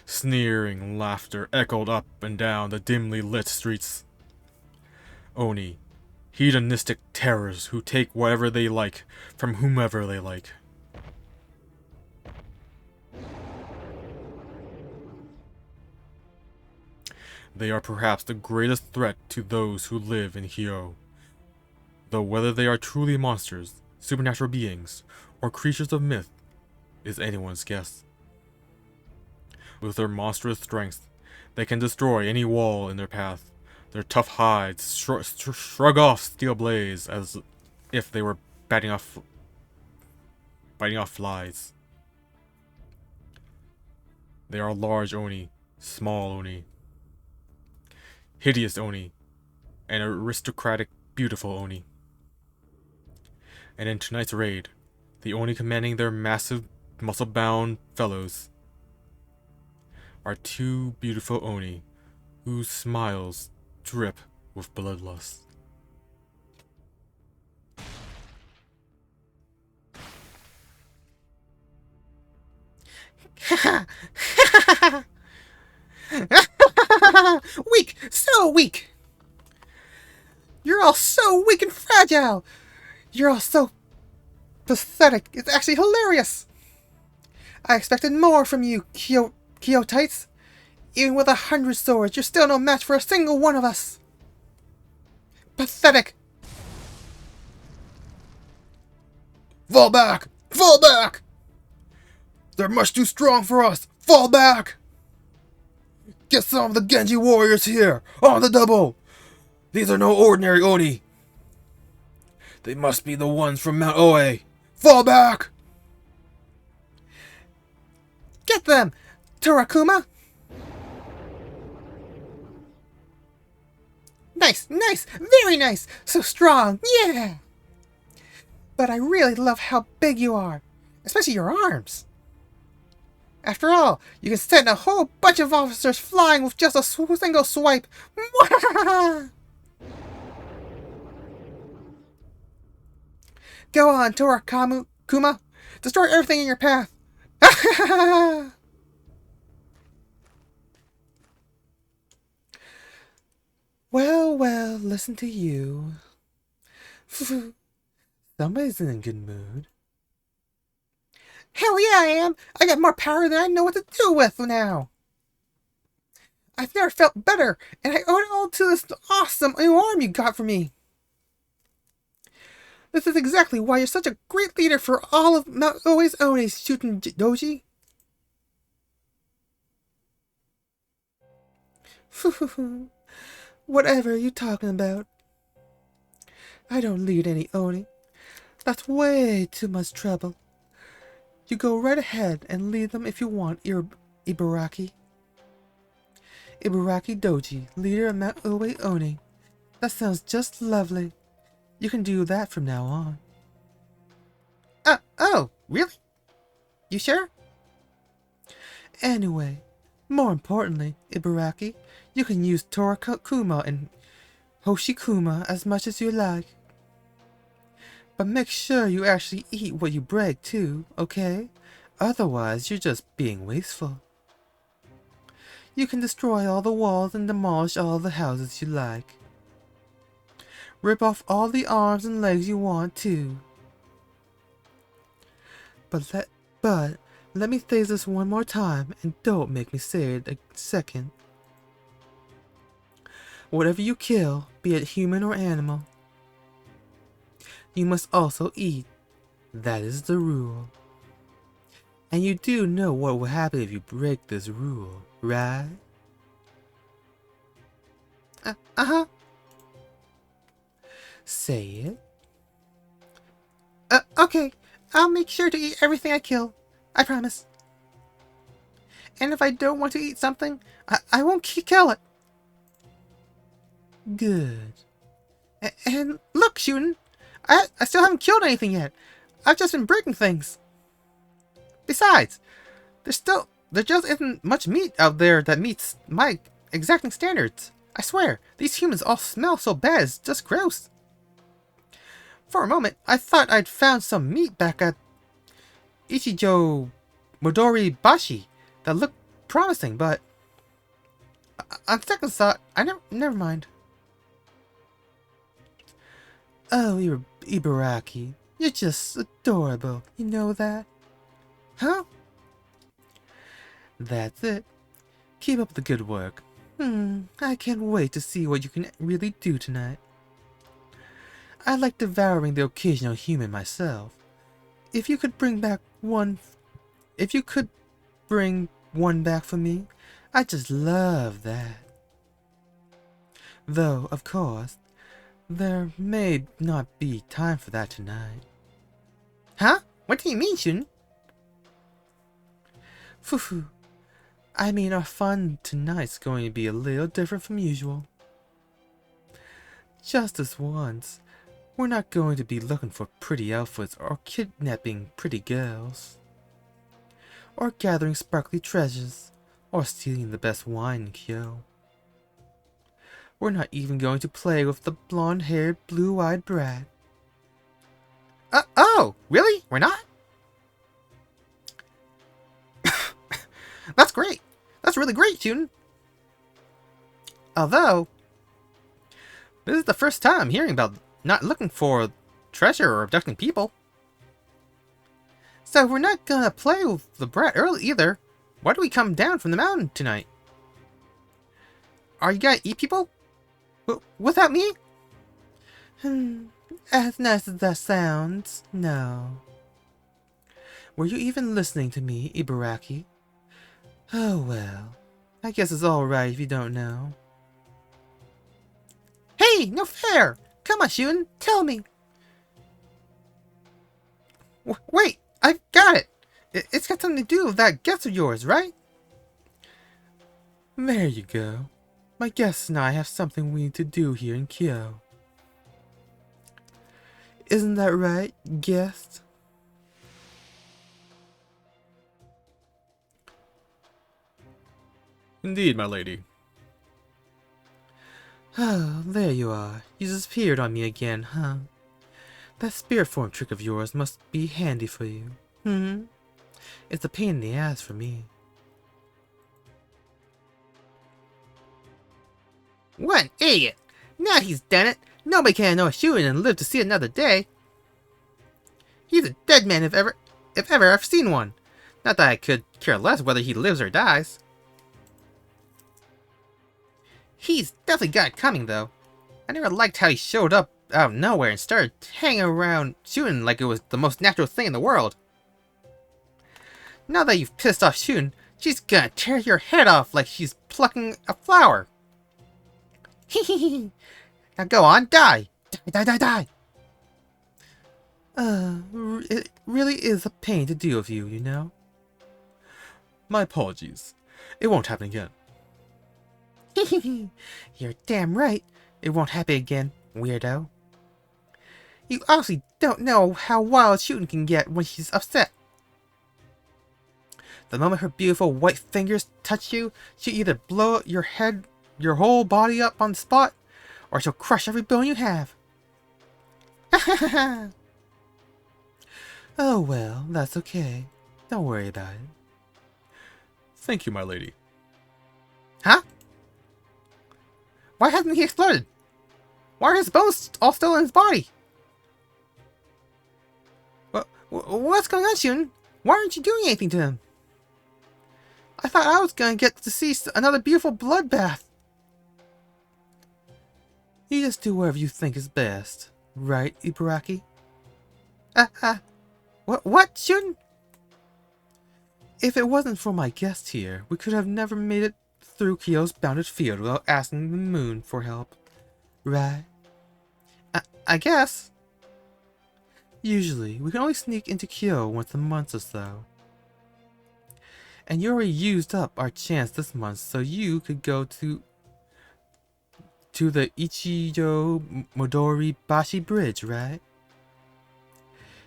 Sneering laughter echoed up and down the dimly lit streets. Oni, hedonistic terrors who take whatever they like from whomever they like. They are perhaps the greatest threat to those who live in Hyo. Though whether they are truly monsters, supernatural beings, or creatures of myth is anyone's guess. With their monstrous strength, they can destroy any wall in their path. Their tough hides shrug off steel blades as if they were biting off flies. They are large Oni, small Oni, hideous Oni, and aristocratic, beautiful Oni. And in tonight's raid, the Oni commanding their massive, muscle-bound fellows are two beautiful Oni whose smiles drip with bloodlust. Weak! So weak! You're all so weak and fragile! You're all so pathetic. It's actually hilarious! I expected more from you, Kyotites. Even with 100 swords, you're still no match for a single one of us. Pathetic! Fall back! Fall back! They're much too strong for us! Fall back! Get some of the Genji warriors here! On the double! These are no ordinary Oni! They must be the ones from Mount Oe! Fall back! Get them, Torakuma! Nice, nice, very nice! So strong, yeah! But I really love how big you are, especially your arms. After all, you can send a whole bunch of officers flying with just a single swipe. Go on, Torakuma. Destroy everything in your path. Well, well, listen to you. Somebody's in a good mood. Hell yeah, I am! I got more power than I know what to do with now! I've never felt better, and I owe it all to this awesome new arm you got for me! This is exactly why you're such a great leader for all of Mount Oe's Onis, shooting Doji. Whatever are you talking about? I don't lead any Oni. That's way too much trouble. You go right ahead and lead them if you want, Ibaraki. Ibaraki Doji, leader of Mount Oe Oni. That sounds just lovely. You can do that from now on. Oh, really? You sure? Anyway, more importantly, Ibaraki, you can use Torakuma and Hoshikuma as much as you like. But make sure you actually eat what you break too, okay? Otherwise, you're just being wasteful. You can destroy all the walls and demolish all the houses you like. Rip off all the arms and legs you want too. But let me say this one more time and don't make me say it a second. Whatever you kill, be it human or animal, you must also eat. That is the rule. And you do know what will happen if you break this rule, right? Uh-huh. Say it. Okay. I'll make sure to eat everything I kill. I promise. And if I don't want to eat something, I won't kill it. Good. And look, Shun, I still haven't killed anything yet. I've just been breaking things. Besides, there just isn't much meat out there that meets my exacting standards. I swear, these humans all smell so bad, it's just gross. For a moment, I thought I'd found some meat back at Ichijo Modori Bashi that looked promising, but on second thought, never mind. Oh, Ibaraki, you're just adorable. You know that? Huh? That's it. Keep up the good work. I can't wait to see what you can really do tonight. I like devouring the occasional human myself. If you could bring one back for me, I'd just love that. Though, of course, there may not be time for that tonight. Huh? What do you mean, Shun? Foo-foo. I mean, our fun tonight's going to be a little different from usual. Just this once, we're not going to be looking for pretty outfits or kidnapping pretty girls, or gathering sparkly treasures, or stealing the best wine in Kyo. We're not even going to play with the blonde-haired, blue-eyed brat. Oh, really? We're not? That's great. That's really great, Shun. Although, this is the first time I'm hearing about not looking for treasure or abducting people. So we're not gonna play with the brat early either. Why do we come down from the mountain tonight? Are you gonna eat people? Without me? As nice as that sounds, no. Were you even listening to me, Ibaraki? Oh well, I guess it's alright if you don't know. Hey, no fair! Come on, Shun, tell me! Wait, I got it! It's got something to do with that guess of yours, right? There you go. My guest and I have something we need to do here in Kyo. Isn't that right, guest? Indeed, my lady. Oh, there you are. You disappeared on me again, huh? That spirit form trick of yours must be handy for you. It's a pain in the ass for me. What an idiot! Now he's done it! Nobody can annoy Shun and live to see another day. He's a dead man if ever I've seen one. Not that I could care less whether he lives or dies. He's definitely got it coming, though. I never liked how he showed up out of nowhere and started hanging around Shun like it was the most natural thing in the world. Now that you've pissed off Shun, she's gonna tear your head off like she's plucking a flower. Hehehe. Now go on, die! Die! It really is a pain to deal with you, you know? My apologies. It won't happen again. You're damn right. It won't happen again, weirdo. You obviously don't know how wild Shun can get when she's upset. The moment her beautiful white fingers touch you, she'll either blow your head, your whole body up on the spot, or she'll crush every bone you have. Oh well, that's okay. Don't worry about it. Thank you, my lady. Huh? Why hasn't he exploded? Why are his bones all still in his body? What's going on, Shun? Why aren't you doing anything to him? I thought I was going to get to see another beautiful bloodbath. You just do whatever you think is best. Right, Ibaraki? What, Shun? If it wasn't for my guest here, we could have never made it through Kyo's bounded field without asking the moon for help. Right? I guess. Usually, we can only sneak into Kyo once a month or so. And you already used up our chance this month, so you could go to the Ichijo Modori Bashi Bridge, right?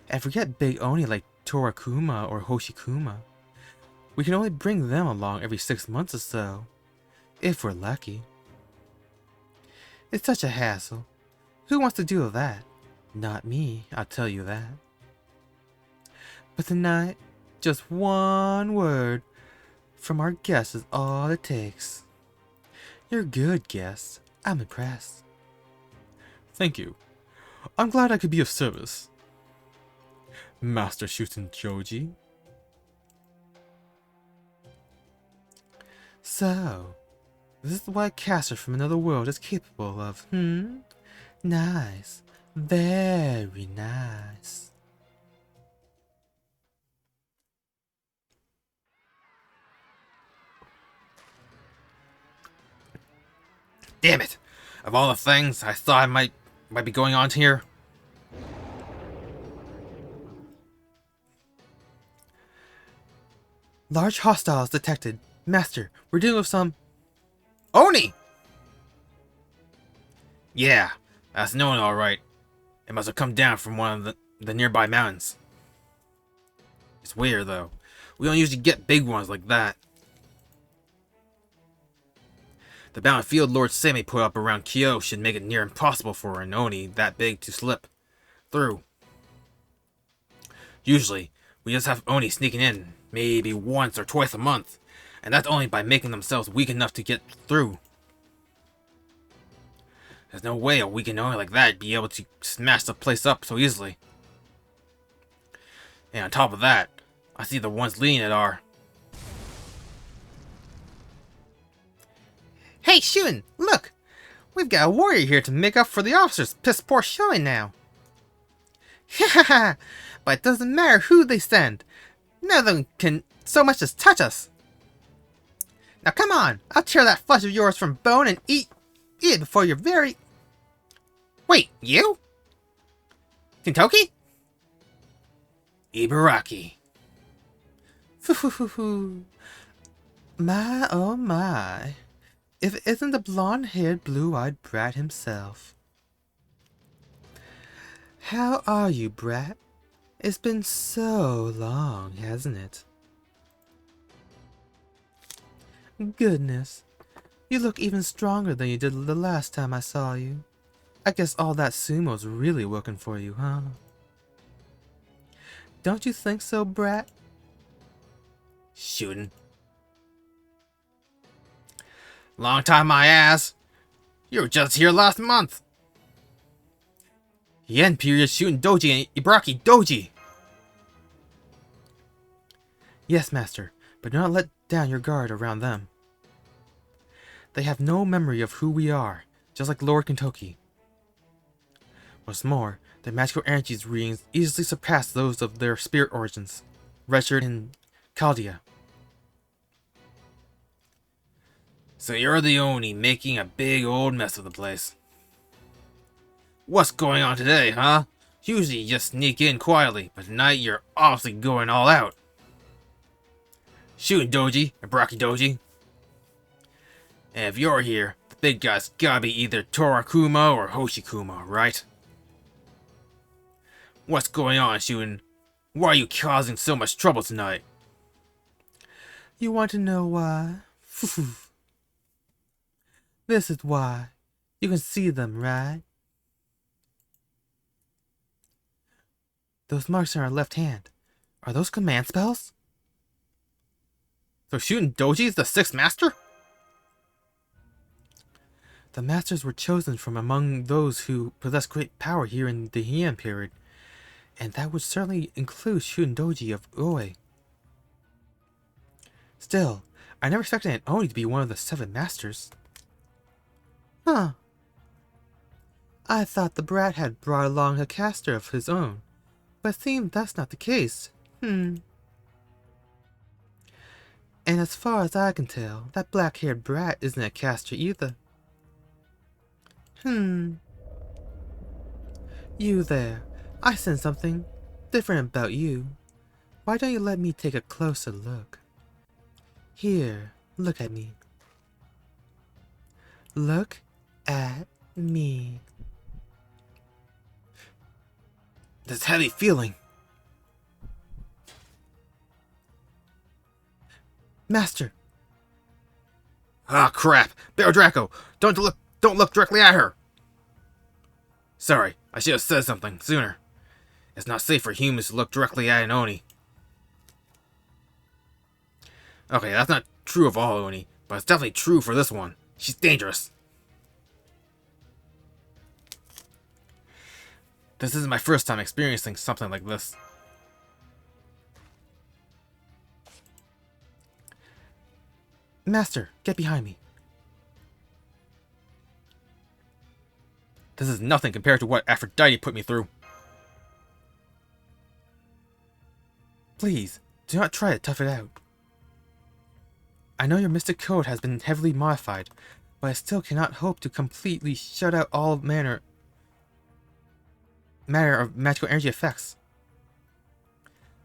And forget big Oni like Torakuma or Hoshikuma. We can only bring them along every 6 months or so, if we're lucky. It's such a hassle. Who wants to do that? Not me, I'll tell you that. But tonight, just one word from our guest is all it takes. You're good, guest. I'm impressed. Thank you. I'm glad I could be of service. Master Shuten Joji. So, this is what a caster from another world is capable of, Nice. Very nice. Damn it! Of all the things I thought might be going on here. Large hostiles detected. Master, we're dealing with some... Oni! Yeah, that's known alright. It must have come down from one of the nearby mountains. It's weird though. We don't usually get big ones like that. The bound field Lord Sami put up around Kyo should make it near impossible for an Oni that big to slip through. Usually, we just have Oni sneaking in, maybe once or twice a month, and that's only by making themselves weak enough to get through. There's no way a weakened Oni like that would be able to smash the place up so easily. And on top of that, I see the ones leading it are... Hey, Shun, look! We've got a warrior here to make up for the officer's piss poor showing now. Hahaha! But it doesn't matter who they send. None of them can so much as touch us. Now come on, I'll tear that flesh of yours from bone and eat it before your very... Wait, you? Kintoki? Ibaraki. My oh my. If it isn't the blonde-haired, blue-eyed brat himself. How are you, brat? It's been so long, hasn't it? Goodness. You look even stronger than you did the last time I saw you. I guess all that sumo's really working for you, huh? Don't you think so, brat? Shooting. Long time my ass. You were just here last month. Yen period shooting Doji and Ibaraki Doji. Yes, master, but do not let down your guard around them. They have no memory of who we are, just like Lord Kintoki. What's more, their magical energies readings easily surpass those of their spirit origins, registered in Chaldea. So you're the Oni making a big old mess of the place. What's going on today, huh? Usually you just sneak in quietly, but tonight you're obviously going all out. Shooting Doji, Ibaraki Doji. And if you're here, the big guy's gotta be either Torakuma or Hoshikuma, right? What's going on, Shooting? Why are you causing so much trouble tonight? You want to know why? This is why. You can see them, right? Those marks on our left hand. Are those command spells? So Shooting Doji is the 6th master? The masters were chosen from among those who possess great power here in the Heian period, and that would certainly include Shooting Doji of Oe. Still, I never expected an Oni to be one of the 7 masters. Huh. I thought the brat had brought along a caster of his own, but it seems that's not the case. And as far as I can tell, that black-haired brat isn't a caster either. You there, I sense something different about you. Why don't you let me take a closer look? Here, look at me. Look at me. This heavy feeling. Master. Ah, crap! Bear Draco! Don't look directly at her! Sorry, I should have said something sooner. It's not safe for humans to look directly at an Oni. Okay, that's not true of all Oni, but it's definitely true for this one. She's dangerous. This isn't my first time experiencing something like this. Master, get behind me. This is nothing compared to what Aphrodite put me through. Please, do not try to tough it out. I know your mystic code has been heavily modified, but I still cannot hope to completely shut out all manner of magical energy effects.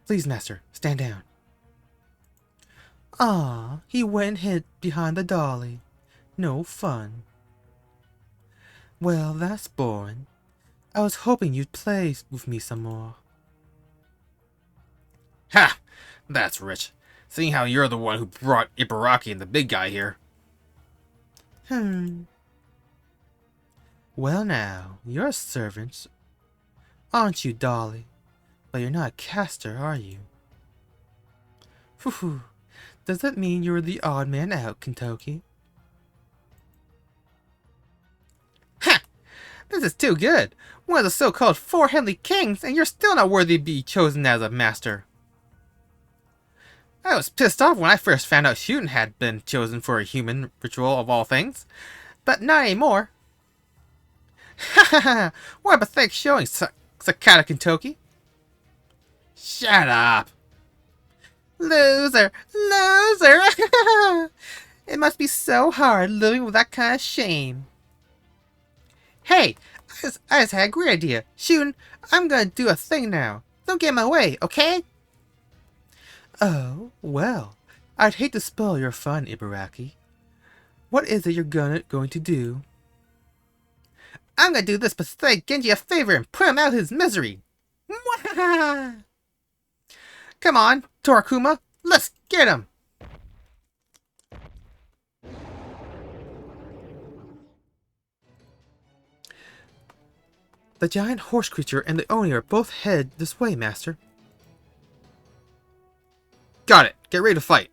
Please, Master, stand down. Ah, he went and hid behind the dolly. No fun. Well, that's boring. I was hoping you'd play with me some more. Ha! That's rich. Seeing how you're the one who brought Ibaraki and the big guy here. Well now, you're a servant, aren't you, Dolly? But you're not a caster, are you? Whew. Does that mean you're the odd man out, Kentucky? Ha! This is too good. One of the so-called four heavenly kings, and you're still not worthy to be chosen as a master. I was pissed off when I first found out Shootin had been chosen for a human ritual of all things, but not anymore. Ha ha ha! What a pathetic showing, Sakata Kentucky. Shut up. Loser! Loser! It must be so hard living with that kind of shame. Hey, I just had a great idea. Shootin, I'm gonna do a thing now. Don't get in my way, okay? Oh, well, I'd hate to spoil your fun, Ibaraki. What is it you're going to do? I'm gonna do this pathetic Genji a favor and put him out of his misery. Come on, Torakuma, let's get him. The giant horse creature and the Oni are both headed this way, Master. Got it. Get ready to fight.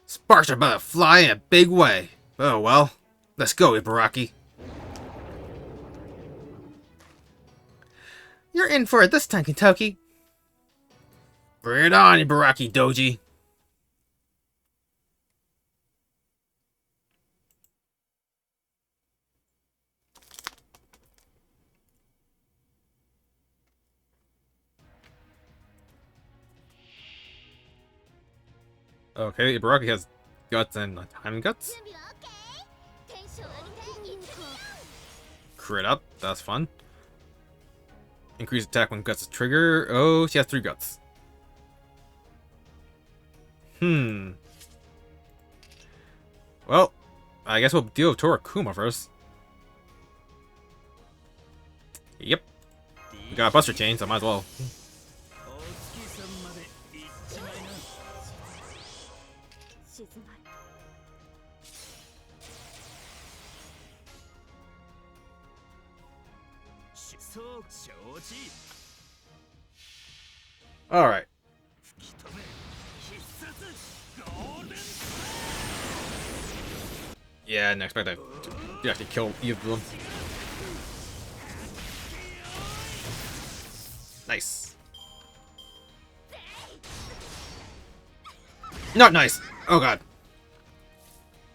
Sparks are about to fly in a big way. Oh well. Let's go, Ibaraki. You're in for it this time, Kentucky. Bring it on, Ibaraki Doji. Okay, Ibaraki has guts and time guts. Crit up, that's fun. Increase attack when guts is trigger. Oh, she has 3 guts. Well, I guess we'll deal with Torakuma first. Yep. We got a Buster Chain, so might as well. Alright. Yeah, I didn't expect that to actually kill either of them. Nice. Not nice! Oh god.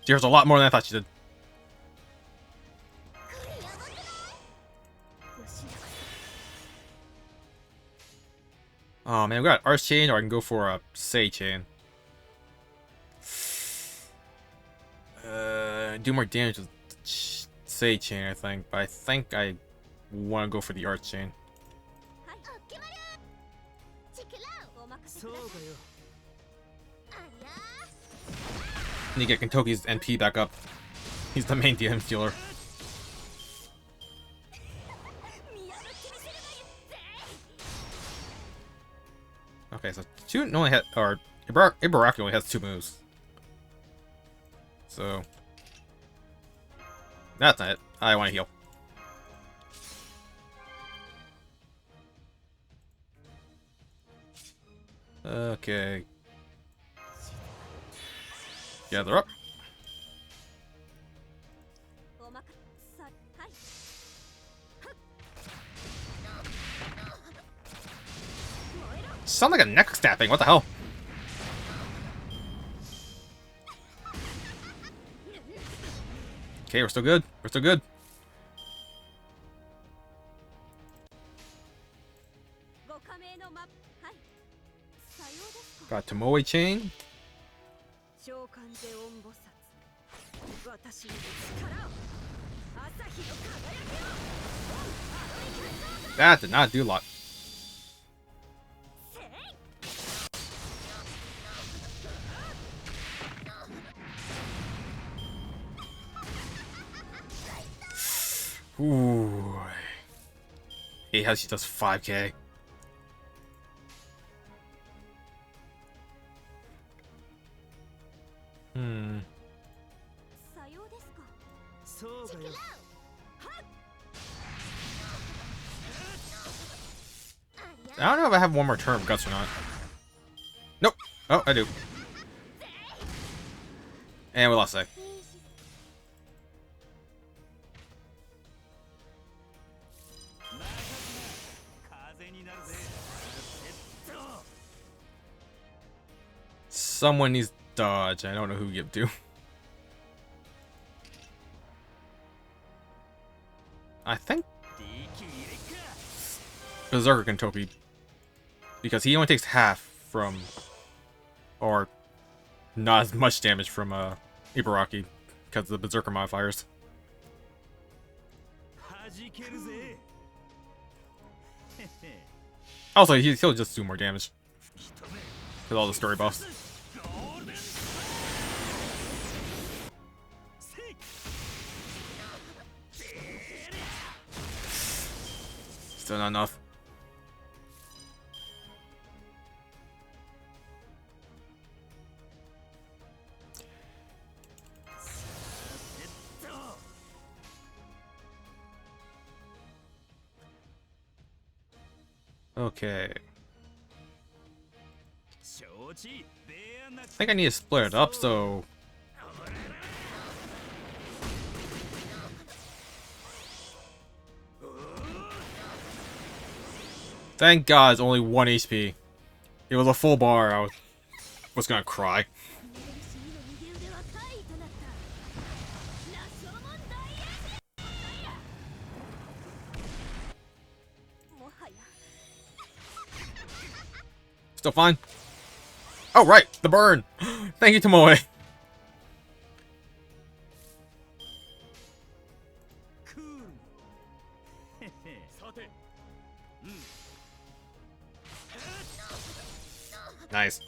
She hurts a lot more than I thought she did. Oh man, we got Arch Chain, or I can go for a Say Chain. Do more damage with Say Chain, I think, but I think I want to go for the Arch Chain. Need to get Kentoki's NP back up. He's the main DM dealer. Okay, so two only had, or Ibaraki only has 2 moves. So that's not it. I want to heal. Okay. Gather up. Sound like a neck snapping. What the hell? Okay, we're still good. We're still good. Got Tomoe Chain. That did not do a lot. Ooh. Hey, how she does 5k. I don't know if I have one more turn of Guts or not. Nope. Oh, I do. And we lost A. Someone needs dodge. I don't know who to give to. I think Berserker Kentoki, because he only takes half from, or not as much damage from Ibaraki because of the Berserker modifiers. Also, he'll just do more damage with all the story buffs. Still not enough. Okay. I think I need to split it up, so... Thank God it's only 1 HP. If it was a full bar, I was gonna cry. Still fine. Oh, right, the burn. Thank you, Tomoe. Nice.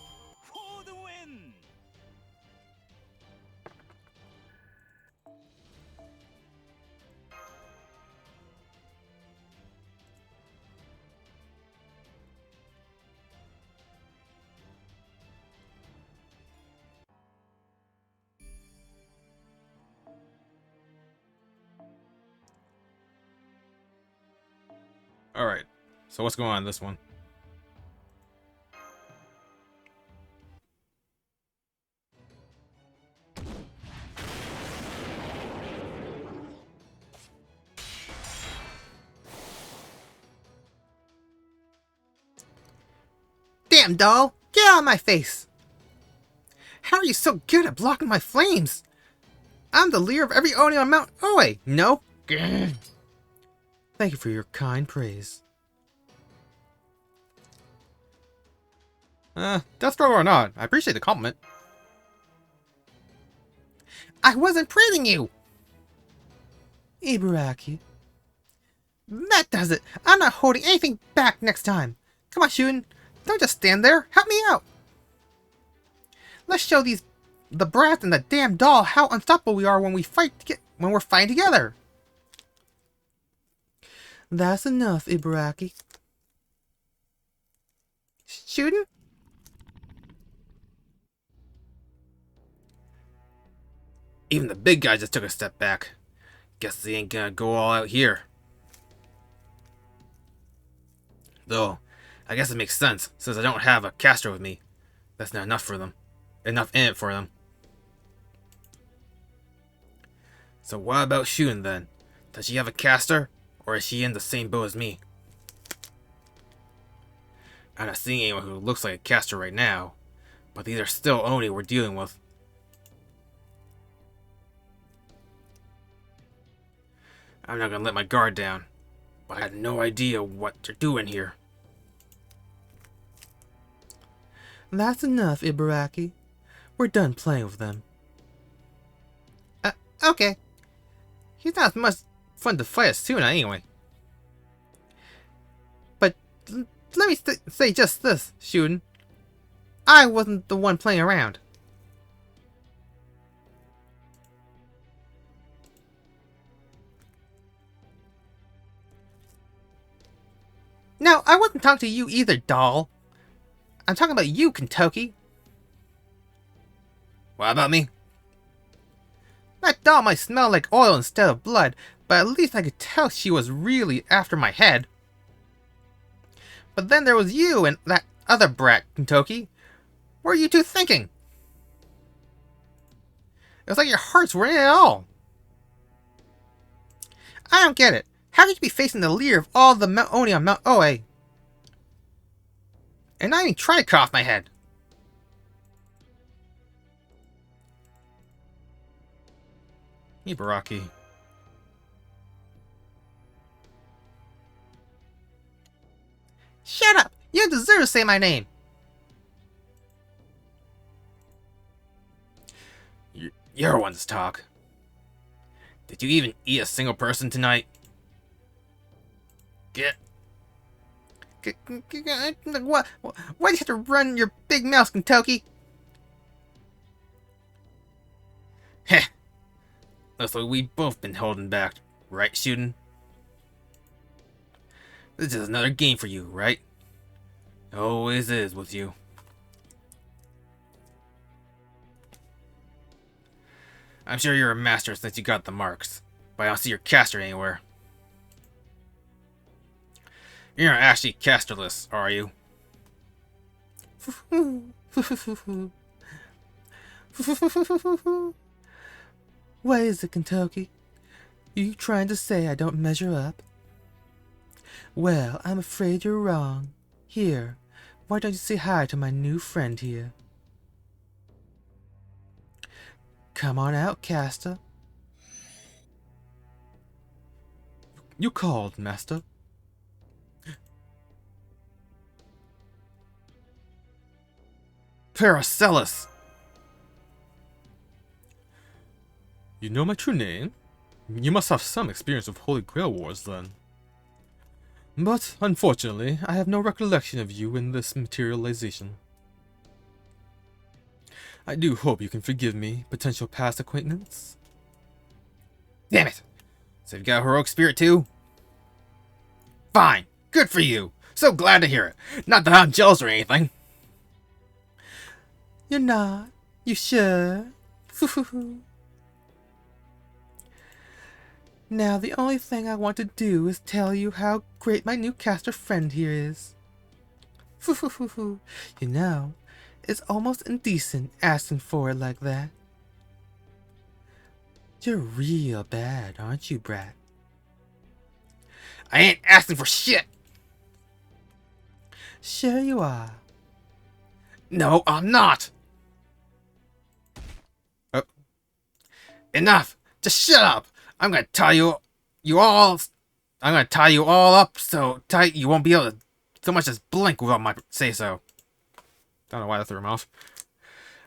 Alright, so what's going on in this one? Damn, doll! Get out of my face! How are you so good at blocking my flames? I'm the leader of every Oni on Mount Oe! No? Grr. Thank you for your kind praise. Deathstroke or not, I appreciate the compliment. I wasn't praising you! Ibaraki. That does it! I'm not holding anything back next time! Come on, Shun! Don't just stand there! Help me out! Let's show the brat and the damn doll how unstoppable we are when we're fighting together! That's enough, Ibaraki. Shooting? Even the big guy just took a step back. Guess they ain't gonna go all out here. Though, I guess it makes sense, since I don't have a caster with me. That's not enough for them. Enough in it for them. So what about Shun then? Does she have a caster? Or is she in the same boat as me? I'm not seeing anyone who looks like a caster right now. But these are still Oni we're dealing with. I'm not gonna let my guard down. But I had no idea what they're doing here. That's enough, Ibaraki. We're done playing with them. Okay. He's not as much fun to fight as Suna anyway. But let me say just this, Shun. I wasn't the one playing around. No, I wasn't talking to you either, doll. I'm talking about you, Kentucky. What about me? That doll might smell like oil instead of blood, but at least I could tell she was really after my head. But then there was you and that other brat, Kentucky. What were you two thinking? It was like your hearts were in it all. I don't get it. How could you be facing the leader of all the Mount Oni on Mount Oe? And not even try to cut off my head. Ibaraki. Shut up! You don't deserve to say my name! You're one to talk. Did you even eat a single person tonight? Get. What? Why do you have to run your big mouth, Kentucky? Heh. Looks like we've both been holding back, right, Shootin'? This is another game for you, right? Always is with you. I'm sure you're a master since you got the marks, but I don't see your caster anywhere. You're not actually casterless, are you? What is it, Kentucky? You trying to say I don't measure up? Well, I'm afraid you're wrong. Here, why don't you say hi to my new friend here? Come on out, caster. You called, master. Paracelsus! You know my true name? You must have some experience with Holy Grail Wars, then. But, unfortunately, I have no recollection of you in this materialization. I do hope you can forgive me, potential past acquaintance. Damn it! So you've got a heroic spirit too? Fine! Good for you! So glad to hear it! Not that I'm jealous or anything! You're not? You sure? Now the only thing I want to do is tell you how great my new caster friend here is. You know, it's almost indecent asking for it like that. You're real bad, aren't you, brat? I ain't asking for shit! Sure you are. No, I'm not! Enough! Just shut up! I'm gonna tie you all up so tight you won't be able to so much as blink without my say so. Don't know why that threw him off.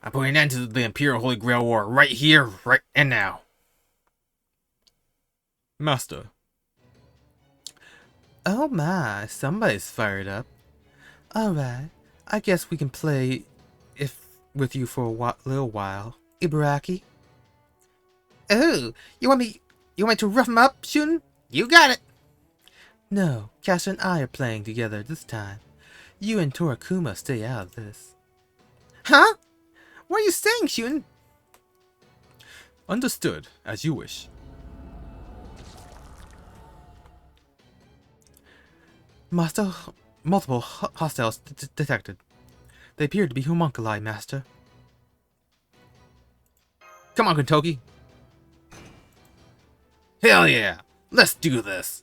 I'm putting an end to the Imperial Holy Grail War right here, right and now. Master, Oh my, somebody's fired up. Alright, I guess we can play with you for a little while. Ibaraki? Oh, you want me to rough him up, Shun? You got it! No, Caster and I are playing together this time. You and Torakuma stay out of this. Huh? What are you saying, Shun? understood, as you wish. Multiple hostiles detected. They appear to be homunculi, Master. Come on, Kentucky. Hell yeah! Let's do this!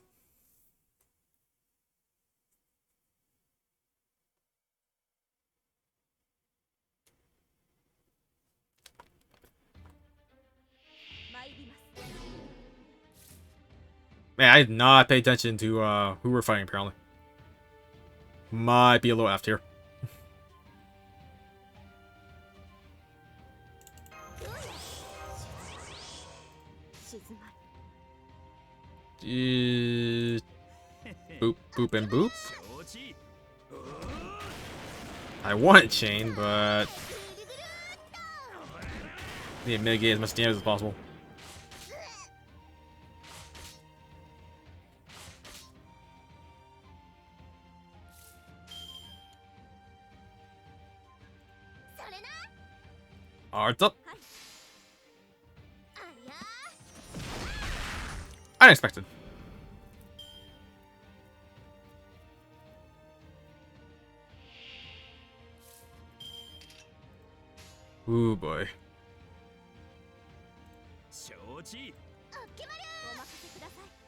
Man, I did not pay attention to who we're fighting, apparently. Might be a little F tier. Boop, boop, and boop. I want chain, but need to mitigate as much damage as possible. Arts up. Unexpected. Ooh boy.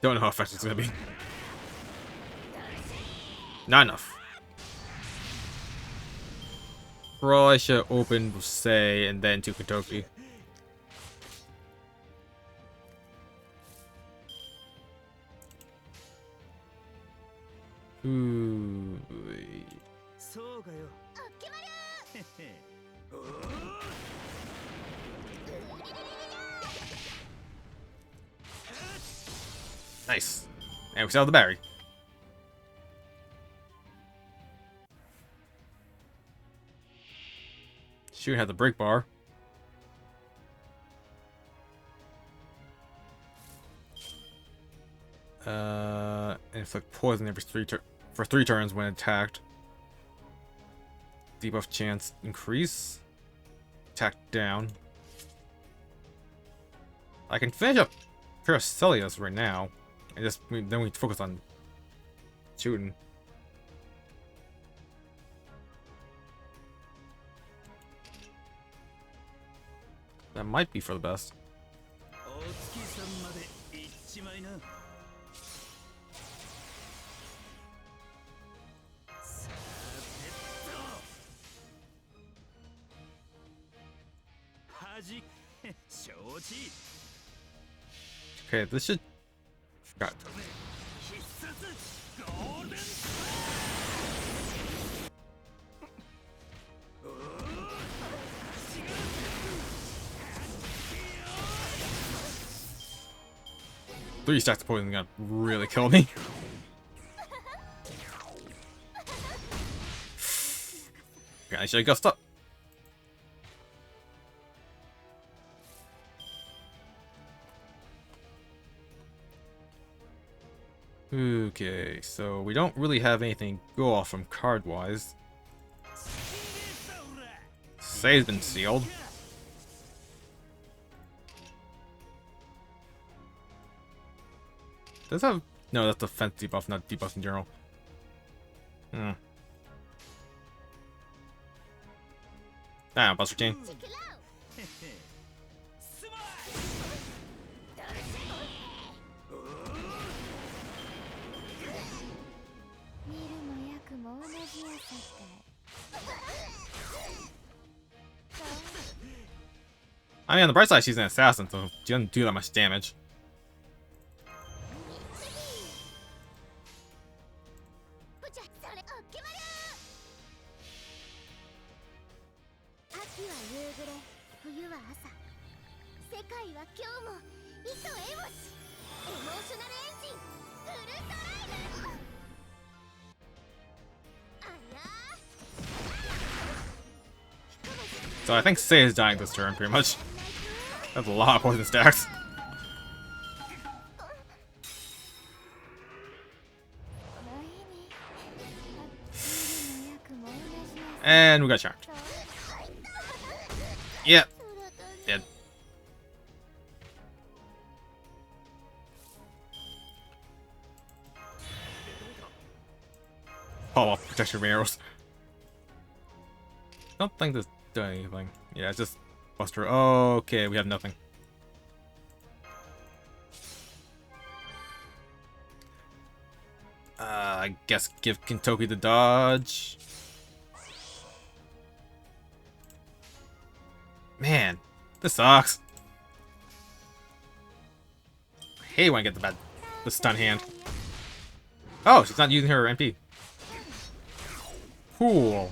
Don't know how effective it's gonna be. Not enough. Probably should open with Sei and then to Kentucky. Ooh. Nice. And we sell the berry. Shoot, had the break bar. Inflict poison every for 3 turns when attacked. Debuff chance increase. Attack down. I can finish up Paracelius right now, and then we focus on shooting. That might be for the best. Okay, this should... Forgot. Three stacks of poison gonna really kill me. Okay, I should have gussed up. Okay, so we don't really have anything go off from card-wise. Sei's been sealed. Does that have... No, that's defense debuff, not debuff in general. Hmm. Damn, Buster King. I mean, on the bright side, she's an assassin, so she doesn't do that much damage. 冬は朝世界は今日も糸エモしエモーショナルエンジンフルドライブありゃ So I think Sei is dying this turn, pretty much. That's a lot of poison stacks. And we got charmed. Yep. Dead. Oh, protection arrows. Don't think this does anything. Yeah, it's just Buster. Oh, okay, we have nothing. I guess give Kintoki the dodge. Man, this sucks. I hate when I get the stun hand. Oh, she's not using her MP. Cool.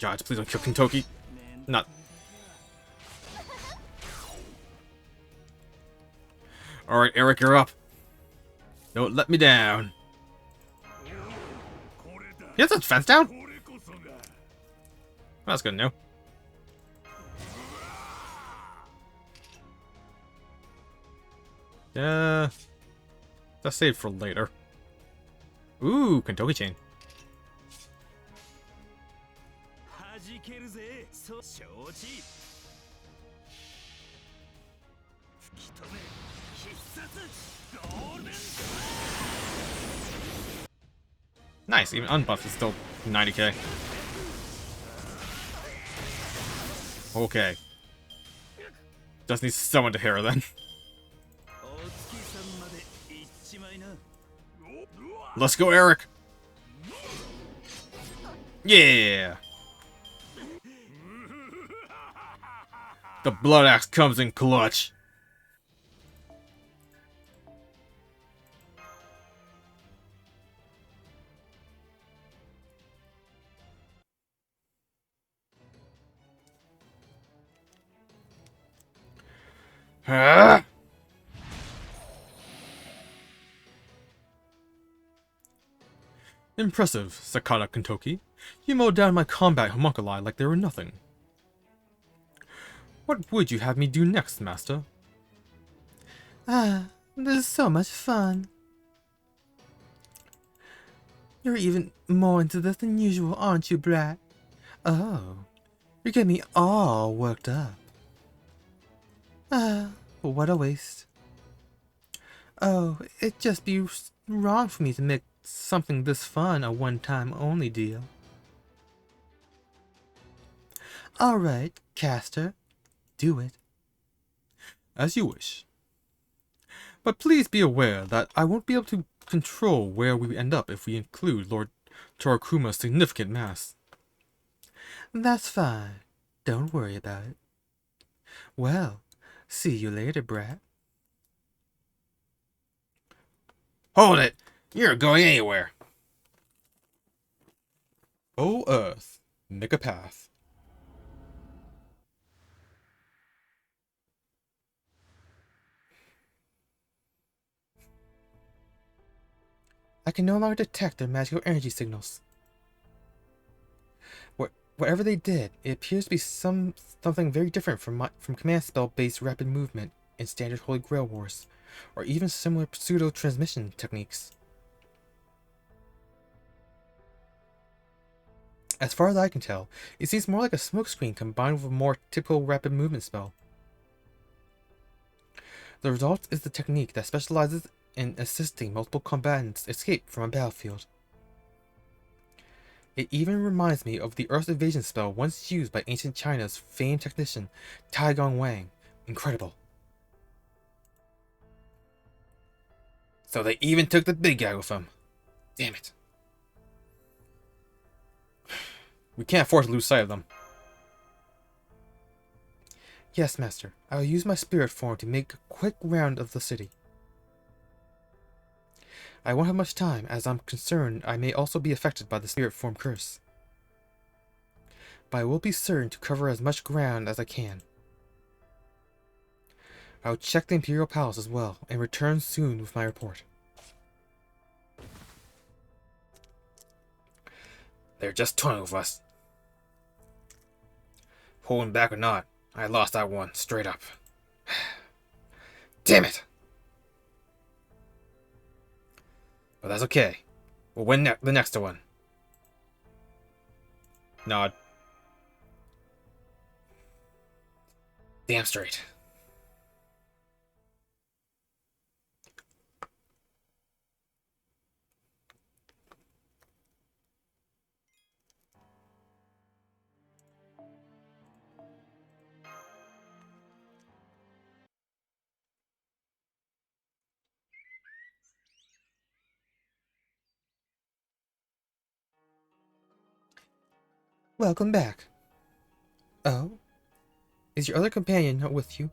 God, please don't kill Kintoki. Not. Alright, Eric, you're up. Don't let me down. He has that fence down? That's good to know. That's saved for later. Ooh, Kintoki chain. Nice, even unbuffed is still 90k. Okay. Just needs someone to hear her then. Let's go, Eric! Yeah! The blood axe comes in clutch. Ah! Impressive, Sakata Kintoki. You mowed down my combat homunculi like they were nothing. What would you have me do next, Master? Ah, this is so much fun. You're even more into this than usual, aren't you, brat? Oh, you're getting me all worked up. Ah, what a waste. Oh, it'd just be wrong for me to make something this fun a one-time only deal. Alright, caster. Do it. As you wish. But please be aware that I won't be able to control where we end up if we include Lord Torakuma's significant mass. That's fine. Don't worry about it. Well, see you later, brat. Hold it! You're not going anywhere! O Earth, make a path. I can no longer detect their magical energy signals. Whatever they did, it appears to be something very different from command spell-based rapid movement in standard Holy Grail Wars, or even similar pseudo-transmission techniques. As far as I can tell, it seems more like a smokescreen combined with a more typical rapid movement spell. The result is the technique that specializes in assisting multiple combatants escape from a battlefield. It even reminds me of the Earth evasion spell once used by ancient China's famed technician Tai Gong Wang. Incredible. So they even took the big guy with them. Damn it. We can't afford to lose sight of them. Yes, Master. I will use my spirit form to make a quick round of the city. I won't have much time, as I'm concerned I may also be affected by the spirit form curse. But I will be certain to cover as much ground as I can. I will check the Imperial Palace as well, and return soon with my report. They're just toying with us. Holding back or not, I lost that one, straight up. Damn it! But that's okay. We'll win the next one. Nod. Damn straight. Welcome back. Oh? Is your other companion not with you?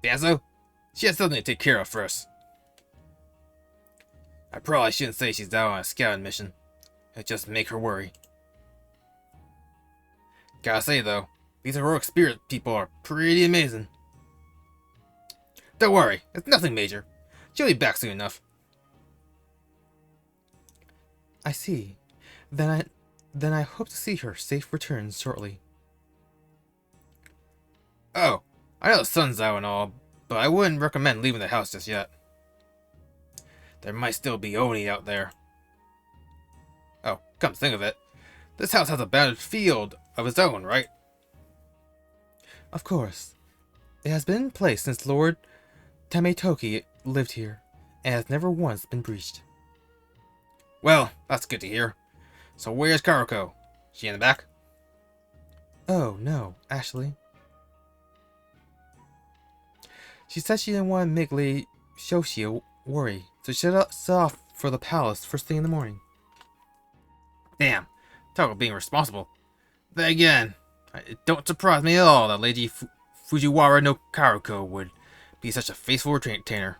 Danzo? She has something to take care of first. I probably shouldn't say she's out on a scouting mission. It'd just make her worry. Gotta say though, these heroic spirit people are pretty amazing. Don't worry, it's nothing major. She'll be back soon enough. I see. Then I hope to see her safe return shortly. Oh, I know the sun's out and all, but I wouldn't recommend leaving the house just yet. There might still be Oni out there. Oh, come to think of it, this house has a bounded field of its own, right? Of course. It has been in place since Lord Tametoki lived here, and has never once been breached. Well, that's good to hear. So where's Karuko? She in the back? Oh, no, actually. She said she didn't want to make Lady Shoshio worry, so she set off for the palace first thing in the morning. Damn, talk about being responsible. Then again, it don't surprise me at all that Lady Fujiwara no Karuko would be such a faithful retainer.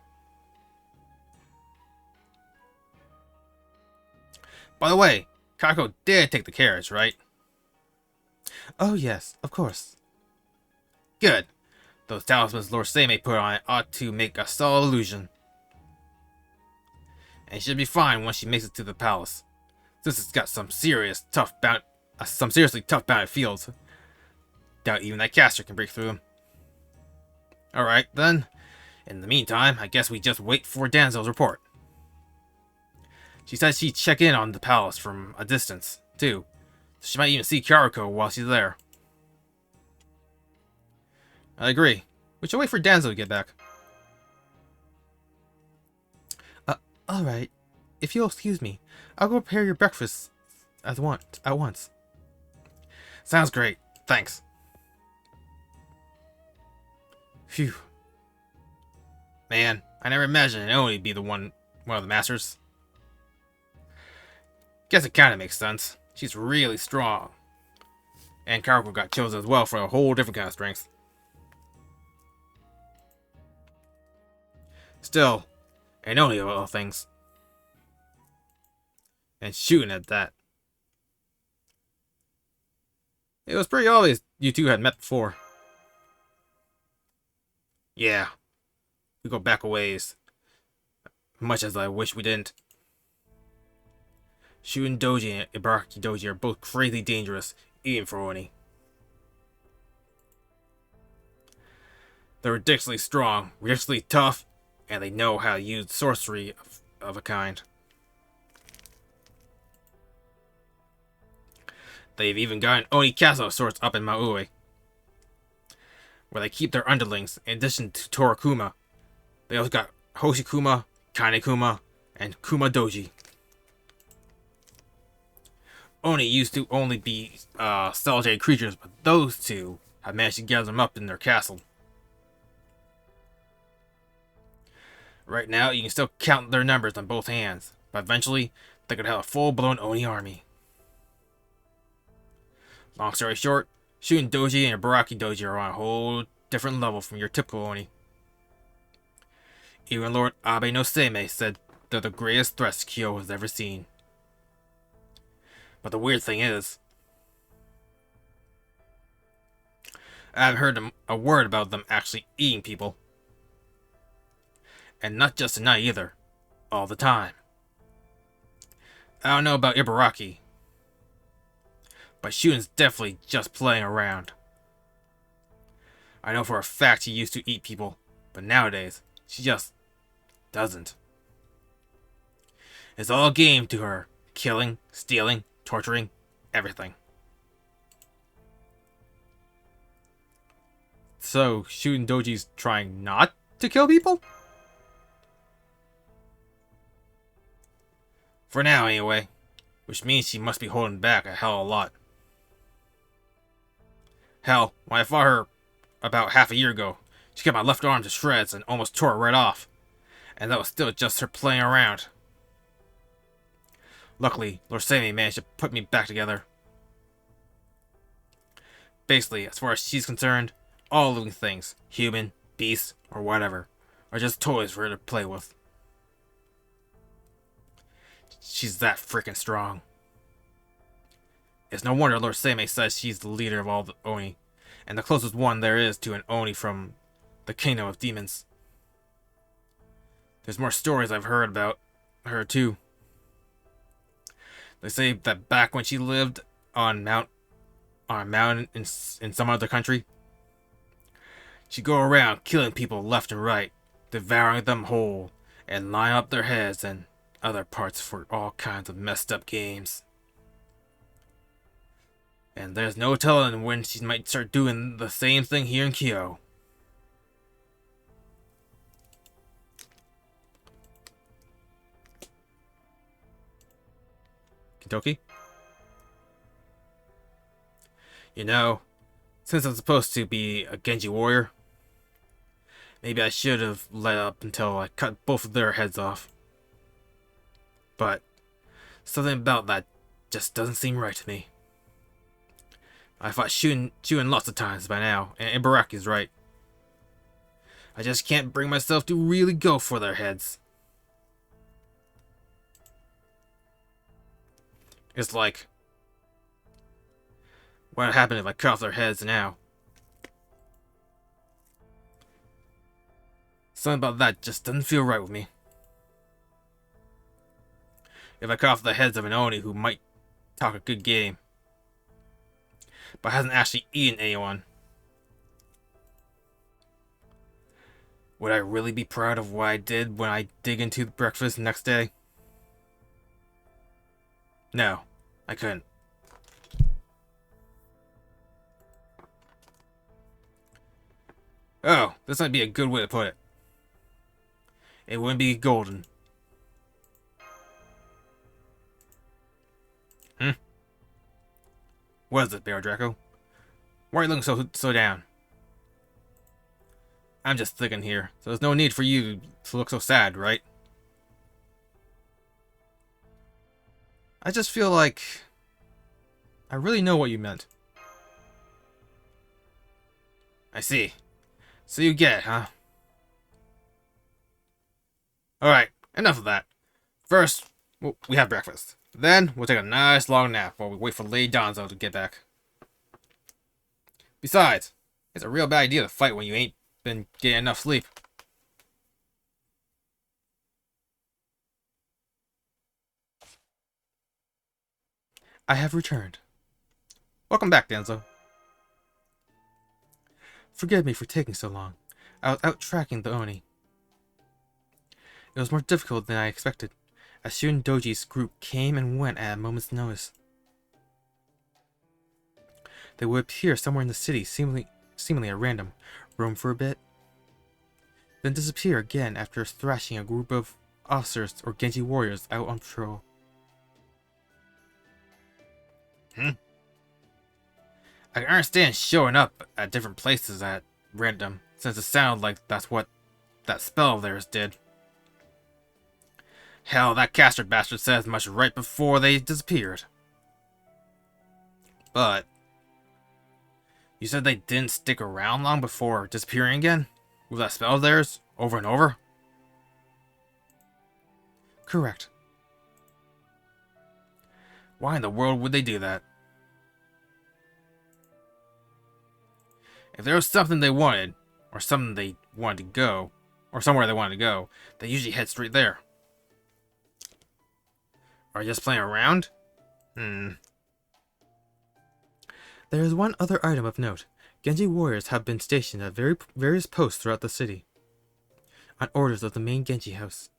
By the way, Karuko did take the carriage, right? Oh yes, of course. Good. Those talismans Lord Seimei put on it ought to make a solid illusion. And she should be fine once she makes it to the palace. Since it's got some seriously tough bounded fields. Doubt even that caster can break through them. Alright, then. In the meantime, I guess we just wait for Danzo's report. She said she'd check in on the palace from a distance, too. She might even see Karuko while she's there. I agree. We should wait for Danzo to get back. Alright. If you'll excuse me, I'll go prepare your breakfast at once. Sounds great. Thanks. Phew. Man, I never imagined Oni would be one of the masters. Guess it kinda makes sense. She's really strong. And Karuko got chosen as well for a whole different kind of strength. Still, and only of all things. And shooting at that. It was pretty obvious you two had met before. Yeah. We go back a ways. Much as I wish we didn't. Shooting Doji and Ibaraki Doji are both crazy dangerous, even for Oni. They're ridiculously strong, ridiculously tough, and they know how to use sorcery of a kind. They've even got an Oni castle of sorts up in Maui, where they keep their underlings, in addition to Torakuma. They also got Hoshikuma, Kanekuma, and Kuma Doji. Oni used to only be solitary creatures, but those two have managed to gather them up in their castle. Right now, you can still count their numbers on both hands, but eventually, they could have a full-blown Oni army. Long story short, Shun Doji and Baraki Doji are on a whole different level from your typical Oni. Even Lord Abe no Seimei said they're the greatest threats Kyo has ever seen. But the weird thing is, I haven't heard a word about them actually eating people. And not just tonight either. All the time. I don't know about Ibaraki, but Shun's definitely just playing around. I know for a fact she used to eat people, but nowadays, she just doesn't. It's all a game to her. Killing, stealing, torturing, everything. So, Shun Doji's trying not to kill people? For now, anyway. Which means she must be holding back a hell of a lot. Hell, when I fought her about half a year ago, she cut my left arm to shreds and almost tore it right off. And that was still just her playing around. Luckily, Lord Seimei managed to put me back together. Basically, as far as she's concerned, all living things, human, beast, or whatever, are just toys for her to play with. She's that freaking strong. It's no wonder Lord Seimei says she's the leader of all the Oni, and the closest one there is to an Oni from the Kingdom of Demons. There's more stories I've heard about her too. They say that back when she lived on a mountain in some other country, she'd go around killing people left and right, devouring them whole, and lining up their heads and other parts for all kinds of messed up games. And there's no telling when she might start doing the same thing here in Kyo. Kentucky? You know, since I'm supposed to be a Genji warrior, maybe I should have let up until I cut both of their heads off. But something about that just doesn't seem right to me. I fought Shun lots of times by now, and Ibaraki's right. I just can't bring myself to really go for their heads. It's like, what would happen if I cut off their heads now? Something about that just doesn't feel right with me. If I cut off the heads of an Oni who might talk a good game, but hasn't actually eaten anyone, would I really be proud of what I did when I dig into breakfast the next day? No, I couldn't. Oh, this might be a good way to put it. It wouldn't be golden. What is it, Bear Draco? Why are you looking so down? I'm just thinking here, so there's no need for you to look so sad, right? I just feel like I really know what you meant. I see. So you get it, huh? Alright, enough of that. First, we have breakfast. Then, we'll take a nice long nap while we wait for Lady Donzo to get back. Besides, it's a real bad idea to fight when you ain't been getting enough sleep. I have returned. Welcome back, Danzo. Forgive me for taking so long. I was out tracking the Oni. It was more difficult than I expected, as Shun Doji's group came and went at a moment's notice. They would appear somewhere in the city, seemingly at random, roam for a bit, then disappear again after thrashing a group of officers or Genji warriors out on patrol. I can understand showing up at different places at random, since it sounded like that's what that spell of theirs did. Hell, that caster bastard said as much right before they disappeared. But you said they didn't stick around long before disappearing again? With that spell of theirs, over and over? Correct. Why in the world would they do that? If there was something they wanted, or something they wanted to go, or somewhere they wanted to go, they usually head straight there. Are you just playing around? There is one other item of note. Genji warriors have been stationed at various posts throughout the city, on orders of the main Genji house.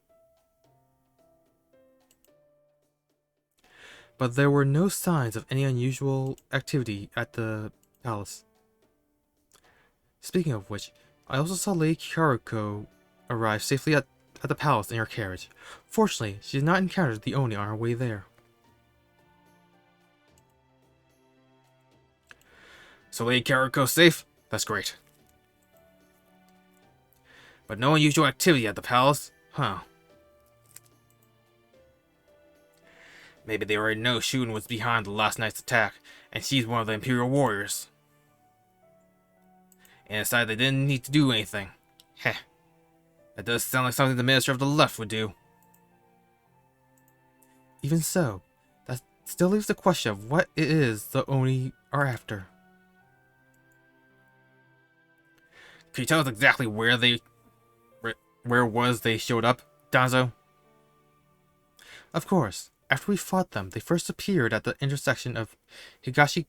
But there were no signs of any unusual activity at the palace. Speaking of which, I also saw Lady Kyaruko arrive safely at the palace in her carriage. Fortunately, she did not encounter the Oni on her way there. So Lady Kyaruko's safe? That's great. But no unusual activity at the palace? Huh. Maybe they already know Shun was behind the last night's attack, and she's one of the Imperial Warriors. And decided they didn't need to do anything. Heh. That does sound like something the Minister of the Left would do. Even so, that still leaves the question of what it is the Oni are after. Can you tell us exactly where they showed up, Danzo? Of course, after we fought them, they first appeared at the intersection of Higashi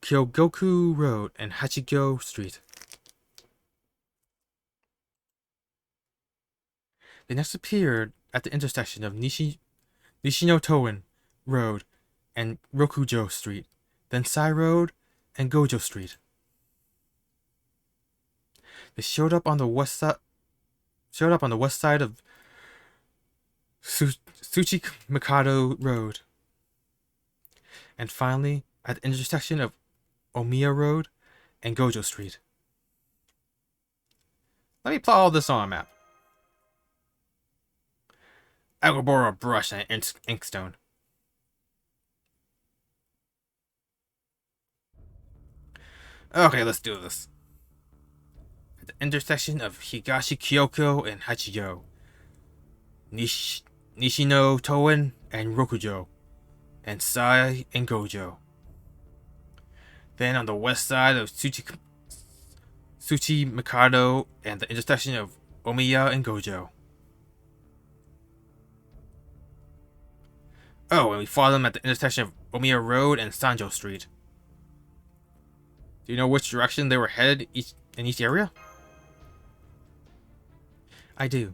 Kyogoku Road and Hachigyo Street. They next appeared at the intersection of Nishino-Toen Road and Rokujo Street, then Sai Road and Gojo Street. They showed up on the west side of Tsuchimikado Road, and finally at the intersection of Omiya Road and Gojo Street. Let me plot all this on a map. I will borrow a brush and an inkstone. Okay, let's do this. At the intersection of Higashi Kyoko and Hachigyo, Nishino Toen and Rokujo, and Sai and Gojo. Then on the west side of Tsuchimikado and the intersection of Omiya and Gojo. Oh, and we fought them at the intersection of Omiya Road and Sanjo Street. Do you know which direction they were headed in each area? I do.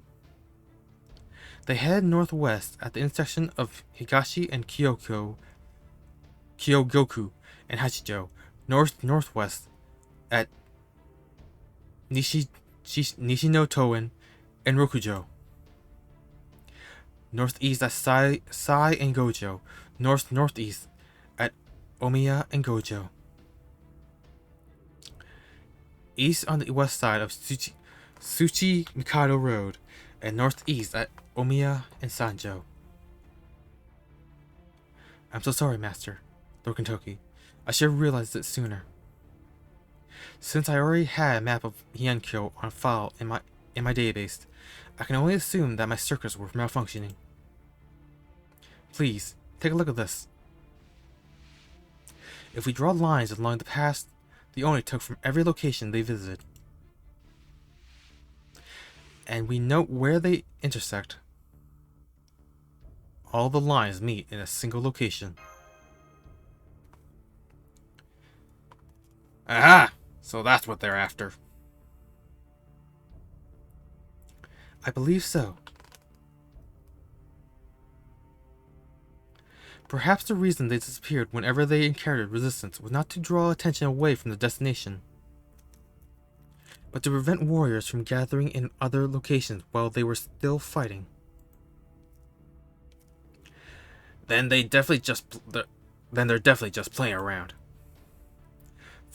They head northwest at the intersection of Higashi and Kyogoku and Hachijou, northwest at Nishino-Toen and Rokujo, northeast at Sai and Gojo, northeast at Omiya and Gojo, east on the west side of Tsuchimikado Road, and northeast at Omiya and Sanjo. I'm so sorry, Master, Lord Kentucky. I should have realized it sooner. Since I already had a map of Heian-kyo on file in my database, I can only assume that my circuits were malfunctioning. Please, take a look at this. If we draw lines along the paths the Oni took from every location they visited, and we note where they intersect, all the lines meet in a single location. Aha! So that's what they're after. I believe so. Perhaps the reason they disappeared whenever they encountered resistance was not to draw attention away from the destination, but to prevent warriors from gathering in other locations while they were still fighting. Then they're definitely just playing around.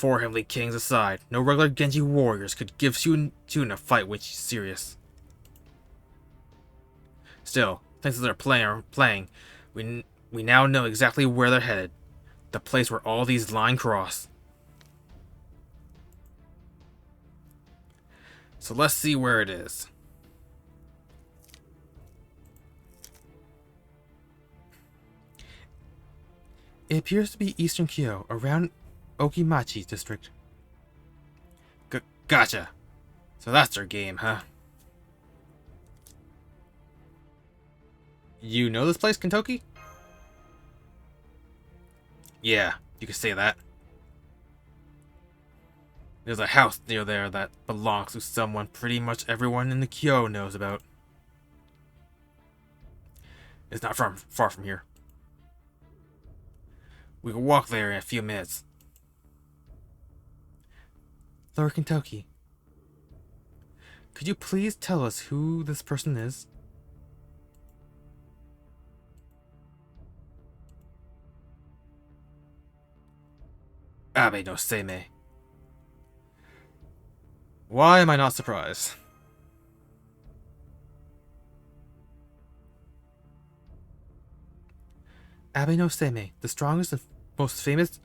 Four Heavenly Kings aside, no regular Genji warriors could give Shun a fight when she's serious. Still, thanks to their playing, we now know exactly where they're headed. The place where all these lines cross. So let's see where it is. It appears to be Eastern Kyo, around Okimachi district. Gotcha. So that's their game, huh? You know this place, Kentucky? Yeah, you could say that. There's a house near there that belongs to someone pretty much everyone in the Kyo knows about. It's not far from here. We can walk there in a few minutes. Lord Kentucky, could you please tell us who this person is? Abe no Seimei. Why am I not surprised? Abe no Seimei, the strongest and most famous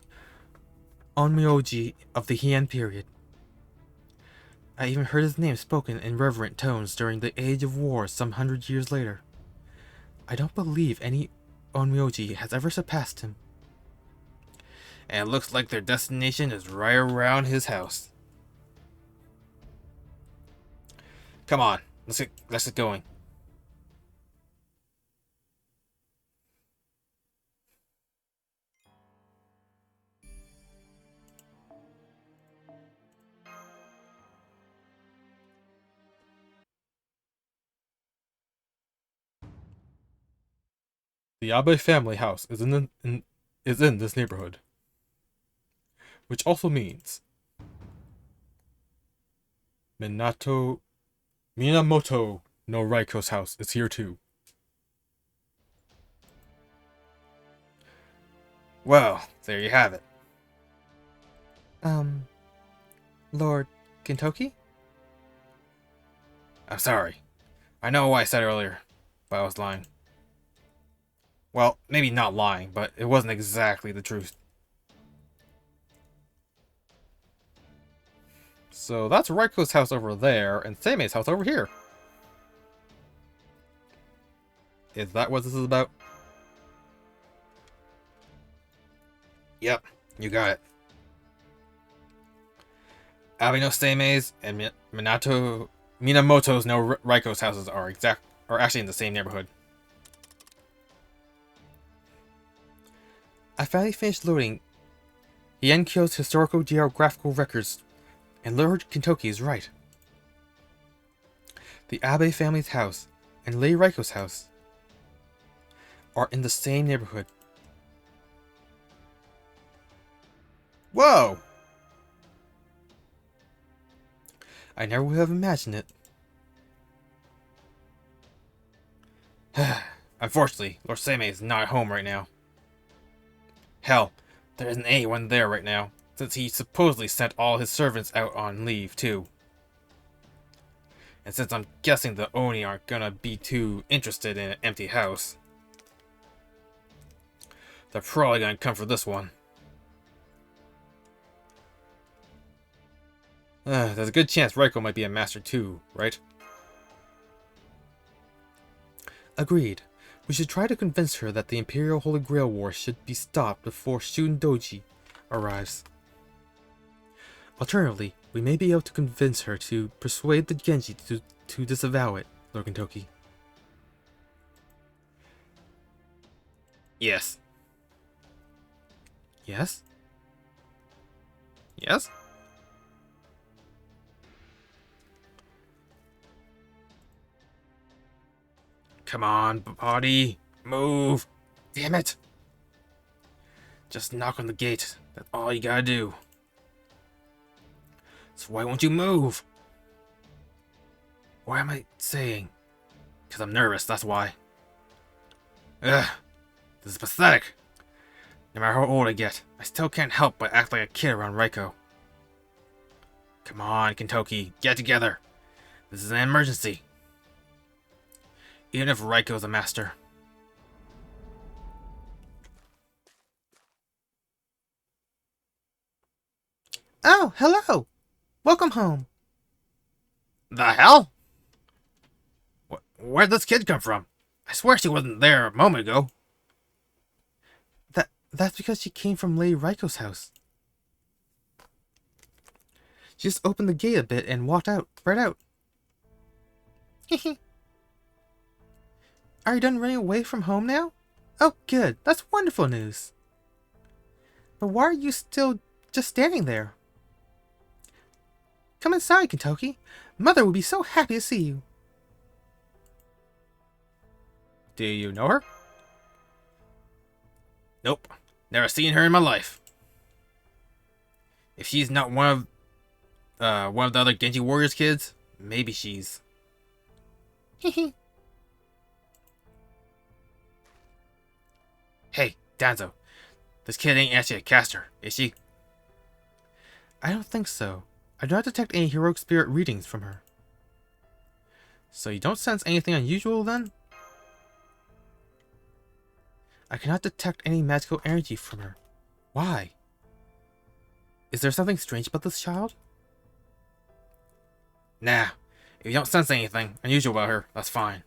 onmyoji of the Heian period. I even heard his name spoken in reverent tones during the Age of War some 100 years later. I don't believe any onmyoji has ever surpassed him. And it looks like their destination is right around his house. Come on, let's get going. The Abe family house is in this neighborhood. Which also means Minamoto no Raiko's house is here too. Well, there you have it. Lord Kentucky? I'm sorry. I know what I said earlier, but I was lying. Well, maybe not lying, but it wasn't exactly the truth. So that's Raiko's house over there, and Seimei's house over here. Is that what this is about? Yep, you got it. Abe no Seimei's and Minamoto's no Raiko's houses are actually in the same neighborhood. I finally finished loading Heian-kyo's historical geographical records, and Lord Kentucky is right. The Abe family's house and Lady Raiko's house are in the same neighborhood. Whoa! I never would have imagined it. Unfortunately, Lord Seimei is not at home right now. Hell, there isn't anyone there right now, since he supposedly sent all his servants out on leave, too. And since I'm guessing the Oni aren't gonna be too interested in an empty house, they're probably gonna come for this one. There's a good chance Raiko might be a master too, right? Agreed. We should try to convince her that the Imperial Holy Grail War should be stopped before Shun Doji arrives. Alternatively, we may be able to convince her to persuade the Genji to disavow it, Lord Kentucky. Yes. Yes? Yes? Come on, body, move. Damn it. Just knock on the gate. That's all you gotta do. So why won't you move? What am I saying? Because I'm nervous, that's why. Ugh, this is pathetic. No matter how old I get, I still can't help but act like a kid around Raiko. Come on, Kentucky, get together. This is an emergency. Even if Raiko's a master. Oh, hello! Welcome home. The hell? Where'd this kid come from? I swear she wasn't there a moment ago. That's because she came from Lady Raiko's house. She just opened the gate a bit and walked out, right out. Are you done running away from home now? Oh, good. That's wonderful news. But why are you still just standing there? Come inside, Kentucky. Mother would be so happy to see you. Do you know her? Nope. Never seen her in my life. If she's not one of the other Genji Warriors kids, maybe she's... Hey, Danzo. This kid ain't actually a caster, is she? I don't think so. I do not detect any heroic spirit readings from her. So you don't sense anything unusual then? I cannot detect any magical energy from her. Why? Is there something strange about this child? Nah. If you don't sense anything unusual about her, that's fine.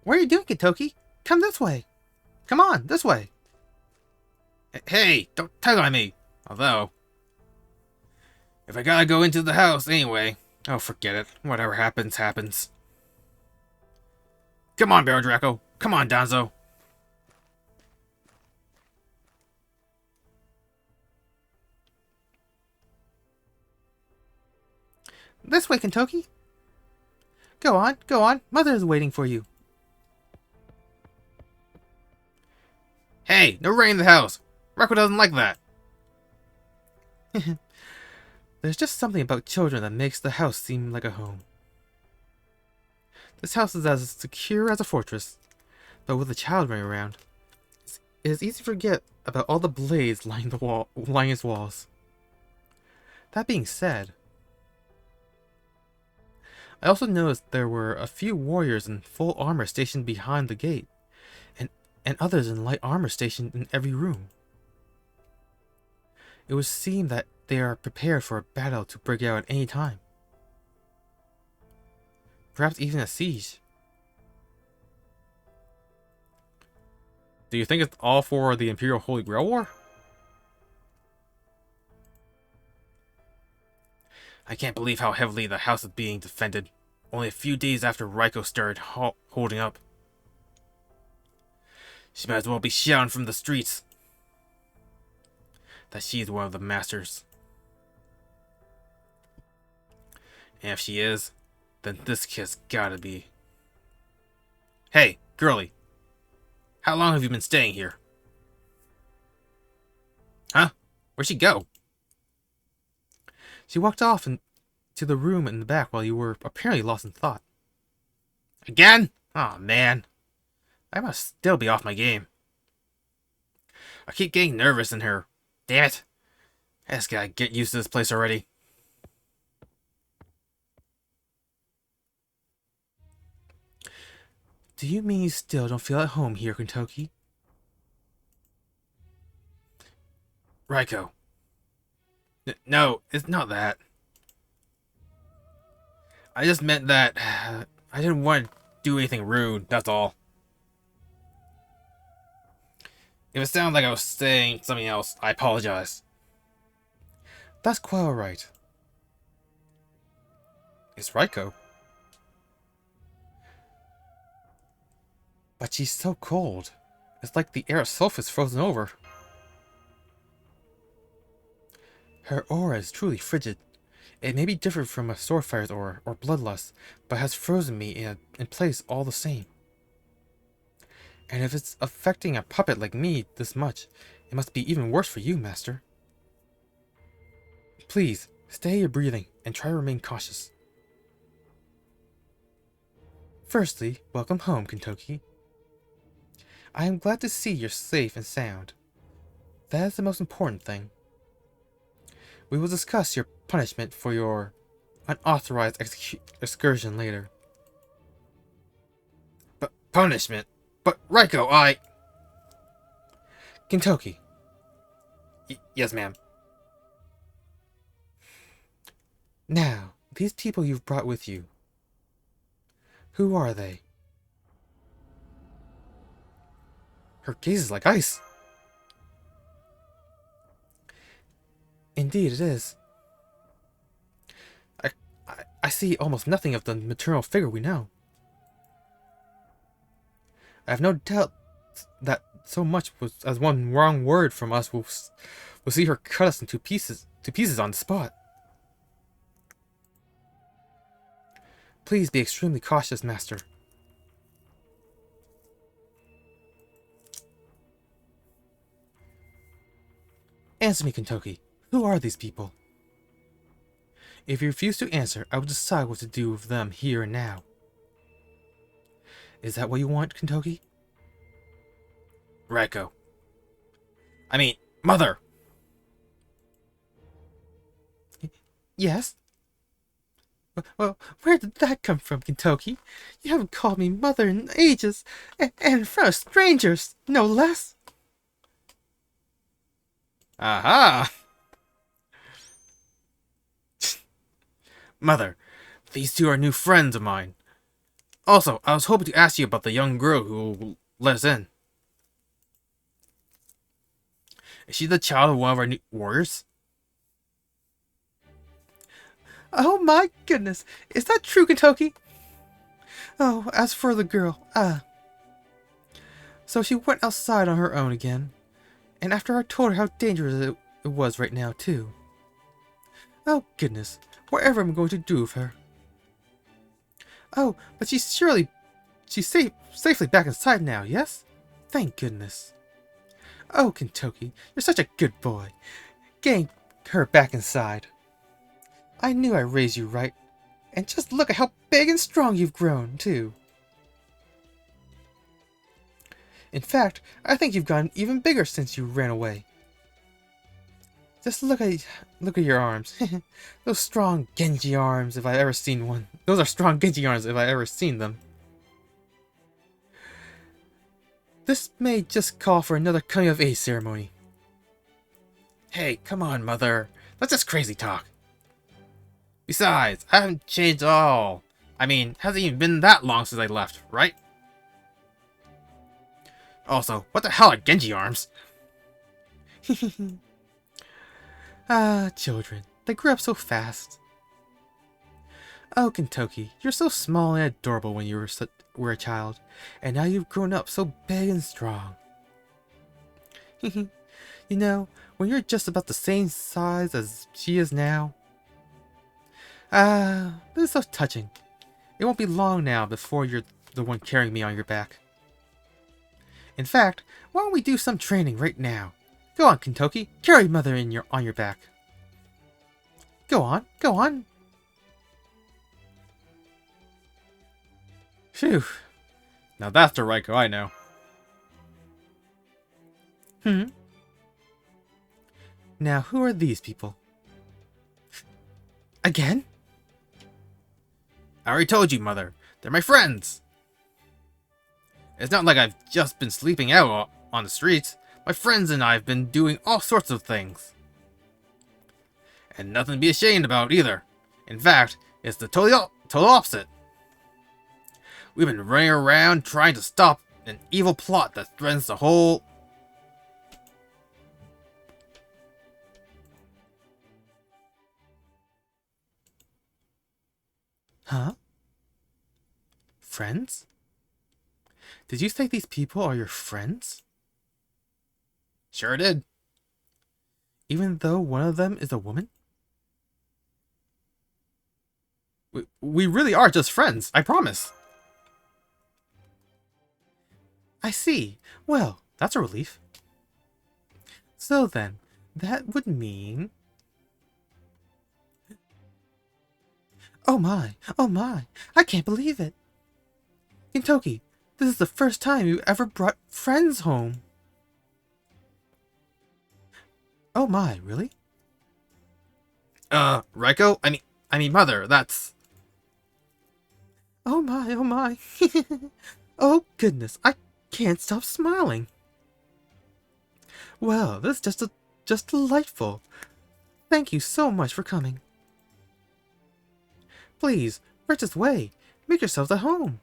What are you doing, Kentucky? Come this way. Come on, this way. Hey, don't tug on me. Although, if I gotta go into the house anyway, oh, forget it. Whatever happens, happens. Come on, Barrel Draco. Come on, Danzo. This way, Kentucky. Go on, go on. Mother is waiting for you. Hey, no rain in the house. Rocco doesn't like that. There's just something about children that makes the house seem like a home. This house is as secure as a fortress, but with a child running around, it is easy to forget about all the blades lining its walls. That being said, I also noticed there were a few warriors in full armor stationed behind the gate, and others in light armor stationed in every room. It would seem that they are prepared for a battle to break out at any time. Perhaps even a siege. Do you think it's all for the Imperial Holy Grail War? I can't believe how heavily the house is being defended, only a few days after Raiko started holding up. She might as well be shouting from the streets that she's one of the masters. And if she is, then this kid's gotta be. Hey, girlie. How long have you been staying here? Huh? Where'd she go? She walked off to the room in the back while you were apparently lost in thought. Again? Aw, man. I must still be off my game. I keep getting nervous in here. Damn it. I just gotta get used to this place already. Do you mean you still don't feel at home here, Kentucky? Raiko. No, it's not that. I just meant that I didn't want to do anything rude, that's all. If it sounded like I was saying something else, I apologize. That's quite alright. It's Raiko. But she's so cold. It's like the air itself is frozen over. Her aura is truly frigid. It may be different from a Swordfire's aura or Bloodlust, but has frozen me in place all the same. And if it's affecting a puppet like me this much, it must be even worse for you, Master. Please, stay your breathing and try to remain cautious. Firstly, welcome home, Kentucky. I am glad to see you're safe and sound. That is the most important thing. We will discuss your punishment for your unauthorized excursion later. But punishment? But Raiko, Kintoki, Yes, ma'am. now, these people you've brought with you, who are they? Her gaze is like ice. Indeed it is. I see almost nothing of the maternal figure we know. I have no doubt that so much as one wrong word from us will see her cut us into pieces on the spot. Please be extremely cautious, Master. Answer me, Kintoki. Who are these people? If you refuse to answer, I will decide what to do with them here and now. Is that what you want, Kintoki? Raiko. I mean, Mother! Yes? Well, where did that come from, Kintoki? You haven't called me mother in ages, and in front of strangers, no less. Aha! Mother, these two are new friends of mine. Also, I was hoping to ask you about the young girl who let us in. Is she the child of one of our new warriors? Oh my goodness, is that true, Kintoki? Oh, as for the girl, so she went outside on her own again, and after I told her how dangerous it was right now, too. Oh goodness, whatever am I going to do with her? Oh, but she's safely back inside now, yes? Thank goodness. Oh, Kintoki, you're such a good boy. Getting her back inside. I knew I raised you right. And just look at how big and strong you've grown, too. In fact, I think you've gotten even bigger since you ran away. Just look at your arms. Those strong Genji arms, if I ever seen one. Those are strong Genji arms if I ever seen them. This may just call for another coming of age ceremony. Hey, come on, Mother. That's just crazy talk. Besides, I haven't changed at all. I mean, hasn't even been that long since I left, right? Also, what the hell are Genji arms? Ah, children. They grew up so fast. Oh, Kintoki, you're so small and adorable when you were a child, and now you've grown up so big and strong. You know, when you're just about the same size as she is now. This is so touching. It won't be long now before you're the one carrying me on your back. In fact, why don't we do some training right now? Go on, Kintoki, carry Mother on your back. Go on, go on. Phew. Now that's the Raiko I know. Now, who are these people? Again? I already told you, Mother. They're my friends. It's not like I've just been sleeping out on the streets. My friends and I have been doing all sorts of things. And nothing to be ashamed about either. In fact, it's the total opposite. We've been running around trying to stop an evil plot that threatens the whole... Huh? Friends? Did you say these people are your friends? Sure did. Even though one of them is a woman? We really are just friends, I promise. I see. Well, that's a relief. So then, that would mean... Oh my, I can't believe it. Kintoki, this is the first time you ever brought friends home. Oh my, really? Reiko? I mean, mother, that's... Oh my, oh my. Oh goodness, I can't stop smiling. Well, this is just delightful. Thank you so much for coming. Please, right this way. Make yourselves at home.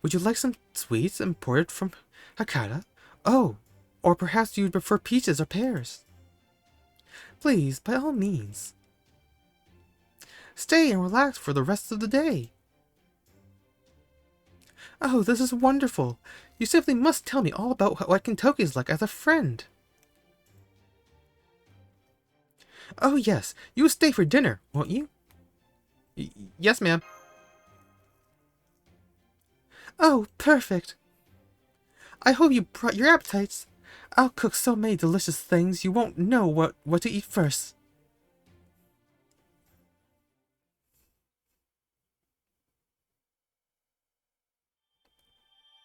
Would you like some sweets imported from Hakata? Oh, or perhaps you'd prefer peaches or pears. Please, by all means. Stay and relax for the rest of the day. Oh, this is wonderful. You simply must tell me all about what Kentucky is like as a friend. Oh yes, you will stay for dinner, won't you? Yes, ma'am. Oh, perfect. I hope you brought your appetites. I'll cook so many delicious things you won't know what to eat first.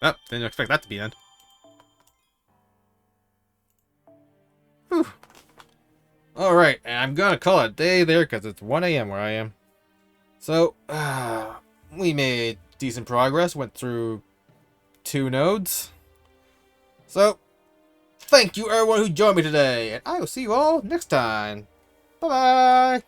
Oh, didn't expect that to be end. Whew. Alright, and I'm gonna call it a day there because it's 1 a.m. where I am. So, we made decent progress, went through 2 nodes. So, thank you everyone who joined me today, and I will see you all next time. Bye-bye!